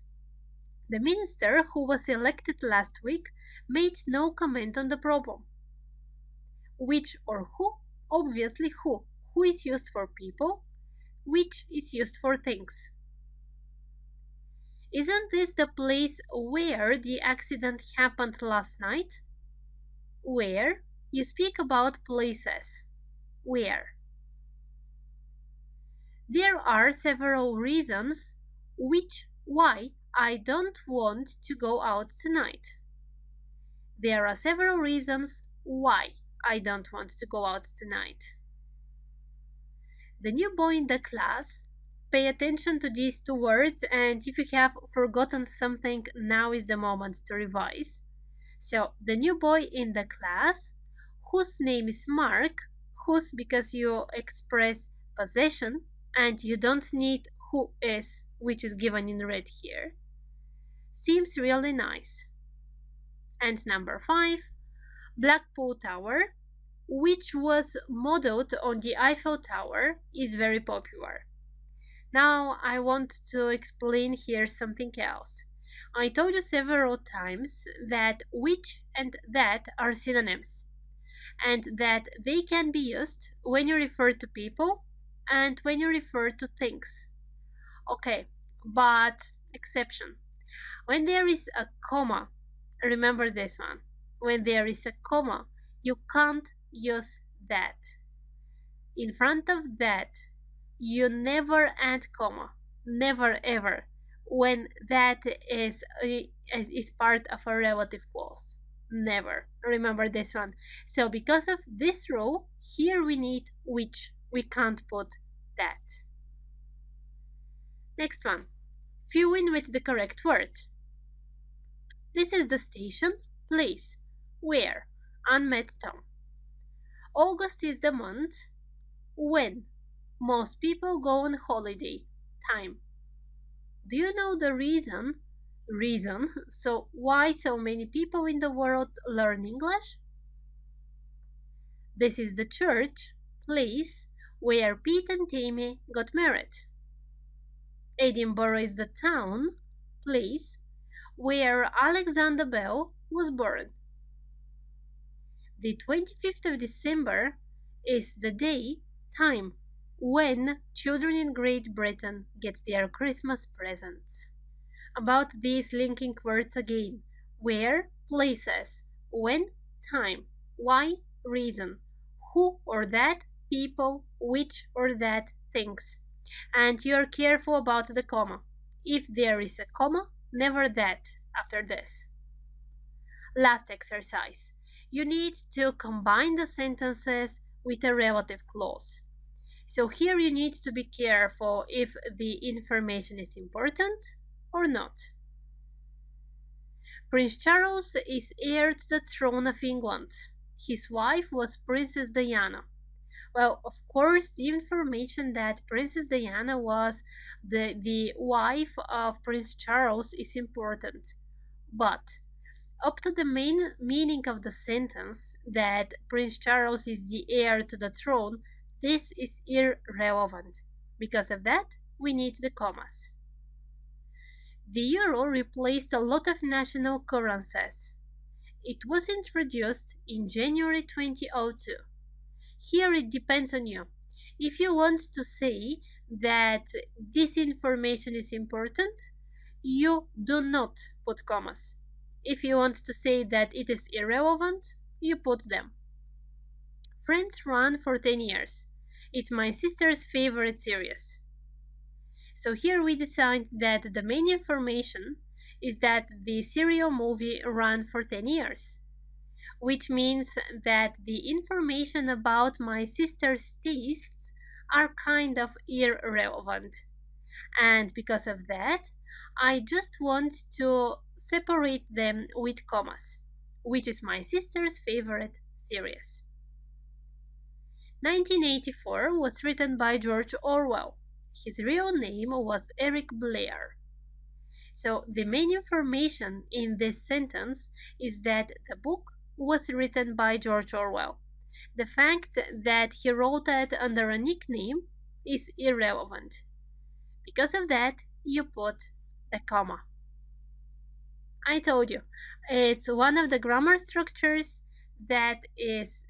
The minister who was elected last week made no comment on the problem. Which or who? Obviously who. Who is used for people? Which is used for things. Isn't this the place where the accident happened last night? Where? You speak about places. Where? There are several reasons why I don't want to go out tonight. There are several reasons why I don't want to go out tonight. The new boy in the class. Pay attention to these two words, and if you have forgotten something, now is the moment to revise. So, the new boy in the class, whose name is Mark, whose because you express possession, and you don't need who is, which is given in red here, seems really nice. And number 5, Blackpool Tower, which was modeled on the Eiffel Tower, is very popular. Now I want to explain here something else. I told you several times that which and that are synonyms, and that they can be used when you refer to people and when you refer to things. Okay, but exception. When there is a comma, remember this one. When there is a comma, you can't use that. In front of that, you never add comma, never ever, when that is part of a relative clause. Never. Remember this one. So because of this rule, here we need which. We can't put that. Next one. Fill in with the correct word. This is the station, place, where, unmet town. August is the month when most people go on holiday. Time. Do you know the reason? So why so many people in the world learn English? This is the church, place, where Pete and Tammy got married. Edinburgh is the town, place, where Alexander Bell was born. The 25th of December is the day, time, when children in Great Britain get their Christmas presents. About these linking words again. Where, places, when, time, why, reason, who or that, people, which or that, things. And you're careful about the comma. If there is a comma, never that after this. Last exercise. You need to combine the sentences with a relative clause. So here you need to be careful if the information is important or not. Prince Charles is heir to the throne of England. His wife was Princess Diana. Well, of course, the information that Princess Diana was the wife of Prince Charles is important. But up to the main meaning of the sentence that Prince Charles is the heir to the throne, this is irrelevant. Because of that, we need the commas. The euro replaced a lot of national currencies. It was introduced in January 2002. Here it depends on you. If you want to say that this information is important, you do not put commas. If you want to say that it is irrelevant, you put them. Friends ran for 10 years. It's my sister's favorite series. So here we decide that the main information is that the serial movie ran for 10 years, which means that the information about my sister's tastes are kind of irrelevant. And because of that, I just want to separate them with commas, which is my sister's favorite series. 1984 was written by George Orwell. His real name was Eric Blair. So the main information in this sentence is that the book was written by George Orwell. The fact that he wrote it under a nickname is irrelevant. Because of that, you put the comma. I told you, it's one of the grammar structures that is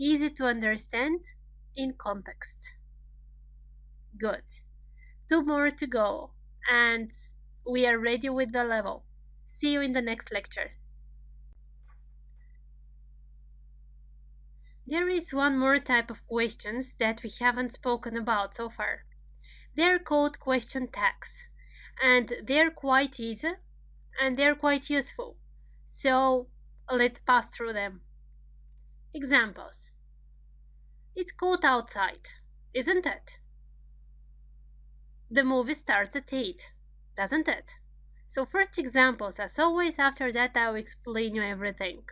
easy to understand in context. Good. 2 more to go, and we are ready with the level. See you in the next lecture. There is one more type of questions that we haven't spoken about so far. They're called question tags. and they're quite easy and they're quite useful. So let's pass through them. Examples. It's cold outside, isn't it? The movie starts at 8, doesn't it? So first examples, as always, after that I'll explain you everything.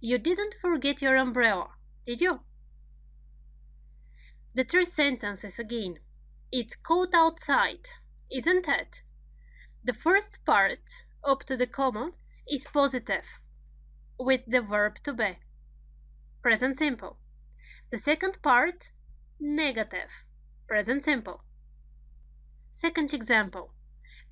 You didn't forget your umbrella, did you? The three sentences again. It's cold outside, isn't it? The first part, up to the comma, is positive, with the verb to be, present simple. The second part, negative, present simple. Second example.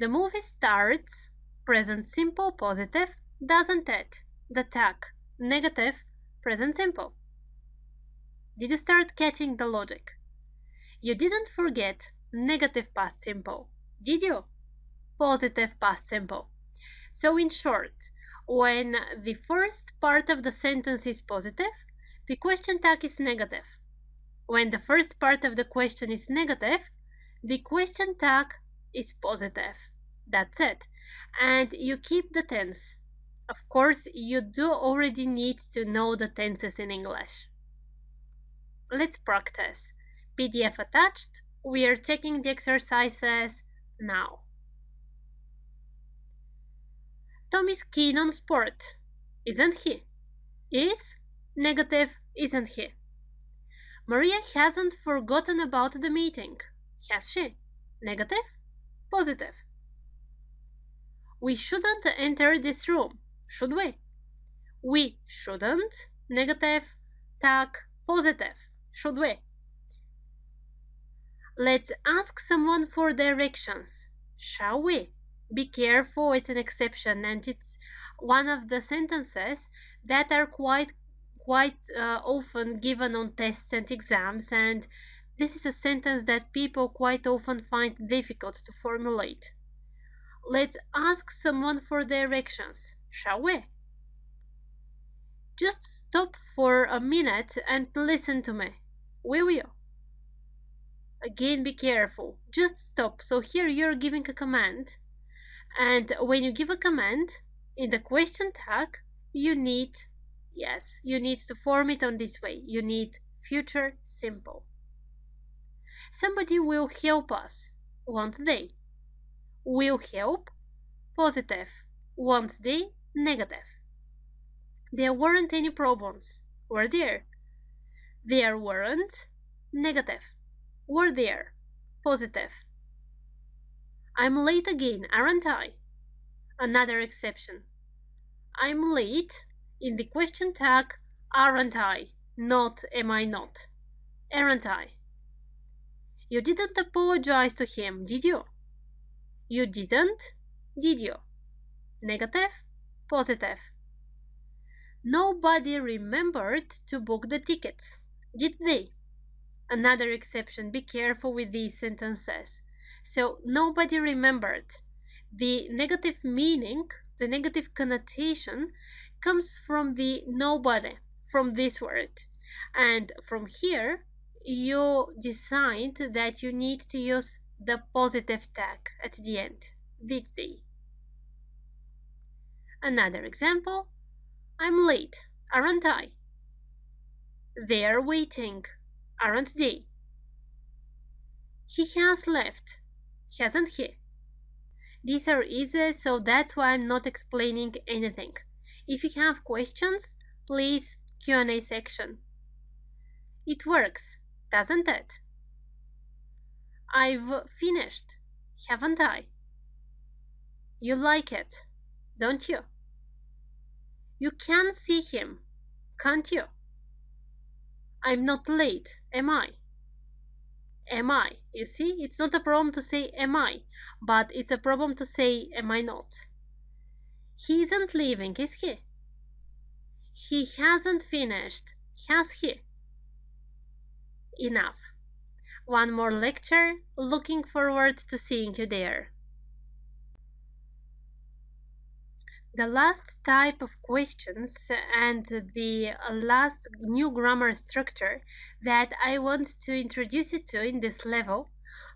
The movie starts, present simple positive, doesn't it? The tag, negative, present simple. Did you start catching the logic? You didn't forget negative past simple, did you? Positive past simple. So in short, when the first part of the sentence is positive, the question tag is negative. When the first part of the question is negative, the question tag is positive. That's it. And you keep the tense. Of course, you do already need to know the tenses in English. Let's practice. PDF attached. We are checking the exercises now. Tom is keen on sport, isn't he? Is, negative, isn't he? Maria hasn't forgotten about the meeting, has she? Negative, positive. We shouldn't enter this room, should we? We shouldn't, negative, tag, positive, should we? Let's ask someone for directions, shall we? Be careful, it's an exception, and it's one of the sentences that are quite often given on tests and exams, and this is a sentence that people quite often find difficult to formulate. Let's ask someone for directions, shall we? Just stop for a minute and listen to me, will you? Again, be careful, just stop. So here you're giving a command, and when you give a command in the question tag, you need to form it on this way. You need future simple. Somebody will help us, won't they? Will help, positive. Won't they, negative. There weren't any problems, were there? There weren't, negative. Were there, positive. I'm late again, aren't I? Another exception. I'm late in the question tag, aren't I? Not am I not. Aren't I? You didn't apologize to him, did you? You didn't, did you? Negative, positive. Nobody remembered to book the tickets, did they? Another exception. Be careful with these sentences. So nobody remembered. The negative meaning, the negative connotation comes from the nobody, from this word. And from here, you decide that you need to use the positive tag at the end. Did they? Another example. I'm late, aren't I? They're waiting, aren't they? He has left, hasn't he? These are easy, so that's why I'm not explaining anything. If you have questions, please Q&A section. It works, doesn't it? I've finished, haven't I? You like it, don't you? You can see him, can't you? I'm not late, am I? Am I? You see, it's not a problem to say am I, but it's a problem to say am I not. He isn't leaving, is he? He hasn't finished, has he? Enough. One more lecture, looking forward to seeing you there. The last type of questions and the last new grammar structure that I want to introduce you to in this level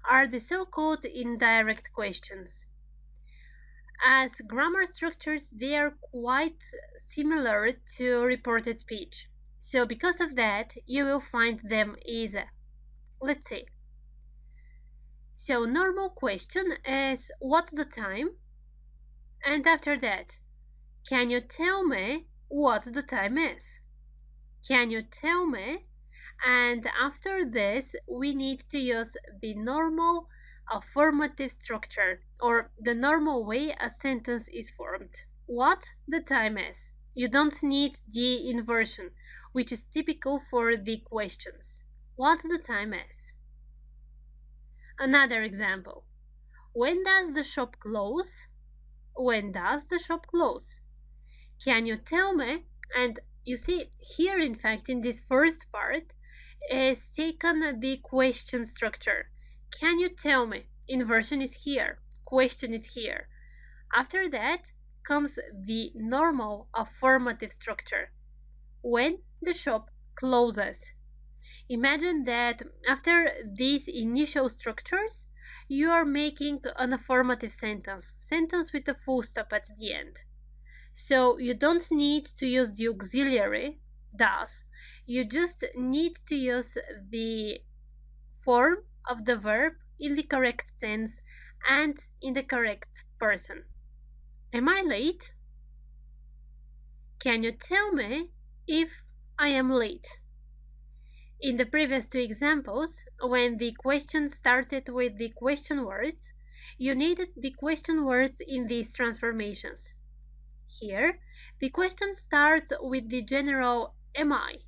are the so-called indirect questions. As grammar structures, they are quite similar to reported speech. So because of that, you will find them easy. Let's see. So normal question is what's the time? And after that, can you tell me what the time is? Can you tell me? And after this, we need to use the normal affirmative structure, or the normal way a sentence is formed. What the time is. You don't need the inversion, which is typical for the questions. What the time is. Another example. When does the shop close? When does the shop close? Can you tell me? And you see, here in fact, in this first part, is taken the question structure. Can you tell me? Inversion is here. Question is here. After that comes the normal affirmative structure. When the shop closes. Imagine that after these initial structures, you are making an affirmative sentence with a full stop at the end. So you don't need to use the auxiliary does. You just need to use the form of the verb in the correct tense and in the correct person. Am I late? Can you tell me if I am late? In the previous two examples, when the question started with the question words, you needed the question words in these transformations. Here, the question starts with the general am I,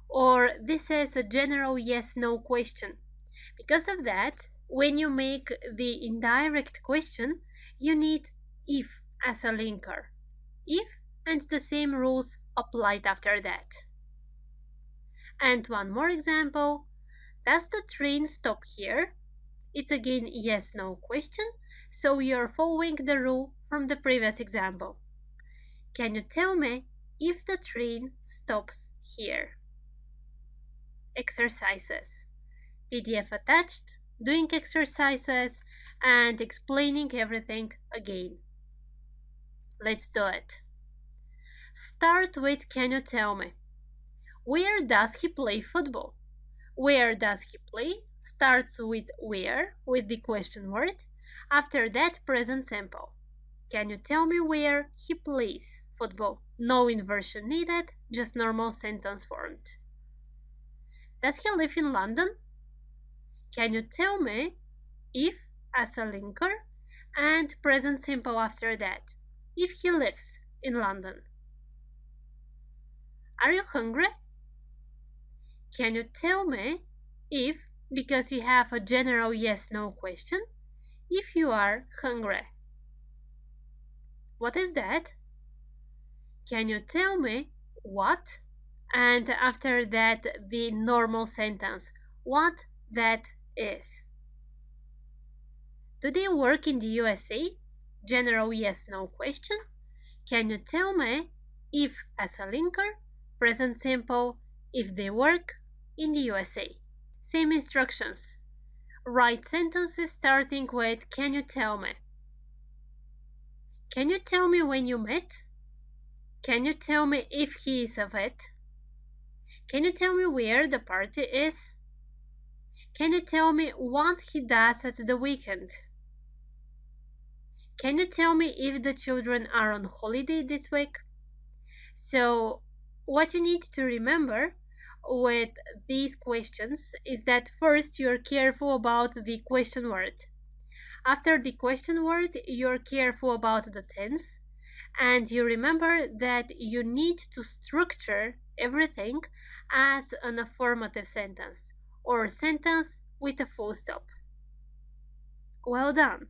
or this is a general yes-no question. Because of that, when you make the indirect question, you need if as a linker. If and the same rules applied after that. And one more example. Does the train stop here? It's again yes-no question, so you're following the rule from the previous example. Can you tell me if the train stops here? Exercises. PDF attached, doing exercises, and explaining everything again. Let's do it. Start with can you tell me? Where does he play football? Where does he play? Starts with where, with the question word. After that, present simple. Can you tell me where he plays football? No inversion needed, just normal sentence formed. Does he live in London? Can you tell me if as a linker and present simple after that, if he lives in London. Are you hungry? Can you tell me if, because you have a general yes-no question, if you are hungry? What is that? Can you tell me what? And after that, the normal sentence, what that is. Do they work in the USA? General yes-no question. Can you tell me if as a linker, present simple, if they work in the USA. Same instructions. Write sentences starting with can you tell me? Can you tell me when you met? Can you tell me if he is a vet? Can you tell me where the party is? Can you tell me what he does at the weekend? Can you tell me if the children are on holiday this week? So, what you need to remember with these questions is that first you're careful about the question word. After the question word, you're careful about the tense, and you remember that you need to structure everything as an affirmative sentence or sentence with a full stop. Well done.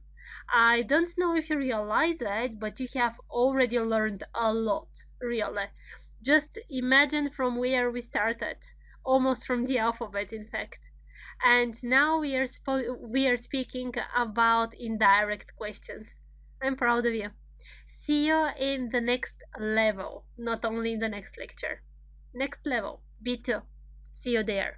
I don't know if you realize it, but you have already learned a lot, really. Just imagine from where we started, almost from the alphabet, in fact. And now we are speaking about indirect questions. I'm proud of you. See you in the next level, not only in the next lecture. Next level, B2. See you there.